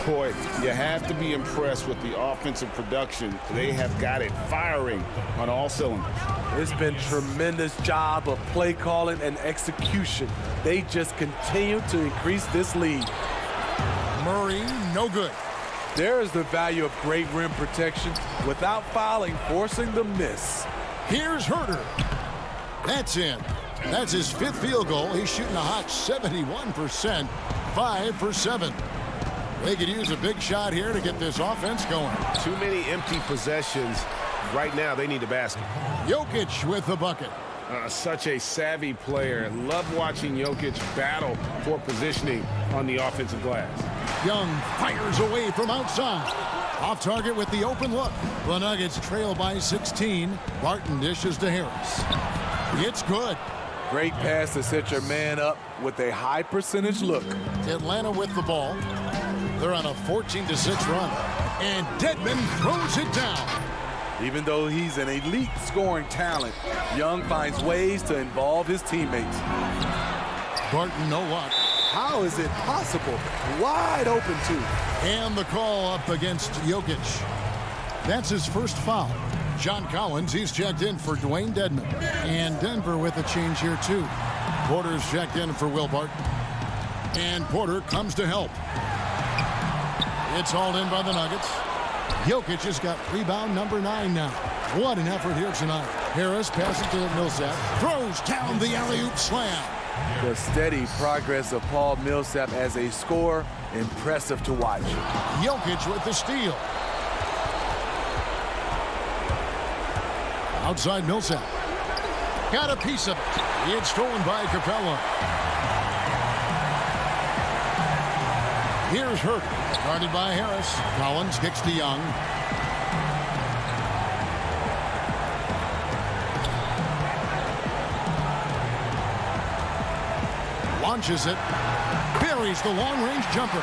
Boy, you have to be impressed with the offensive production. They have got it firing on all cylinders. It's been tremendous job of play calling and execution. They just continue to increase this lead. Murray, no good. There is the value of great rim protection without fouling, forcing the miss. Here's Herter. That's in. That's his 5th field goal. He's shooting a hot 71%, 5 for 7. They could use a big shot here to get this offense going. Too many empty possessions. Right now, they need a basket. Jokic with the bucket. Such a savvy player. Love watching Jokic battle for positioning on the offensive glass. Young fires away from outside. Off target with the open look. The Nuggets trail by 16. Barton dishes to Harris. It's good. Great pass to set your man up with a high percentage look. Atlanta with the ball. They're on a 14-6 run. And Dedmon throws it down. Even though he's an elite scoring talent, Young finds ways to involve his teammates. Barton, no luck. How is it possible? Wide open, too. And the call up against Jokic. That's his first foul. John Collins, he's checked in for Dwayne Dedman. And Denver with a change here, too. Porter's checked in for Will Barton. And Porter comes to help. It's hauled in by the Nuggets. Jokic has got rebound number 9 now. What an effort here tonight. Harris passes to Millsap. Throws down the alley-oop slam. The steady progress of Paul Millsap as a scorer, impressive to watch. Jokic with the steal. Outside Millsap. Got a piece of it. It's stolen by Capella. Here's Hurt. Guarded by Harris. Collins kicks to Young. Launches it. Buries the long-range jumper.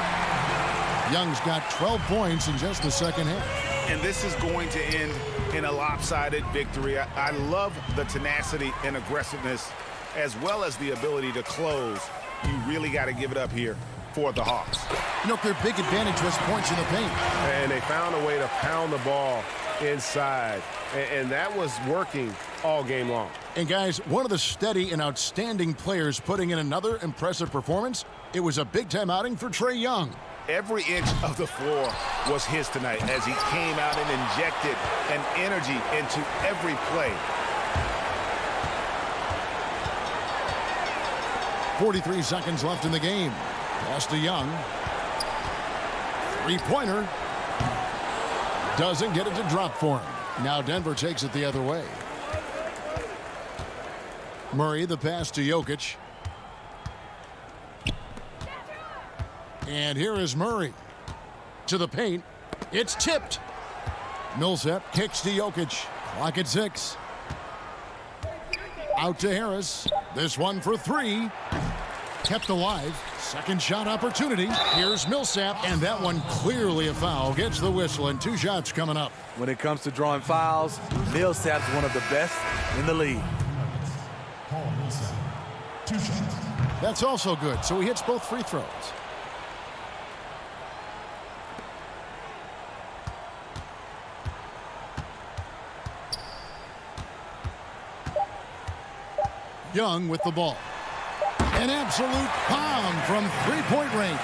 Young's got 12 points in just the second half. And this is going to end in a lopsided victory. I love the tenacity and aggressiveness as well as the ability to close. You really got to give it up here for the Hawks. You know, their big advantage was points in the paint. And they found a way to pound the ball inside. And that was working all game long. And guys, one of the steady and outstanding players putting in another impressive performance, it was a big-time outing for Trae Young. Every inch of the floor was his tonight as he came out and injected an energy into every play. 43 seconds left in the game. Pass to Young. Three-pointer. Doesn't get it to drop for him. Now Denver takes it the other way. Murray, the pass to Jokic. And here is Murray. To the paint. It's tipped. Millsap kicks to Jokic. Clock at 6. Out to Harris. This one for 3. Kept alive. Second shot opportunity. Here's Millsap, and that one clearly a foul. Gets the whistle, and 2 shots coming up. When it comes to drawing fouls, Millsap's one of the best in the league. That's also good, so he hits both free throws. Young with the ball. An absolute bomb from three-point range.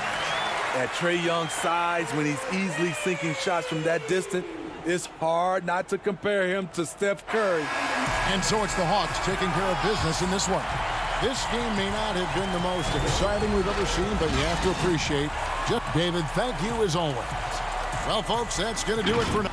At Trae Young's size, when he's easily sinking shots from that distance, it's hard not to compare him to Steph Curry. And so it's the Hawks taking care of business in this one. This game may not have been the most exciting we've ever seen, but you have to appreciate Jeff David. Thank you as always. Well, folks, that's going to do it for now.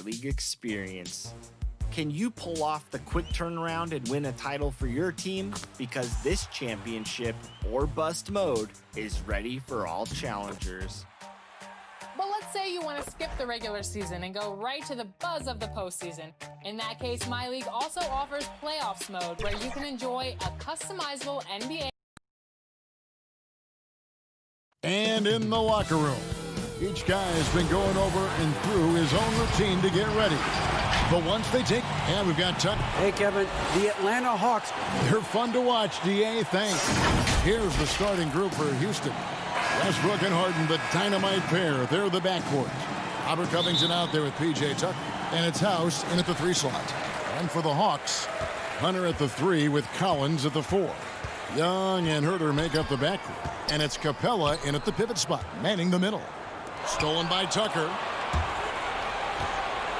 League experience. Can you pull off the quick turnaround and win a title for your team? Because this championship or bust mode is ready for all challengers. But let's say you want to skip the regular season and go right to the buzz of the postseason. In that case, My League also offers playoffs mode, where you can enjoy a customizable NBA. And in the locker room, each guy has been going over and through his own routine to get ready. But once they take, and we've got Tuck. Hey, Kevin, the Atlanta Hawks. They're fun to watch, DA. Thanks. Here's the starting group for Houston. Westbrook and Harden, the dynamite pair. They're the backcourt. Robert Covington out there with P.J. Tucker. And it's House in at the 3 slot. And for the Hawks, Hunter at the 3 with Collins at the 4. Young and Herter make up the backcourt. And it's Capella in at the pivot spot, manning the middle. Stolen by Tucker.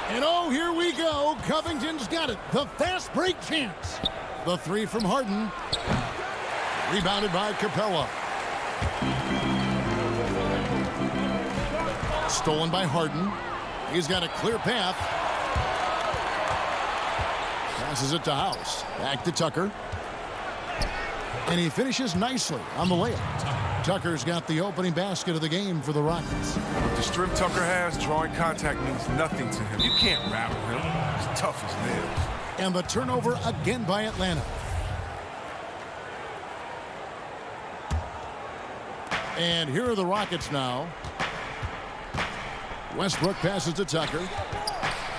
And oh, here we go. Covington's got it. The fast break chance. The 3 from Harden. Rebounded by Capella. Stolen by Harden. He's got a clear path. Passes it to House. Back to Tucker. And he finishes nicely on the layup. Tucker's got the opening basket of the game for the Rockets. With the strength Tucker has, drawing contact means nothing to him. You can't rattle him. He's tough as nails. And the turnover again by Atlanta. And here are the Rockets now. Westbrook passes to Tucker.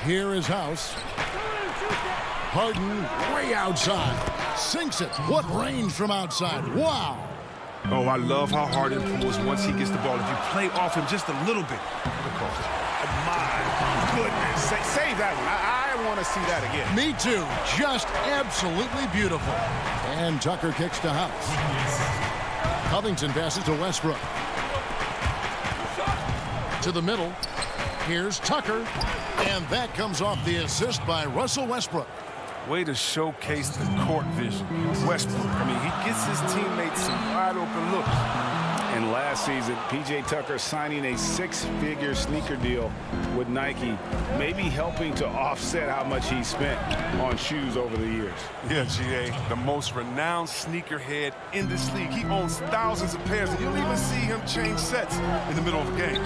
Here is House. Harden way outside. Sinks it. What range from outside. Wow. Oh, I love how Harden pulls once he gets the ball. If you play off him just a little bit, it'll cost you. My goodness. Save that one. I want to see that again. Me too. Just absolutely beautiful. And Tucker kicks to House. Covington passes to Westbrook. To the middle. Here's Tucker. And that comes off the assist by Russell Westbrook. Way to showcase the court vision. Westbrook, I mean, he gets his teammates some wide open looks. And last season, P.J. Tucker signing a 6-figure sneaker deal with Nike, maybe helping to offset how much he spent on shoes over the years. Yeah, G.A., the most renowned sneakerhead in this league. He owns thousands of pairs, and you'll even see him change sets in the middle of a game.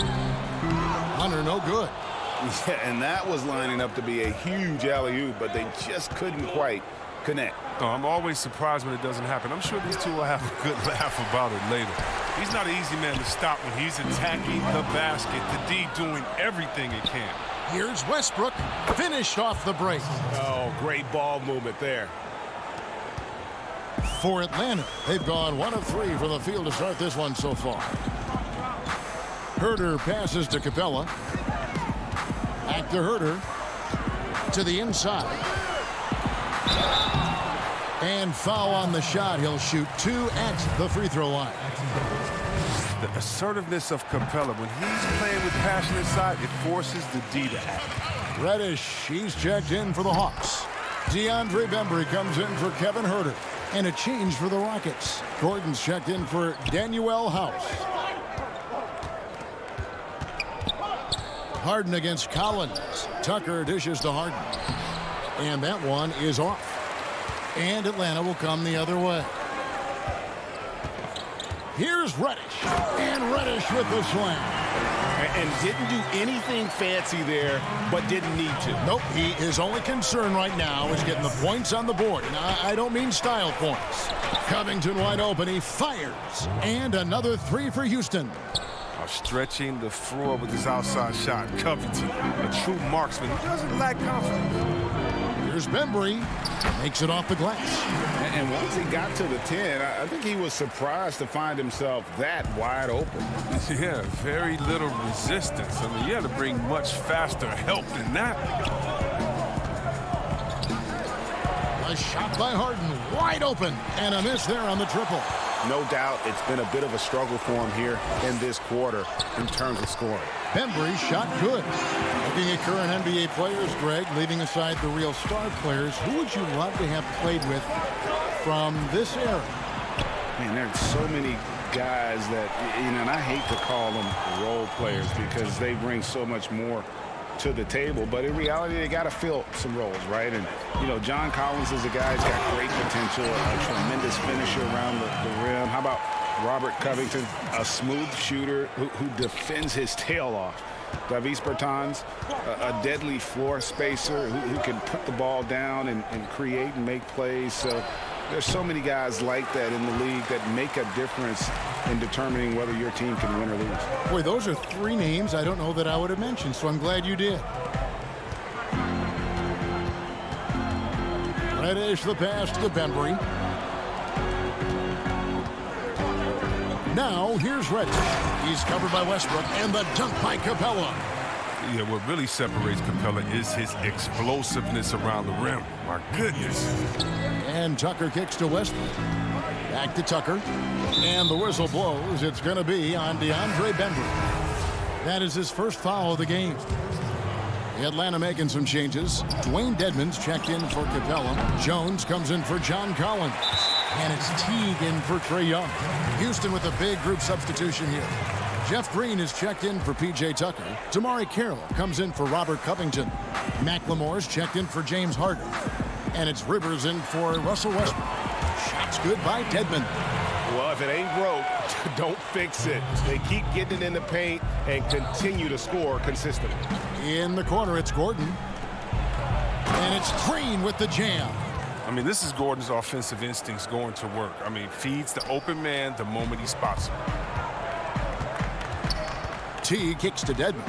Hunter, no good. Yeah, and that was lining up to be a huge alley-oop, but they just couldn't quite connect. Oh, I'm always surprised when it doesn't happen. I'm sure these two will have a good laugh about it later. He's not an easy man to stop when he's attacking the basket. The D doing everything he can. Here's Westbrook, finished off the break. Oh, great ball movement there. For Atlanta, they've gone 1 of 3 from the field to start this one so far. Herter passes to Capella. Back to Herter. To the inside. And foul on the shot. He'll shoot 2 at the free throw line. The assertiveness of Capella, when he's playing with passion inside, it forces the D to act. Reddish, he's checked in for the Hawks. DeAndre Bembry comes in for Kevin Herter. And a change for the Rockets. Gordon's checked in for Danuel House. Harden against Collins. Tucker dishes to Harden. And that one is off. And Atlanta will come the other way. Here's Reddish. And Reddish with the slam. And didn't do anything fancy there, but didn't need to. Nope, his only concern right now is getting the points on the board. And I don't mean style points. Covington wide open, he fires. And another 3 for Houston. Stretching the floor with his outside shot. Covington, a true marksman who doesn't lack confidence. Here's Bembry. Makes it off the glass. And once he got to the 10, I think he was surprised to find himself that wide open. Yeah, very little resistance. I mean, you had to bring much faster help than that. A shot by Harden, wide open, and a miss there on the triple. No doubt it's been a bit of a struggle for him here in this quarter in terms of scoring. Bembry shot good. Looking at current NBA players, Greg, leaving aside the real star players, who would you love to have played with from this era? Man, there's so many guys that, and I hate to call them role players because they bring so much more to the table, but in reality, they got to fill some roles, right? And, you know, John Collins is a guy who's got great potential, a tremendous finisher around the rim. How about Robert Covington, a smooth shooter who defends his tail off? Davis Bertans, a deadly floor spacer who can put the ball down and create and make plays. So there's so many guys like that in the league that make a difference in determining whether your team can win or lose. Boy, those are three names I don't know that I would have mentioned, so I'm glad you did. Reddish the pass to Bembry. Now here's Reddish. He's covered by Westbrook, and the dunk by Capella. Yeah, what really separates Capella is his explosiveness around the rim. My goodness. And Tucker kicks to Westbrook. Back to Tucker. And the whistle blows. It's going to be on DeAndre Bembry. That is his first foul of the game. Atlanta making some changes. Dwayne Dedmon's checked in for Capella. Jones comes in for John Collins. And it's Teague in for Trae Young. Houston with a big group substitution here. Jeff Green is checked in for P.J. Tucker. Damari Carroll comes in for Robert Covington. McLemore's checked in for James Harden. And it's Rivers in for Russell Westbrook. Shots good by Dedmon. Well, if it ain't broke, don't fix it. They keep getting it in the paint and continue to score consistently. In the corner, it's Gordon. And it's Green with the jam. I mean, this is Gordon's offensive instincts going to work. I mean, feeds the open man the moment he spots him. T kicks to Dedmon.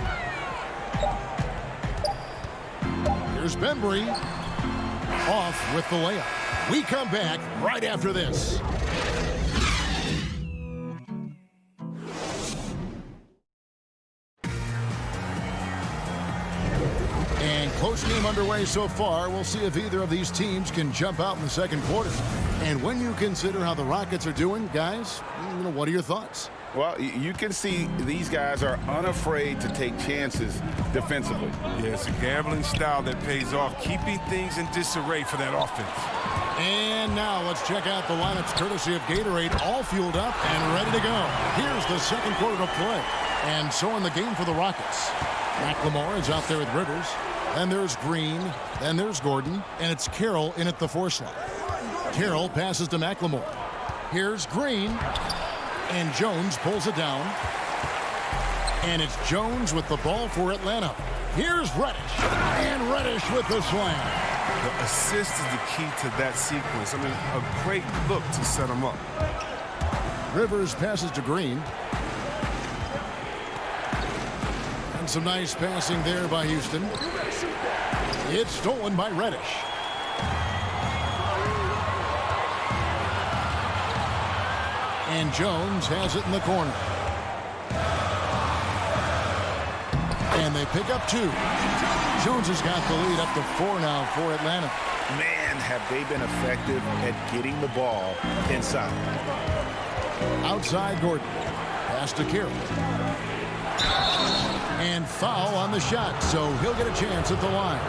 Here's Bembry. Off with the layup. We come back right after this. And close game underway so far. We'll see if either of these teams can jump out in the second quarter. And when you consider how the Rockets are doing, guys, what are your thoughts? Well, you can see these guys are unafraid to take chances defensively. Yeah, it's a gambling style that pays off, keeping things in disarray for that offense. And now let's check out the lineups courtesy of Gatorade, all fueled up and ready to go. Here's the second quarter to play. And so in the game for the Rockets. McLemore is out there with Rivers. Then there's Green. Then there's Gordon. And it's Carroll in at the 4 slot. Carroll passes to McLemore. Here's Green. And Jones pulls it down. And it's Jones with the ball for Atlanta. Here's Reddish. And Reddish with the slam. The assist is the key to that sequence. I mean, a great look to set him up. Rivers passes to Green. And some nice passing there by Houston. It's stolen by Reddish. And Jones has it in the corner. And they pick up 2. Jones has got the lead up to 4 now for Atlanta. Man, have they been effective at getting the ball inside. Outside Gordon. Pass to Carroll. And foul on the shot, so he'll get a chance at the line.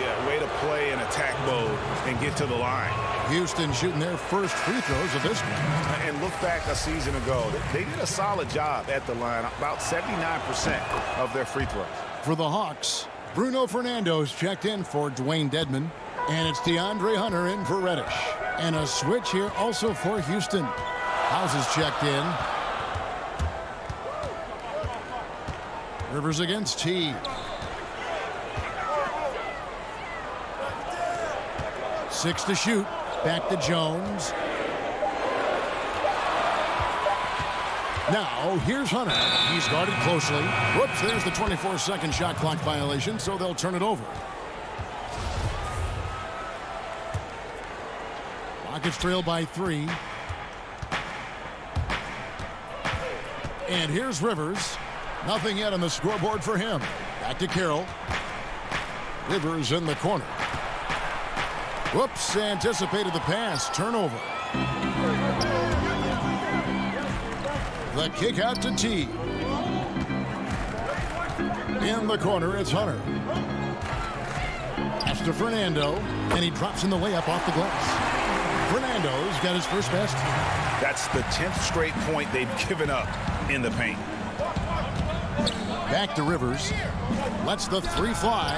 Yeah, way to play in attack mode and get to the line. Houston shooting their first free throws of this game. And look back a season ago. They did a solid job at the line, about 79% of their free throws. For the Hawks, Bruno Fernando's checked in for Dwayne Dedmon. And it's DeAndre Hunter in for Reddish. And a switch here also for Houston. House is checked in. Rivers against T. Six to shoot. Back to Jones. Now, here's Hunter. He's guarded closely. Whoops, there's the 24-second shot clock violation, so they'll turn it over. Rockets trail by 3. And here's Rivers. Nothing yet on the scoreboard for him. Back to Carroll. Rivers in the corner. Whoops, anticipated the pass. Turnover. The kick out to T. In the corner, it's Hunter. Pass to Fernando, and he drops in the layup off the glass. Fernando's got his first basket. That's the 10th straight point they've given up in the paint. Back to Rivers. Lets the three fly.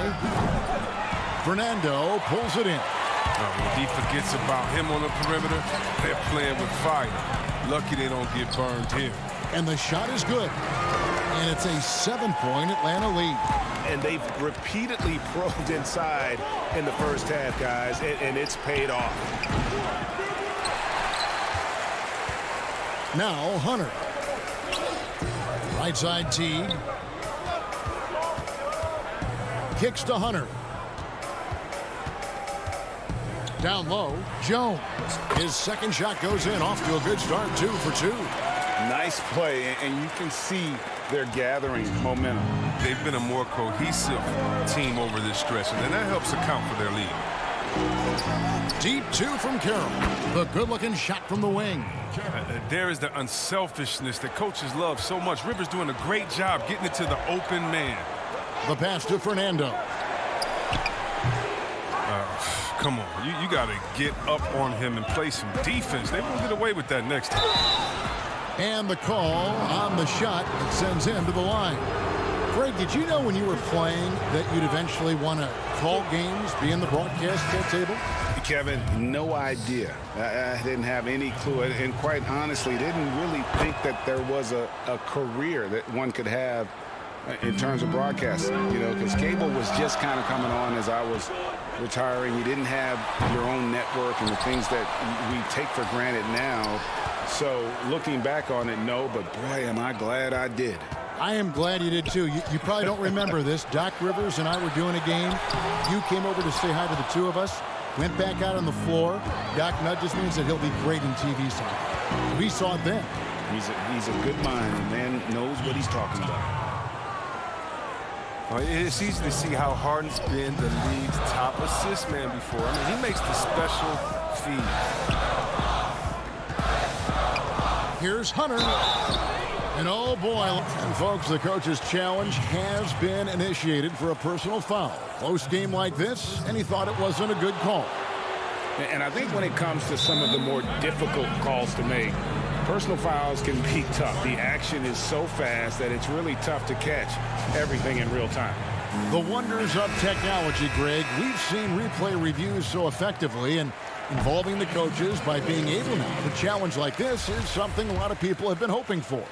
Fernando pulls it in. When he forgets about him on the perimeter, they're playing with fire. Lucky they don't get burned here. And the shot is good. And it's a 7-point Atlanta lead. And they've repeatedly probed inside in the first half, guys, and it's paid off. Now Hunter. Right side Teague. Kicks to Hunter. Down low, Jones. His second shot goes in, off to a good start, 2 for 2. Nice play, and you can see they're gathering momentum. They've been a more cohesive team over this stretch, and that helps account for their lead. Deep 2 from Carroll. The good-looking shot from the wing. There is the unselfishness that coaches love so much. Rivers doing a great job getting it to the open man. The pass to Fernando. Come on, you got to get up on him and play some defense. They won't get away with that next time. And the call on the shot that sends him to the line. Greg, did you know when you were playing that you'd eventually want to call games, be in the broadcast table? Kevin, no idea. I didn't have any clue. And quite honestly, didn't really think that there was a career that one could have in terms of broadcasting. You know, because cable was just kind of coming on as I was retiring. You didn't have your own network and the things that we take for granted now. So looking back on it, no, but boy, am I glad I did. I am glad you did too. You probably don't remember this. Doc Rivers and I were doing a game. You came over to say hi to the two of us. Went back out on the floor. Doc nudges me and said he'll be great in TV time. We saw it then. He's a good mind. The man knows what he's talking about. It's easy to see how Harden's been the league's top assist man before. I mean, he makes the special feed. Here's Hunter. And oh boy, and folks, the coach's challenge has been initiated for a personal foul. Close game like this, and he thought it wasn't a good call. And I think when it comes to some of the more difficult calls to make, personal fouls can be tough. The action is so fast that it's really tough to catch everything in real time. The wonders of technology, Greg. We've seen replay reviews so effectively, and involving the coaches by being able now to challenge like this is something a lot of people have been hoping for.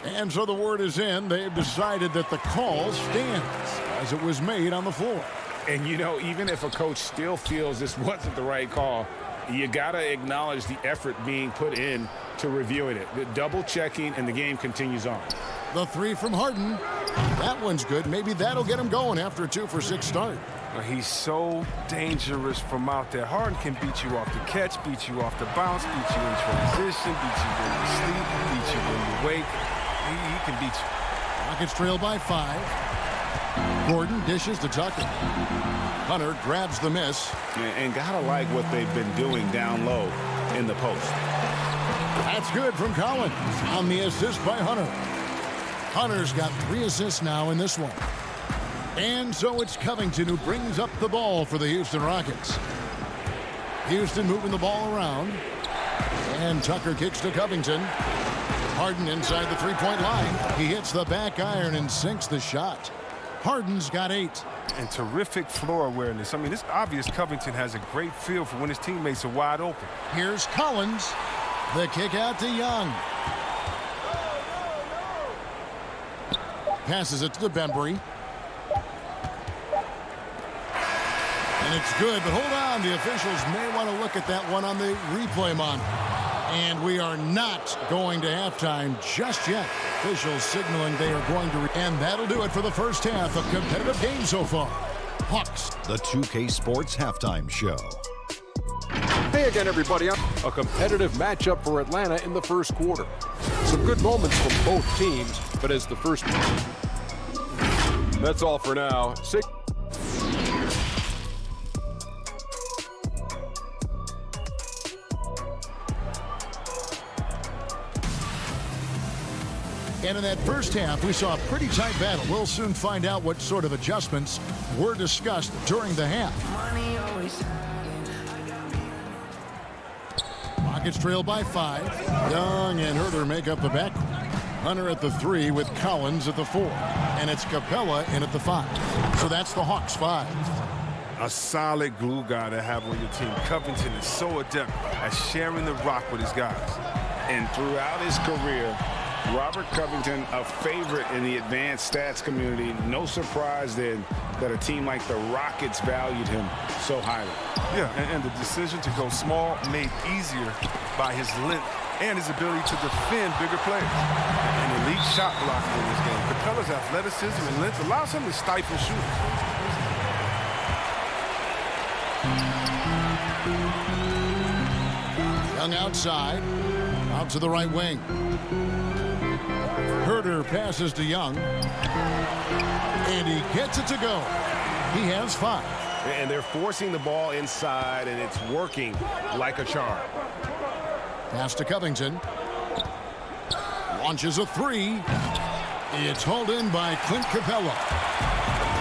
And so the word is in. They've decided that the call stands as it was made on the floor. And, you know, even if a coach still feels this wasn't the right call, you got to acknowledge the effort being put in to reviewing it. The double checking, and the game continues on. The three from Harden. That one's good. Maybe that'll get him going after a 2-for-6 start. He's so dangerous from out there. Harden can beat you off the catch, beat you off the bounce, beat you in transition, beat you when you sleep, beat you when you wake. He can beat you. Rockets trail by 5. Gordon dishes to Tucker. Hunter grabs the miss. And gotta like what they've been doing down low in the post. That's good from Collins on the assist by Hunter. Hunter's got 3 assists now in this one. And so it's Covington who brings up the ball for the Houston Rockets. Houston moving the ball around. And Tucker kicks to Covington. Harden inside the three-point line. He hits the back iron and sinks the shot. Harden's got 8. And terrific floor awareness. I mean, it's obvious Covington has a great feel for when his teammates are wide open. Here's Collins. The kick out to Young. Passes it to Bembry. And it's good, but hold on. The officials may want to look at that one on the replay monitor. And we are not going to halftime just yet. Officials signaling they are going to. And that'll do it for the first half of competitive game so far. Hawks. The 2K Sports Halftime Show. Hey again, everybody. A competitive matchup for Atlanta in the first quarter. Some good moments from both teams, but as the first. That's all for now. And in that first half, we saw a pretty tight battle. We'll soon find out what sort of adjustments were discussed during the half. Rockets trail by 5. Young and Herter make up the backcourt. Hunter at the 3 with Collins at the 4. And it's Capella in at the 5. So that's the Hawks 5. A solid glue guy to have on your team. Covington is so adept at sharing the rock with his guys. And throughout his career, Robert Covington, a favorite in the advanced stats community. No surprise then that a team like the Rockets valued him so highly. Yeah, and the decision to go small made easier by his length and his ability to defend bigger players. An elite shot blocker in this game. Capella's athleticism and length allows him to stifle shooters. Young outside, out to the right wing. Herter passes to Young, and he gets it to go. He has 5. And they're forcing the ball inside, and it's working like a charm. Pass to Covington. Launches a 3. It's hauled in by Clint Capella.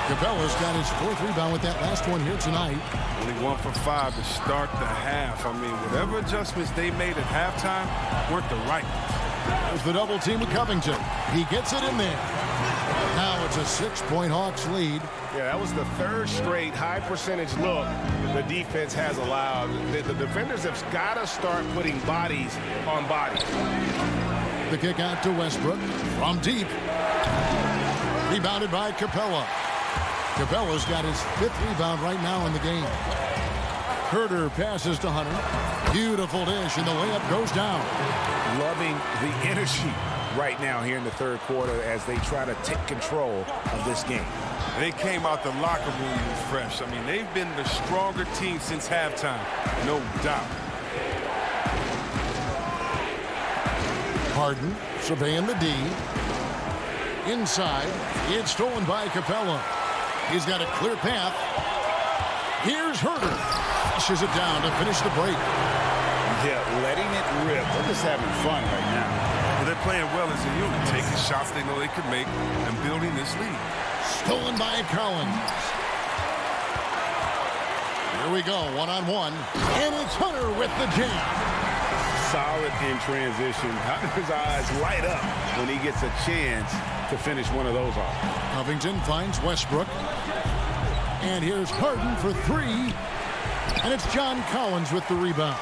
Capella's got his 4th rebound with that last one here tonight. Only 1 for 5 to start the half. I mean, whatever adjustments they made at halftime weren't the right ones. There's the double team with Covington. He gets it in there. Now it's a 6-point Hawks lead. Yeah, that was the 3rd straight high percentage look the defense has allowed. The defenders have got to start putting bodies on bodies. The kick out to Westbrook from deep. Rebounded by Capella. Capella's got his 5th rebound right now in the game. Herter passes to Hunter. Beautiful dish, and the layup goes down. Loving the energy right now here in the 3rd quarter as they try to take control of this game. They came out the locker room refreshed. I mean, they've been the stronger team since halftime, no doubt. Harden surveying the D. Inside, it's stolen by Capella. He's got a clear path. Here's Herter. Pushes it down to finish the break. Yeah, letting it rip. They're just having fun right now. Well, they're playing well as a unit, taking shots they know they could make and building this lead. Stolen by Collins. Here we go, 1-on-1. And it's Hunter with the jam. Solid in transition. Hunter's eyes light up when he gets a chance to finish one of those off. Covington finds Westbrook. And here's Harden for 3. And it's John Collins with the rebound.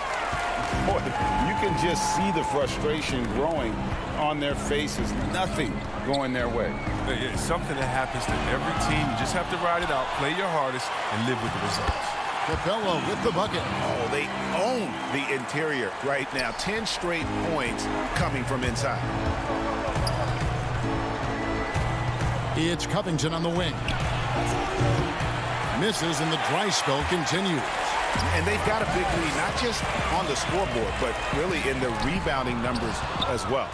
Boy, you can just see the frustration growing on their faces. Nothing going their way. It's something that happens to every team. You just have to ride it out, play your hardest, and live with the results. Capella with the bucket. Oh, they own the interior right now. 10 straight points coming from inside. It's Covington on the wing. Misses, and the dry spell continues. And they've got a big lead, not just on the scoreboard, but really in the rebounding numbers as well.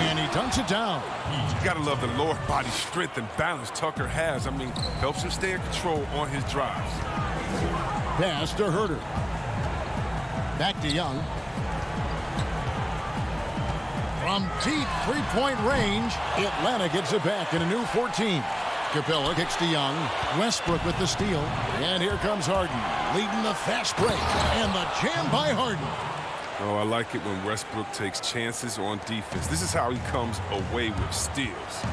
And he dunks it down. You got to love the lower body strength and balance Tucker has. I mean, helps him stay in control on his drives. Pass to Herter. Back to Young. From deep 3-point range, Atlanta gets it back in a new 14. Capella kicks to Young. Westbrook with the steal. And here comes Harden, leading the fast break. And the jam by Harden. Oh, I like it when Westbrook takes chances on defense. This is how he comes away with steals.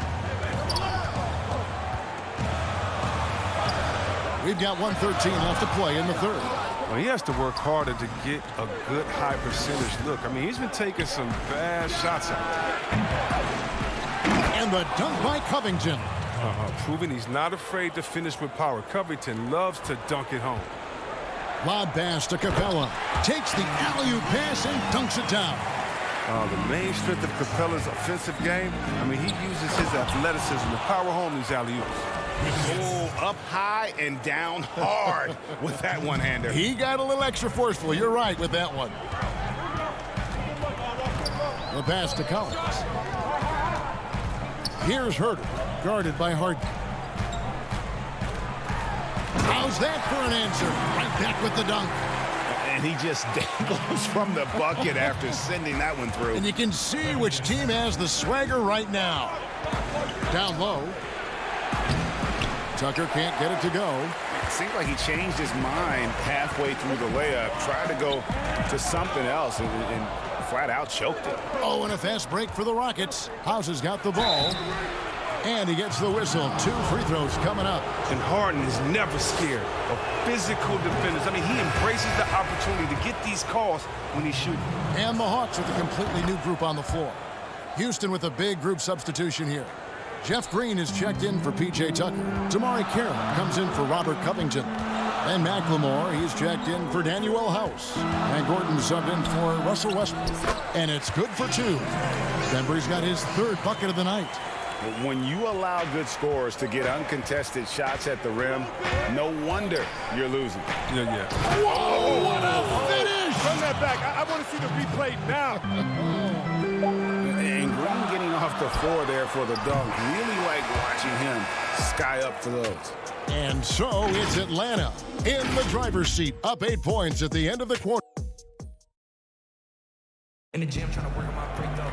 We've got 1:13 left to play in the 3rd. Well, he has to work harder to get a good high percentage look. I mean, he's been taking some bad shots out there. And the dunk by Covington. Proving he's not afraid to finish with power. Covington loves to dunk it home. Lob pass to Capella. Takes the alley-oop pass and dunks it down. The main strength of Capella's offensive game, I mean, he uses his athleticism to power home these alley-oops. Oh, up high and down hard with that one-hander. He got a little extra forceful. You're right with that one. The pass to Collins. Here's Herter, guarded by Harden. How's that for an answer? Right back with the dunk. And he just dangles from the bucket after sending that one through. And you can see which team has the swagger right now. Down low. Tucker can't get it to go. It seemed like he changed his mind halfway through the layup, tried to go to something else, and flat out choked it. Oh, and a fast break for the Rockets. House has got the ball. And he gets the whistle. 2 free throws coming up. And Harden is never scared of physical defenders. I mean, he embraces the opportunity to get these calls when he's shooting. And the Hawks with a completely new group on the floor. Houston with a big group substitution here. Jeff Green is checked in for P.J. Tucker. Damari Carroll comes in for Robert Covington. And McLemore, he's checked in for Daniel House. And Gordon subbed in for Russell Westbrook. And it's good for 2. Denver's got his 3rd bucket of the night. When you allow good scorers to get uncontested shots at the rim, no wonder you're losing. Yeah. Whoa, what a finish! Run that back. I want to see the replay now. And Green getting off the floor there for the dunk. Really like watching him sky up for those. And so it's Atlanta in the driver's seat, up 8 points at the end of the quarter. In the gym trying to work on my break though.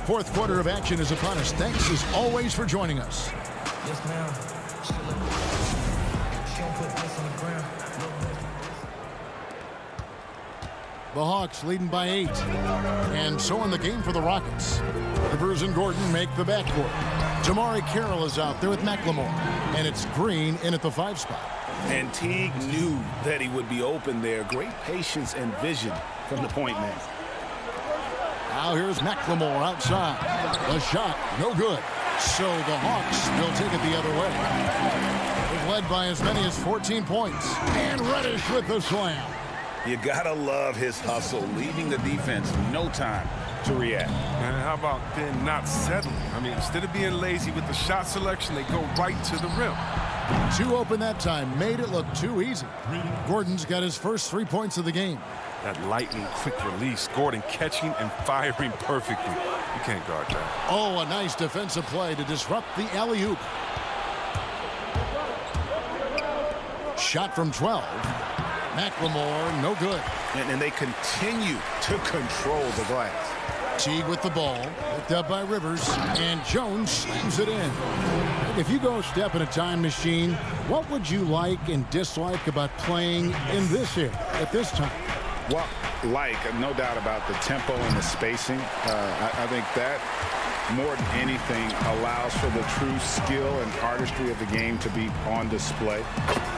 4th quarter of action is upon us. Thanks as always for joining us. Yes, ma'am. She don't put this on the ground. The Hawks leading by 8. And so in the game for the Rockets. Rivers and Gordon make the backcourt. Damari Carroll is out there with McLemore. And it's Green in at the 5 spot. And Teague knew that he would be open there. Great patience and vision from the point man. Now here's McLemore outside. The shot, no good. So the Hawks will take it the other way. They've led by as many as 14 points. And Reddish with the slam. You gotta love his hustle, leaving the defense no time to react. And how about then not settling? I mean, instead of being lazy with the shot selection, they go right to the rim. 2 open that time, made it look too easy. Gordon's got his first 3 points of the game. That lightning quick release, Gordon catching and firing perfectly. You can't guard that. Oh, a nice defensive play to disrupt the alley-oop. Shot from 12. McLemore, no good. And they continue to control the glass. Teague with the ball, picked up by Rivers, and Jones slams it in. If you go a step in a time machine, what would you like and dislike about playing in this era at this time? Well, no doubt about the tempo and the spacing. I think that, more than anything, allows for the true skill and artistry of the game to be on display.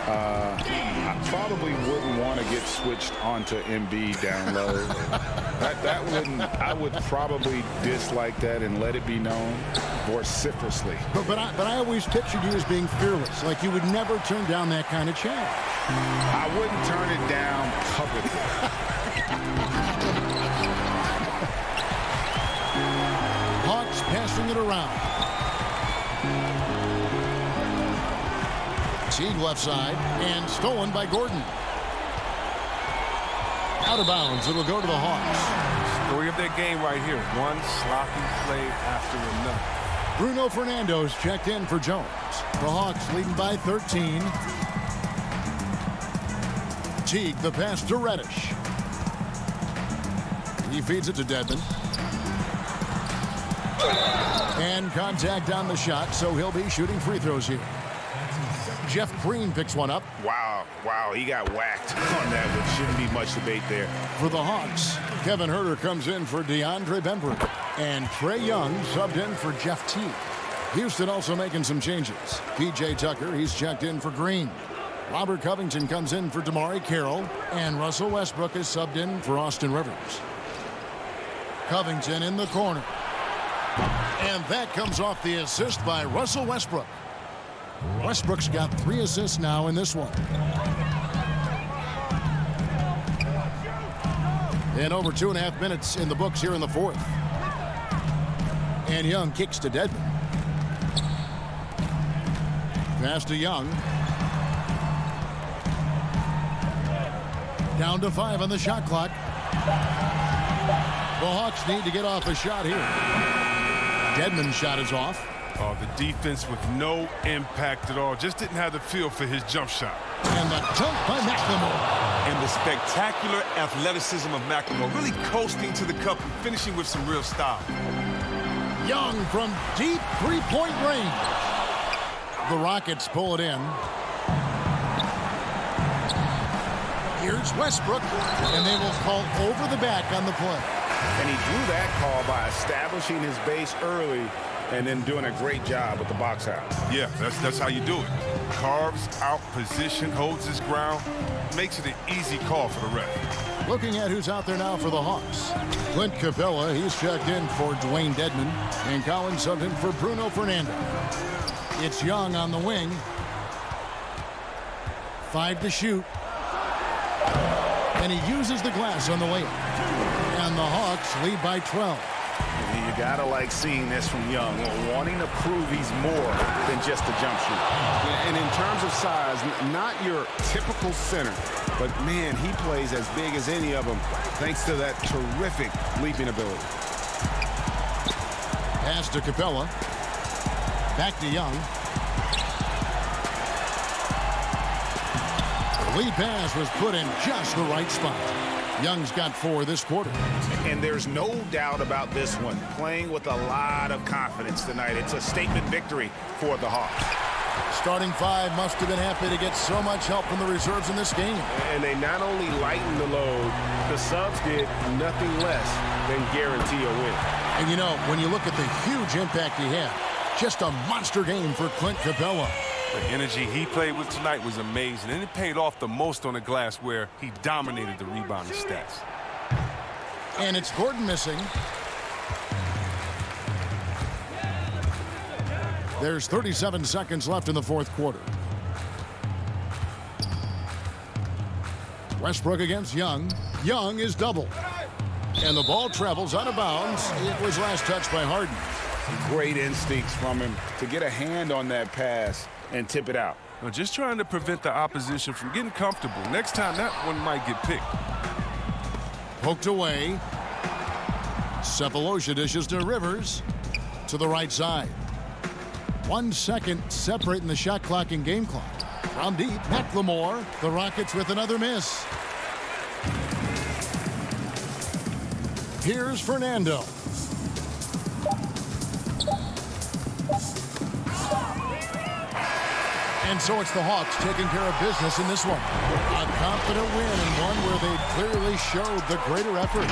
I probably wouldn't want to get switched onto Embiid down low. I would probably dislike that and let it be known vociferously. But I always pictured you as being fearless, like you would never turn down that kind of challenge. I wouldn't turn it down publicly. Hawks passing it around. Teague left side and stolen by Gordon. Out of bounds. It'll go to the Hawks. Story of their game right here. One sloppy play after another. Bruno Fernando's checked in for Jones. The Hawks leading by 13. Teague, the pass to Reddish. He feeds it to Dedmon. And contact on the shot, so he'll be shooting free throws here. Jeff Green picks one up. Wow, he got whacked on that one. Shouldn't be much debate there. For the Hawks, Kevin Huerter comes in for DeAndre Bembry. And Trae Young subbed in for Jeff Teague. Houston also making some changes. P.J. Tucker, he's checked in for Green. Robert Covington comes in for Damari Carroll. And Russell Westbrook is subbed in for Austin Rivers. Covington in the corner. And that comes off the assist by Russell Westbrook. Westbrook's got 3 assists now in this one. And over 2.5 minutes in the books here in the 4th. And Young kicks to Dedmon. Pass to Young. Down to 5 on the shot clock. The Hawks need to get off a shot here. Dedmon's shot is off. Oh, the defense with no impact at all. Just didn't have the feel for his jump shot. And the dunk by McLemore. And the spectacular athleticism of McLemore. Really coasting to the cup and finishing with some real style. Young from deep three-point range. The Rockets pull it in. Here's Westbrook. And they will call over the back on the play. And he drew that call by establishing his base early and then doing a great job with the box out. Yeah, that's how you do it. Carves out position, holds his ground, makes it an easy call for the ref. Looking at who's out there now for the Hawks. Clint Capella, he's checked in for Dwayne Dedmon, and Collins subbed in for Bruno Fernando. It's Young on the wing. 5 to shoot. And he uses the glass on the layup. And the Hawks lead by 12. You gotta like seeing this from Young, wanting to prove he's more than just a jump shooter. And in terms of size, not your typical center, but man, he plays as big as any of them thanks to that terrific leaping ability. Pass to Capella. Back to Young. The lead pass was put in just the right spot. Young's got 4 this quarter. And there's no doubt about this one. Playing with a lot of confidence tonight. It's a statement victory for the Hawks. Starting 5 must have been happy to get so much help from the reserves in this game. And they not only lightened the load, the subs did nothing less than guarantee a win. And you know, when you look at the huge impact he had, just a monster game for Clint Capella. The energy he played with tonight was amazing, and it paid off the most on the glass where he dominated the rebounding stats. And it's Gordon missing. There's 37 seconds left in the fourth quarter. Westbrook against Young. Young is doubled. And the ball travels out of bounds. It was last touched by Harden. Great instincts from him to get a hand on that pass and tip it out. Well, just trying to prevent the opposition from getting comfortable. Next time, that one might get picked. Poked away. Cephalosha dishes to Rivers. To the right side. 1 second separating the shot clock and game clock. From deep, McLemore. The Rockets with another miss. Here's Fernando. And so it's the Hawks taking care of business in this one. A confident win and one where they clearly showed the greater effort.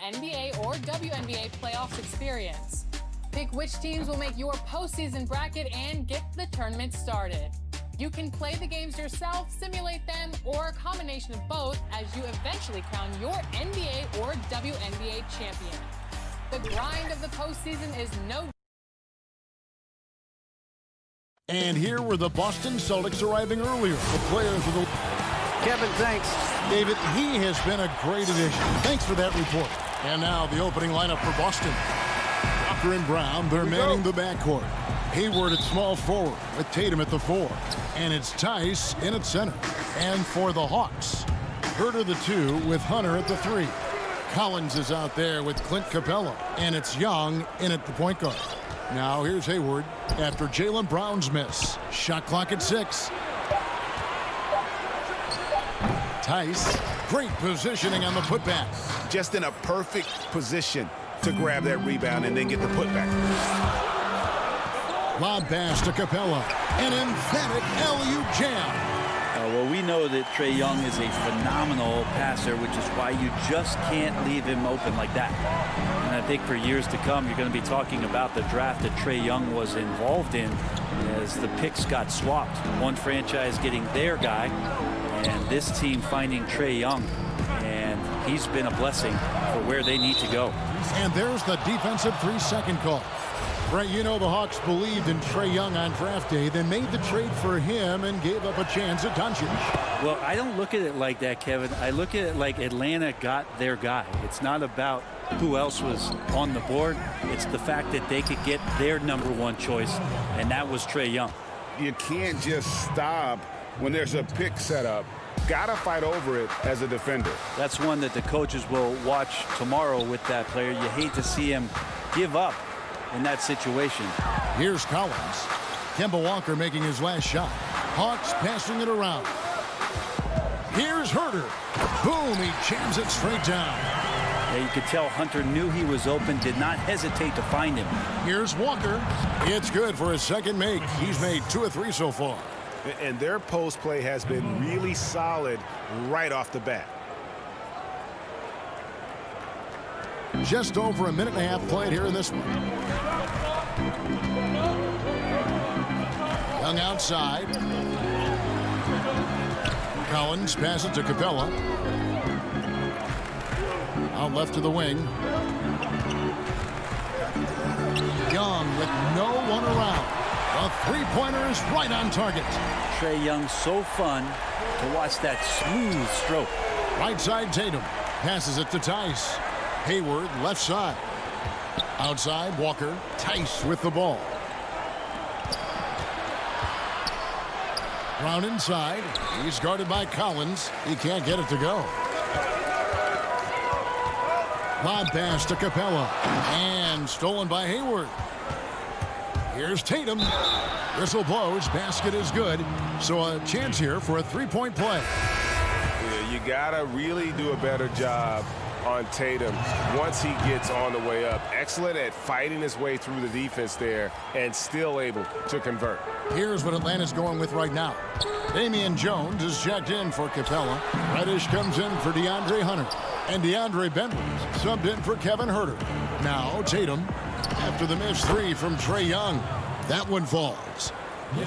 NBA or WNBA playoffs experience. Pick which teams will make your postseason bracket and get the tournament started. You can play the games yourself, simulate them, or a combination of both as you eventually crown your NBA or WNBA champion. The grind of the postseason is no. And here were the Boston Celtics arriving earlier. The players of the... Kevin, thanks. David, he has been a great addition. Thanks for that report. And now the opening lineup for Boston. Walker and Brown, they're manning the backcourt. Hayward at small forward with Tatum at the 4. And it's Tice in at center. And for the Hawks, Herter the 2 with Hunter at the 3. Collins is out there with Clint Capella. And it's Young in at the point guard. Now here's Hayward after Jaylen Brown's miss. Shot clock at 6. Tice, great positioning on the putback. Just in a perfect position to grab that rebound and then get the putback. Lob pass to Capella. An emphatic LU jam. Well, we know that Trae Young is a phenomenal passer, which is why you just can't leave him open like that. And I think for years to come, you're going to be talking about the draft that Trae Young was involved in as the picks got swapped. One franchise getting their guy, and this team finding Trae Young. And he's been a blessing for where they need to go. And there's the defensive 3-second call. Right, you know the Hawks believed in Trae Young on draft day, then made the trade for him and gave up a chance at Doncic. Well, I don't look at it like that, Kevin. I look at it like Atlanta got their guy. It's not about who else was on the board. It's the fact that they could get their #1 choice, and that was Trae Young. You can't just stop when there's a pick set up. Gotta fight over it as a defender. That's one that the coaches will watch tomorrow with that player. You hate to see him give up in that situation. Here's Collins. Kemba Walker making his last shot. Hawks passing it around. Here's Herter. Boom, he jams it straight down. Yeah, you could tell Hunter knew he was open, did not hesitate to find him. Here's Walker. It's good for his second make. He's made 2 of 3 so far. And their post play has been really solid right off the bat. Just over a minute and a half played here in this one. Young outside. Collins passes to Capella. Out left to the wing. Young with no one around. A three-pointer is right on target. Trae Young, so fun to watch that smooth stroke. Right side Tatum. Passes it to Tice. Hayward left side. Outside Walker. Tice with the ball. Brown inside. He's guarded by Collins. He can't get it to go. Lob pass to Capella. And stolen by Hayward. Here's Tatum. Whistle blows. Basket is good. So a chance here for a three-point play. Yeah, you gotta really do a better job on Tatum once he gets on the way up. Excellent at fighting his way through the defense there and still able to convert. Here's what Atlanta's going with right now. Damian Jones is checked in for Capella. Reddish comes in for DeAndre Hunter. And DeAndre Bembry subbed in for Kevin Herter. Now Tatum after the missed 3 from Trae Young. That one falls.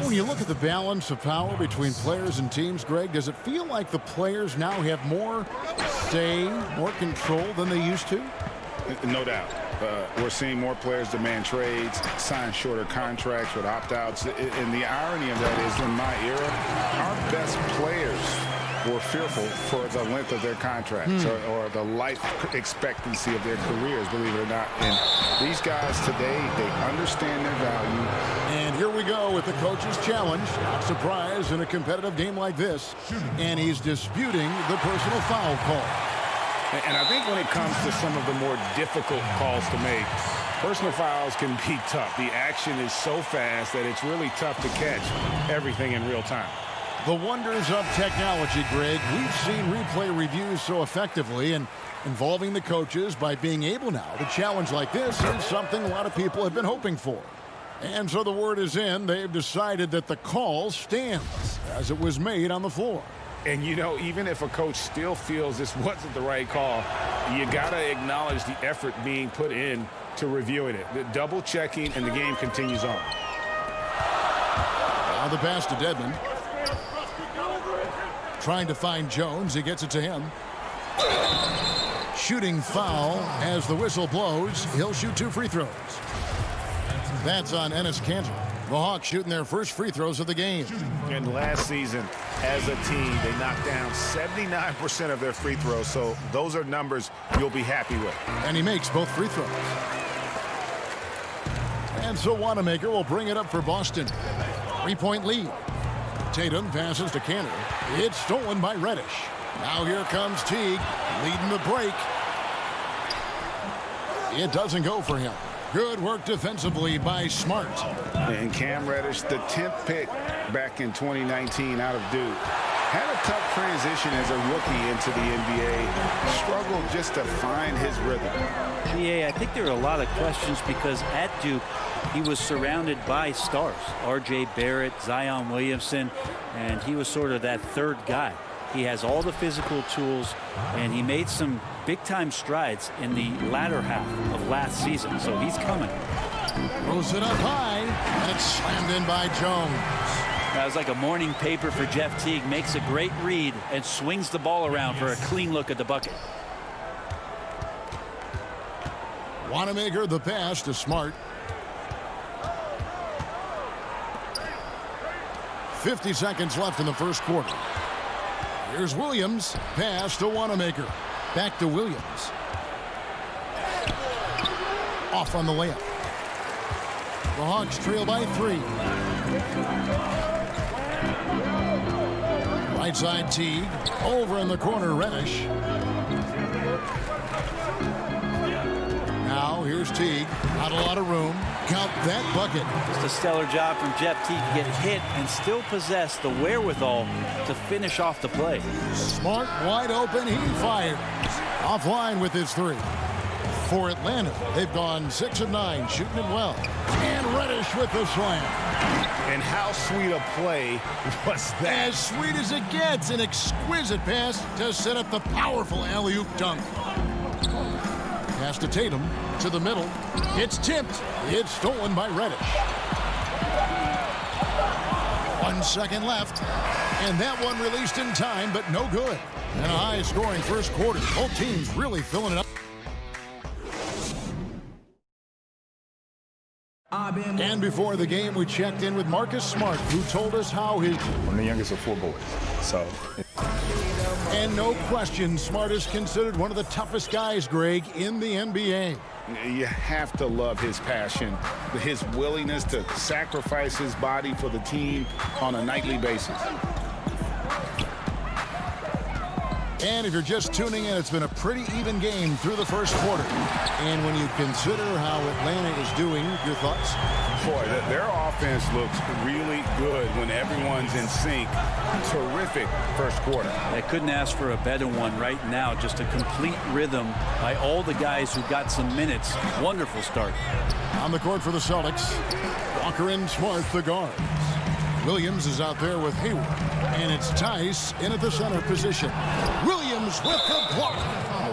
When you look at the balance of power between players and teams, Greg, does it feel like the players now have more say, more control than they used to? No doubt. We're seeing more players demand trades, sign shorter contracts with opt-outs. And the irony of that is, in my era, our best players were fearful for the length of their contracts or the life expectancy of their careers, believe it or not. And these guys today, they understand their value. And here we go with the coach's challenge. Not surprised in a competitive game like this. And he's disputing the personal foul call. And I think when it comes to some of the more difficult calls to make, personal fouls can be tough. The action is so fast that it's really tough to catch everything in real time. The wonders of technology, Greg. We've seen replay reviews so effectively, and involving the coaches by being able now to challenge like this is something a lot of people have been hoping for. And so the word is in. They've decided that the call stands as it was made on the floor. And, you know, even if a coach still feels this wasn't the right call, you got to acknowledge the effort being put in to reviewing it. The double checking, and the game continues on. Now the pass to Dedmon. Trying to find Jones. He gets it to him. Shooting foul as the whistle blows. He'll shoot 2 free throws. That's on Enes Kanter. The Hawks shooting their first free throws of the game. And last season, as a team, they knocked down 79% of their free throws, so those are numbers you'll be happy with. And he makes both free throws. And so Wanamaker will bring it up for Boston. 3-point lead. Tatum passes to Kanter. It's stolen by Reddish. Now here comes Teague, leading the break. It doesn't go for him. Good work defensively by Smart. And Cam Reddish, the 10th pick back in 2019 out of Duke, had a tough transition as a rookie into the NBA. Struggled just to find his rhythm. Yeah, I think there are a lot of questions because at Duke, he was surrounded by stars. R.J. Barrett, Zion Williamson, and he was sort of that third guy. He has all the physical tools, and he made some big-time strides in the latter half of last season, so he's coming. Throws it up high, and it's slammed in by Jones. That was like a morning paper for Jeff Teague. Makes a great read and swings the ball around for a clean look at the bucket. Wanamaker the pass to Smart. 50 seconds left in the first quarter. Here's Williams. Pass to Wanamaker. Back to Williams. Off on the layup. The Hawks trail by 3. Right side Teague. Over in the corner, Reddish. Now here's Teague. Not a lot of room. Count that bucket. Just a stellar job from Jeff Teague to get hit and still possess the wherewithal to finish off the play. Smart wide open. He fires. Offline with his 3. For Atlanta, they've gone 6 of 9, shooting it well. And Reddish with the slam. And how sweet a play was that? As sweet as it gets. An exquisite pass to set up the powerful alley-oop dunk. Pass to Tatum, to the middle. It's tipped. It's stolen by Reddish. 1 second left. And that one released in time, but no good. And a high-scoring first quarter. Both teams really filling it up. And before the game, we checked in with Marcus Smart, who told us how his... I'm the youngest of 4 boys, so... And no question, Smart is considered one of the toughest guys, Greg, in the NBA. You have to love his passion, his willingness to sacrifice his body for the team on a nightly basis. And if you're just tuning in, it's been a pretty even game through the first quarter. And when you consider how Atlanta is doing, your thoughts? Boy, their offense looks really good when everyone's in sync. Terrific first quarter. I couldn't ask for a better one right now. Just a complete rhythm by all the guys who got some minutes. Wonderful start. On the court for the Celtics, Walker and Smart, the guards. Williams is out there with Hayward. And it's Tice in at the center position. Williams with the block.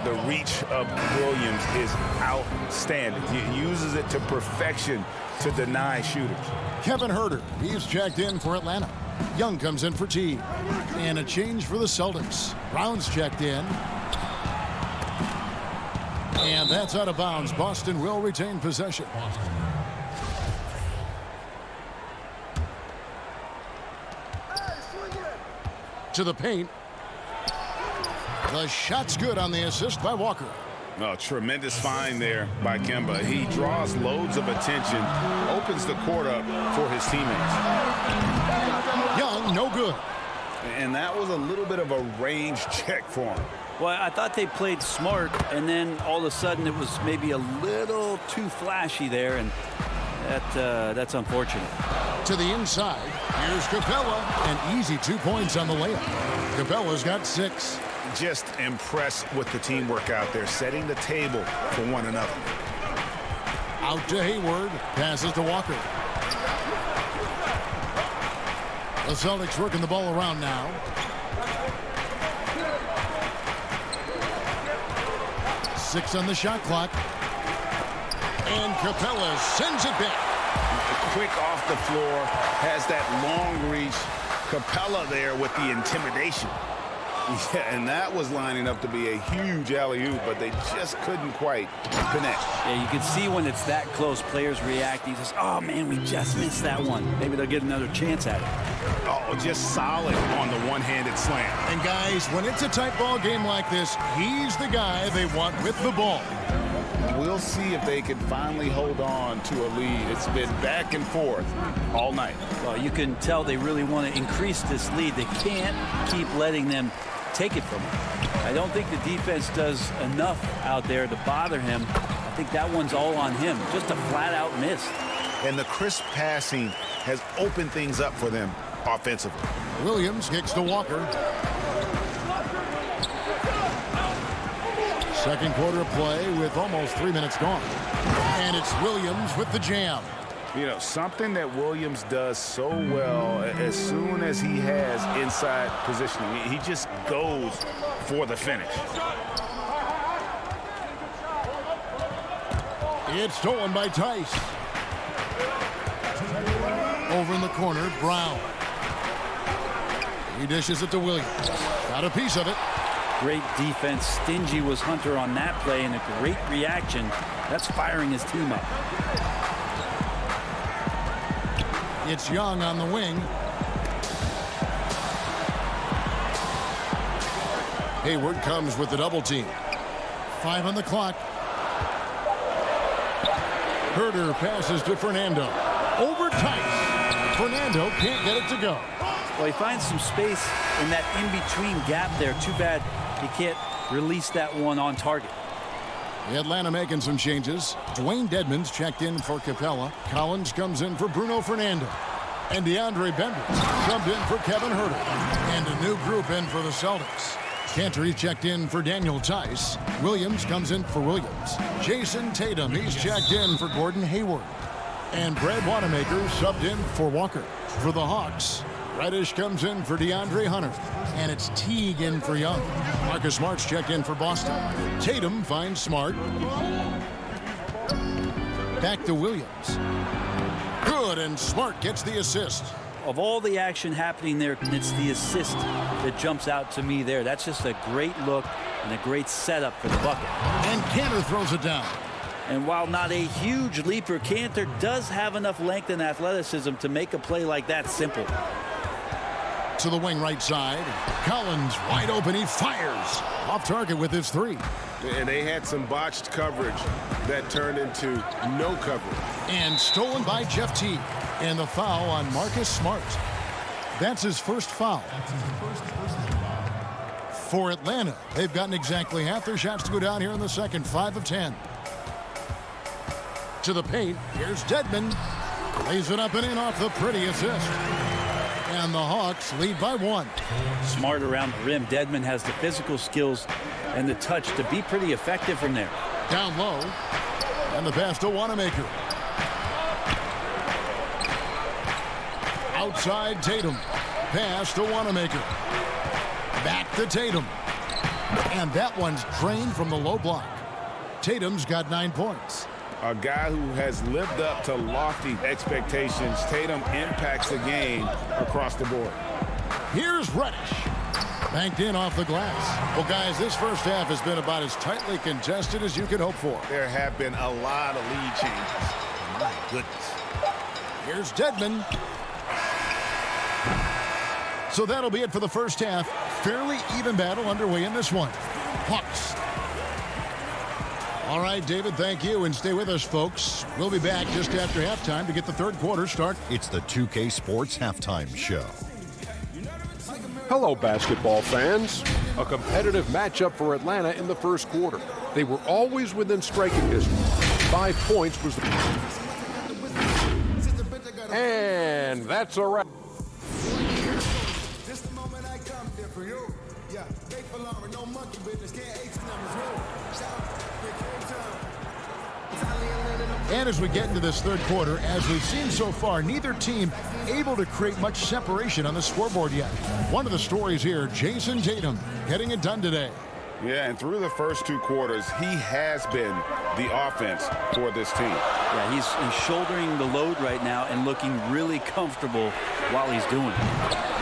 The reach of Williams is outstanding. He uses it to perfection to deny shooters. Kevin Huerter, he's checked in for Atlanta. Young comes in for Teague. And a change for the Celtics. Brown's checked in. And that's out of bounds. Boston will retain possession. To the paint. The shot's good on the assist by Walker. Oh, tremendous find there by Kemba. He draws loads of attention, opens the court up for his teammates. Young, no good. And that was a little bit of a range check for him. Well, I thought they played smart, and then all of a sudden it was maybe a little too flashy there, and that's unfortunate. To the inside, here's Capella. An easy 2 points on the layup. Capella's got 6. Just impressed with the teamwork out there, setting the table for one another. Out to Hayward, passes to Walker. The Celtics working the ball around now. 6 on the shot clock. And Capella sends it back. Quick off the floor, has that long reach. Capella there with the intimidation. Yeah, and that was lining up to be a huge alley-oop, but they just couldn't quite connect. Yeah, you can see when it's that close, players reacting. Just, oh, man, we just missed that one. Maybe they'll get another chance at it. Oh, just solid on the one-handed slam. And, guys, when it's a tight ball game like this, he's the guy they want with the ball. We'll see if they can finally hold on to a lead. It's been back and forth all night. Well, you can tell they really want to increase this lead. They can't keep letting them take it from him. I don't think the defense does enough out there to bother him. I think that one's all on him. Just a flat-out miss. And the crisp passing has opened things up for them offensively. Williams kicks to Walker. Second quarter of play with almost 3 minutes gone. And it's Williams with the jam. You know, something that Williams does so well, as soon as he has inside positioning, he just goes for the finish. It's stolen by Tice. Over in the corner, Brown. He dishes it to Williams. Got a piece of it. Great defense. Stingy was Hunter on that play, and a great reaction. That's firing his team up. It's Young on the wing. Hayward comes with the double team. 5 on the clock. Herder passes to Fernando. Over Tice. Fernando can't get it to go. Well, he finds some space in that in-between gap there. Too bad he can't release that one on target. Atlanta making some changes. Dwayne Dedmon's checked in for Capella. Collins comes in for Bruno Fernando. And DeAndre Bembry subbed in for Kevin Herter. And a new group in for the Celtics. Cantor checked in for Daniel Tice. Williams comes in for Williams. Jason Tatum, he's checked in for Gordon Hayward. And Brad Wanamaker subbed in for Walker. For the Hawks, Reddish comes in for DeAndre Hunter. And it's Teague in for Young. Marcus Smart's checked in for Boston. Tatum finds Smart. Back to Williams. Good, and Smart gets the assist. Of all the action happening there, it's the assist that jumps out to me there. That's just a great look and a great setup for the bucket. And Cantor throws it down. And while not a huge leaper, Cantor does have enough length and athleticism to make a play like that simple. To the wing right side. Collins wide open. He fires. Off target with his 3. And they had some botched coverage that turned into no coverage. And stolen by Jeff Teague. And the foul on Marcus Smart. That's his first foul. For Atlanta, they've gotten exactly half their shots to go down here in the second. 5 of 10. To the paint. Here's Dedmon. Lays it up and in off the pretty assist. And the Hawks lead by 1. Smart around the rim. Dedmon has the physical skills and the touch to be pretty effective from there. Down low. And the pass to Wanamaker. Outside Tatum. Pass to Wanamaker. Back to Tatum. And that one's drained from the low block. Tatum's got 9 points. A guy who has lived up to lofty expectations. Tatum impacts the game across the board. Here's Reddish. Banked in off the glass. Well, guys, this first half has been about as tightly contested as you could hope for. There have been a lot of lead changes. My goodness. Here's Dedmon. So that'll be it for the first half. Fairly even battle underway in this one. Hawks. All right, David, thank you. And stay with us, folks. We'll be back just after halftime to get the third quarter start. It's the 2K Sports Halftime Show. Hello, basketball fans. A competitive matchup for Atlanta in the first quarter. They were always within striking distance. 5 points was the... And that's a wrap. And as we get into this third quarter, as we've seen so far, neither team able to create much separation on the scoreboard yet. One of the stories here, Jason Tatum getting it done today. Yeah, and through the first 2 quarters, he has been the offense for this team. Yeah, he's shouldering the load right now and looking really comfortable while he's doing it.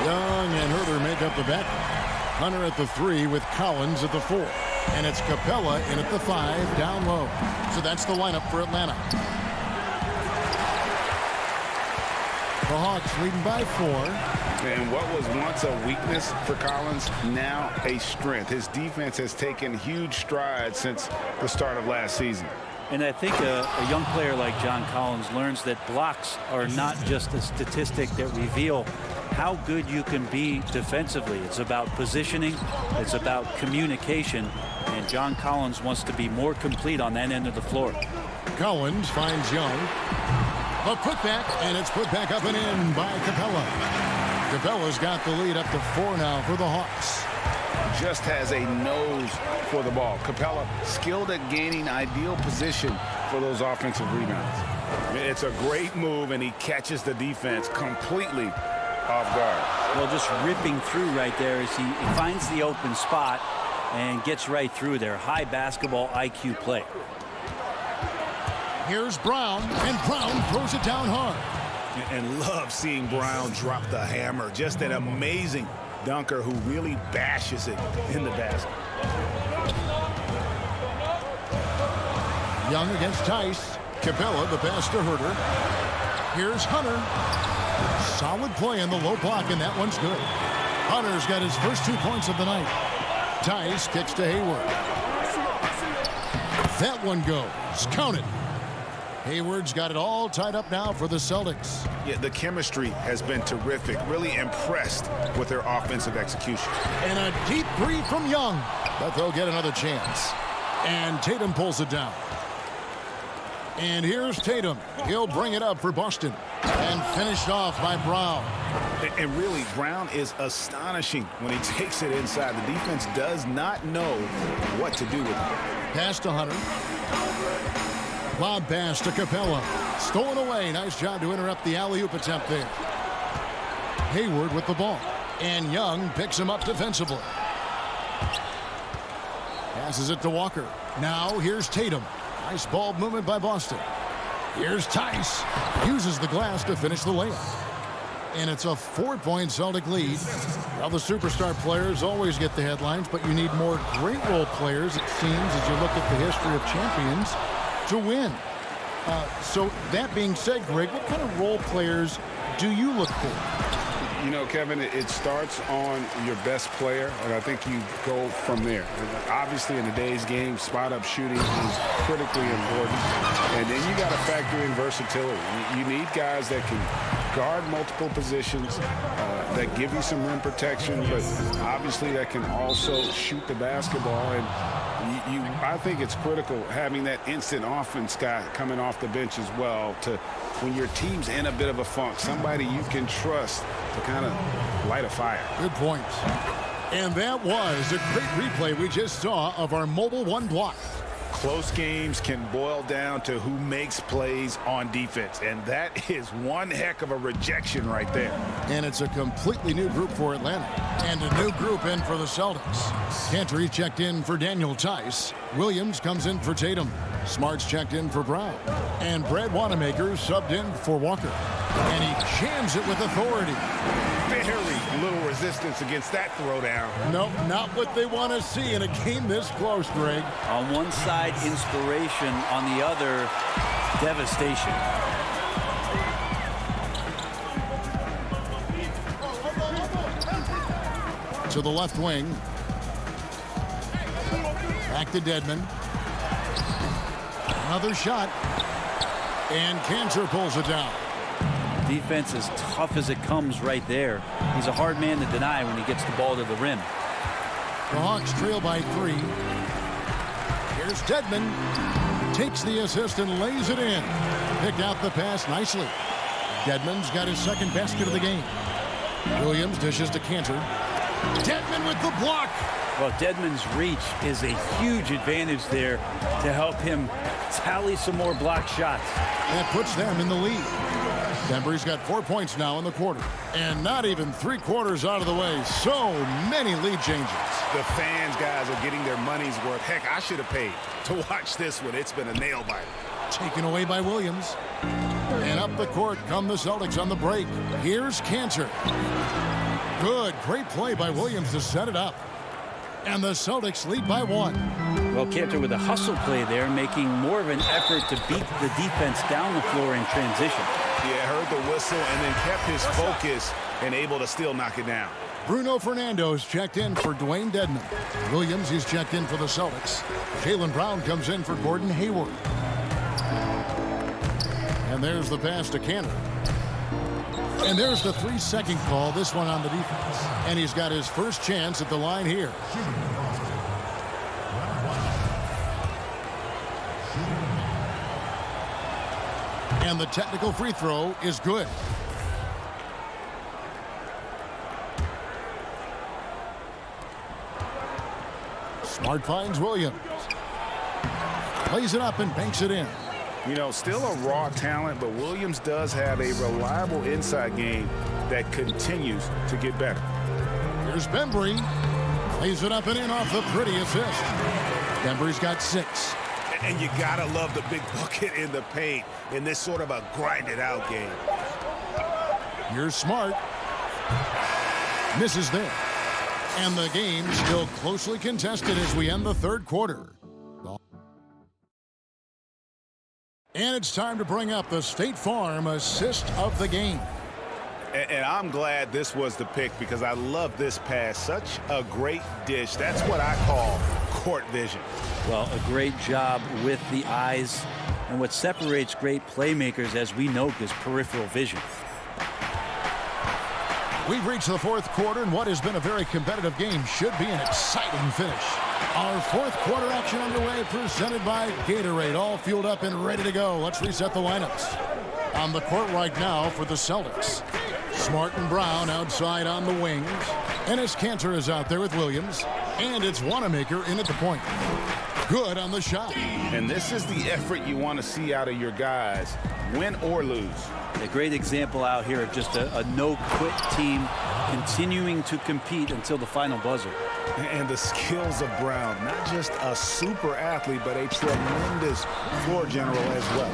Young and Herter make up the back. Hunter at the 3 with Collins at the 4. And it's Capella in at the 5 down low. So that's the lineup for Atlanta. The Hawks leading by 4. And what was once a weakness for Collins, now a strength. His defense has taken huge strides since the start of last season. And I think a young player like John Collins learns that blocks are not just a statistic that reveal how good you can be defensively. It's about positioning. It's about communication. And John Collins wants to be more complete on that end of the floor. Collins finds Young. A putback, and it's put back up and in by Capella. Capella's got the lead up to 4 now for the Hawks. Just has a nose for the ball. Capella skilled at gaining ideal position for those offensive rebounds. It's a great move, and he catches the defense completely off guard. Well, just ripping through right there as he finds the open spot and gets right through there. High basketball IQ play. Here's Brown, and Brown throws it down hard. And love seeing Brown drop the hammer. Just an amazing dunker who really bashes it in the basket. Young against Tice. Capella, the pass to Herter. Here's Hunter. Solid play in the low block, and that one's good. Hunter's got his first 2 points of the night. Tice kicks to Hayward. That one goes. Count it. Hayward's got it all tied up now for the Celtics. Yeah, the chemistry has been terrific. Really impressed with their offensive execution. And a deep 3 from Young. But they'll get another chance. And Tatum pulls it down. And here's Tatum. He'll bring it up for Boston. And finished off by Brown. And really, Brown is astonishing when he takes it inside. The defense does not know what to do with it. Pass to Hunter. Lob pass to Capella. Stolen away. Nice job to interrupt the alley-oop attempt there. Hayward with the ball. And Young picks him up defensively. Passes it to Walker. Now here's Tatum. Nice ball movement by Boston. Here's Tice. Uses the glass to finish the layup. And it's a 4-point Celtic lead. Well, the superstar players always get the headlines, but you need more great role players, it seems, as you look at the history of champions, to win. So that being said, Greg, what kind of role players do you look for? You know, Kevin, it starts on your best player, and I think you go from there. Obviously, in today's game, spot-up shooting is critically important. And then you got to factor in versatility. You need guys that can guard multiple positions, that give you some rim protection, but obviously that can also shoot the basketball. And I think it's critical having that instant offense guy coming off the bench as well to when your team's in a bit of a funk, somebody you can trust to kind of light a fire. Good points. And that was a great replay we just saw of our Mobile One block. Close games can boil down to who makes plays on defense, and that is one heck of a rejection right there. And it's a completely new group for Atlanta, and a new group in for the Celtics. Cantor checked in for Daniel Tice. Williams comes in for Tatum. Smart's checked in for Brown. And Brad Wanamaker subbed in for Walker. And he jams it with authority. Very little resistance against that throwdown. Nope, not what they want to see in a game this close, Greg. On one side, inspiration. On the other, devastation. To the left wing. Back to Dedmon. Another shot. And Cantor pulls it down. Defense as tough as it comes right there. He's a hard man to deny when he gets the ball to the rim. The Hawks trail by 3. Here's Dedmon. Takes the assist and lays it in. Picked out the pass nicely. Dedmon's got his second basket of the game. Williams dishes to Cantor. Dedmon with the block. Well, Dedmon's reach is a huge advantage there to help him tally some more block shots. That puts them in the lead. Denver's got 4 points now in the quarter. And not even 3 quarters out of the way. So many lead changes. The fans, guys, are getting their money's worth. Heck, I should have paid to watch this one. It's been a nail biter. Taken away by Williams. And up the court come the Celtics on the break. Here's Cantor. Good, great play by Williams to set it up. And the Celtics lead by 1. Well, Cantor with a hustle play there, making more of an effort to beat the defense down the floor in transition. Yeah, heard the whistle and then kept his focus and able to still knock it down. Bruno Fernando's checked in for Dwayne Dedmon. Williams, he's checked in for the Celtics. Jaylen Brown comes in for Gordon Hayward. And there's the pass to Cantor. And there's the 3-second call, this one on the defense. And he's got his first chance at the line here. And the technical free throw is good. Smart finds Williams. Plays it up and banks it in. You know, still a raw talent, but Williams does have a reliable inside game that continues to get better. Here's Bembry. Plays it up and in off the pretty assist. Bembry's got 6. And you gotta love the big bucket in the paint in this sort of a grinded-out game. Here's Smart. Misses there. And the game still closely contested as we end the third quarter. And it's time to bring up the State Farm assist of the game. And I'm glad this was the pick because I love this pass. Such a great dish. That's what I call court vision. Well, a great job with the eyes. And what separates great playmakers, as we know, is peripheral vision. We've reached the fourth quarter, and what has been a very competitive game should be an exciting finish. Our fourth quarter action underway, presented by Gatorade, all fueled up and ready to go. Let's reset the lineups. On the court right now for the Celtics, Smart and Brown outside on the wings. Enes Kanter is out there with Williams, and it's Wanamaker in at the point. Good on the shot. And this is the effort you want to see out of your guys, win or lose. A great example out here of just a no-quit team continuing to compete until the final buzzer. And the skills of Brown, not just a super athlete, but a tremendous floor general as well.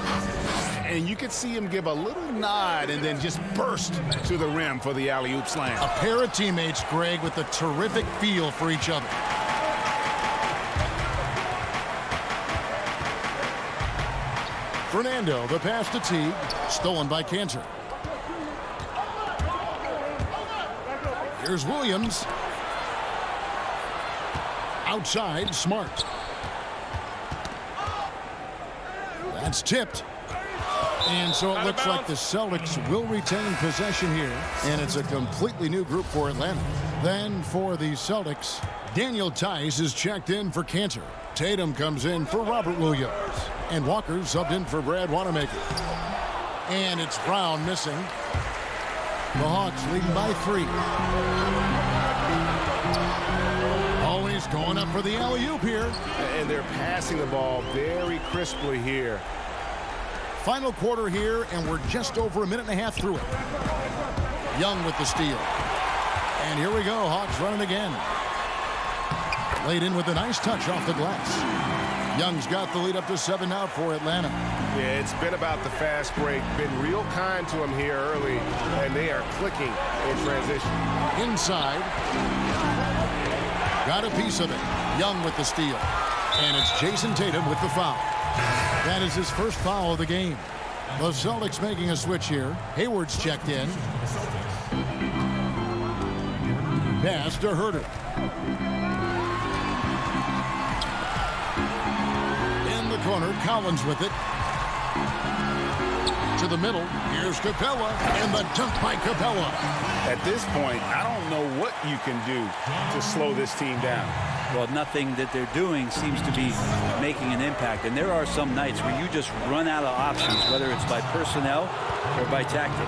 And you could see him give a little nod and then just burst to the rim for the alley-oop slam. A pair of teammates, Greg, with a terrific feel for each other. Fernando, the pass to Teague, stolen by Kanter. Here's Williams. Outside, Smart. That's tipped. And so it looks like the Celtics will retain possession here. And it's a completely new group for Atlanta. Then for the Celtics, Daniel Tice is checked in for Kanter. Tatum comes in for Robert Williams. And Walker subbed in for Brad Wanamaker. And it's Brown missing. The Hawks leading by 3. Always going up for the alley-oop here. And they're passing the ball very crisply here. Final quarter here, and we're just over a minute and a half through it. Young with the steal. And here we go, Hawks running again. Laid in with a nice touch off the glass. Young's got the lead up to 7 now for Atlanta. Yeah, it's been about the fast break. Been real kind to him here early, and they are clicking in transition. Inside. Got a piece of it. Young with the steal. And it's Jason Tatum with the foul. That is his first foul of the game. The Celtics making a switch here. Hayward's checked in. Pass to Herter. In the corner, Collins with it. To the middle, here's Capella, and the dunk by Capella. At this point, I don't know what you can do to slow this team down. Well, nothing that they're doing seems to be making an impact. And there are some nights where you just run out of options, whether it's by personnel or by tactic.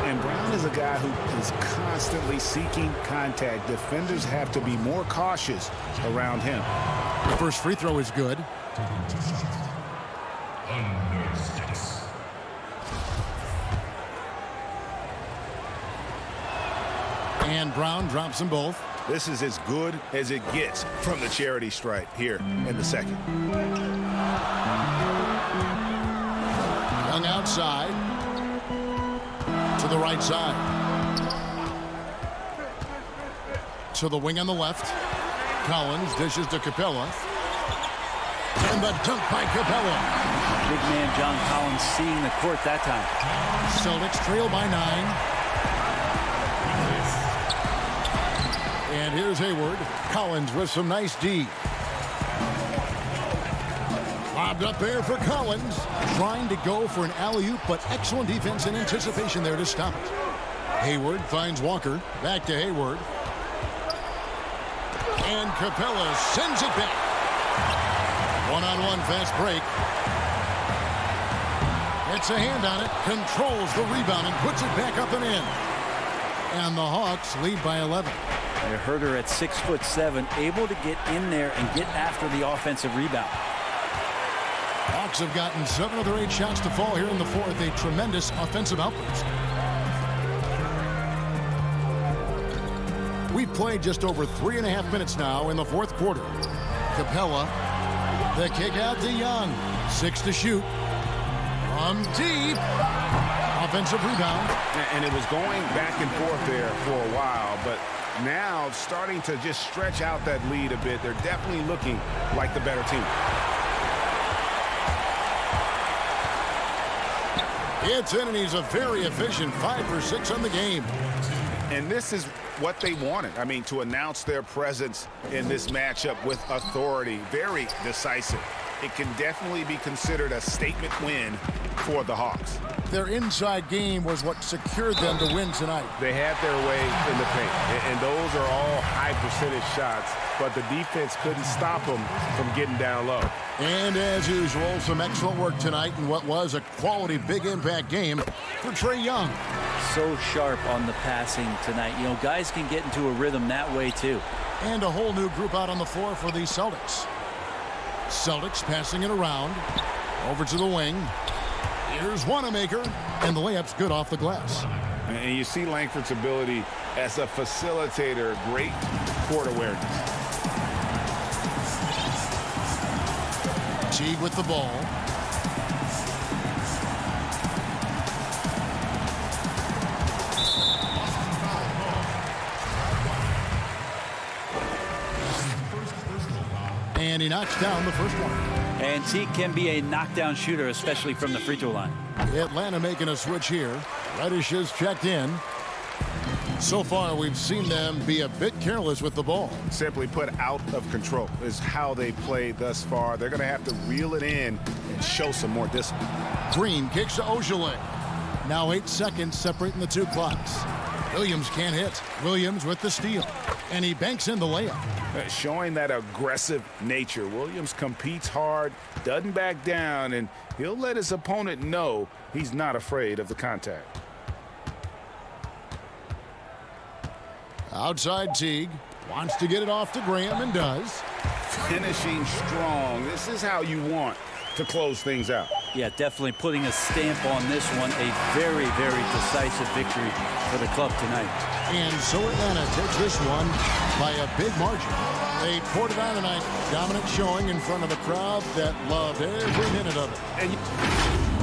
And Brown is a guy who is constantly seeking contact. Defenders have to be more cautious around him. The first free throw is good. And Brown drops them both. This is as good as it gets from the charity stripe here in the second. Young outside to the right side. To the wing on the left. Collins dishes to Capella. And the dunk by Capella. Big man John Collins seeing the court that time. Celtics trail by 9. And here's Hayward. Collins with some nice D. Lobbed up there for Collins. Trying to go for an alley-oop, but excellent defense and anticipation there to stop it. Hayward finds Walker. Back to Hayward. And Capella sends it back. One-on-one fast break. It's a hand on it. Controls the rebound and puts it back up and in. And the Hawks lead by 11. Herder at 6'7", able to get in there and get after the offensive rebound. Hawks have gotten 7 of their 8 shots to fall here in the fourth. A tremendous offensive outburst. We've played just over 3.5 minutes now in the fourth quarter. Capella, the kick out to Young. 6 to shoot. From deep. Offensive rebound. And it was going back and forth there for a while, but now starting to just stretch out that lead a bit. They're definitely looking like the better team. It's in, and he's a very efficient 5 for 6 on the game. And this is what they wanted. I mean, to announce their presence in this matchup with authority. Very decisive. It can definitely be considered a statement win for the Hawks. Their inside game was what secured them to win tonight. They had their way in the paint, and those are all high percentage shots, but the defense couldn't stop them from getting down low. And as usual, some excellent work tonight in what was a quality big impact game for Trae Young. So sharp on the passing tonight. You know, guys can get into a rhythm that way too. And a whole new group out on the floor for the Celtics. Celtics passing it around. Over to the wing. Here's Wanamaker, and the layup's good off the glass. And you see Langford's ability as a facilitator, great court awareness. Teague with the ball. And he knocks down the first one. And Teague can be a knockdown shooter, especially from the free throw line. Atlanta making a switch here. Reddish is checked in. So far, we've seen them be a bit careless with the ball. Simply put, out of control is how they played thus far. They're going to have to reel it in and show some more discipline. Green kicks to Ojale. Now 8 seconds separating the two clocks. Williams can't hit. Williams with the steal. And he banks in the layup. Showing that aggressive nature. Williams competes hard, doesn't back down, and he'll let his opponent know he's not afraid of the contact. Outside Teague. Wants to get it off to Graham and does. Finishing strong. This is how you want to close things out. Yeah, definitely putting a stamp on this one. A very, very decisive victory for the club tonight. And so Atlanta takes this one by a big margin. They poured it on tonight. Dominant showing in front of a crowd that loved every minute of it. And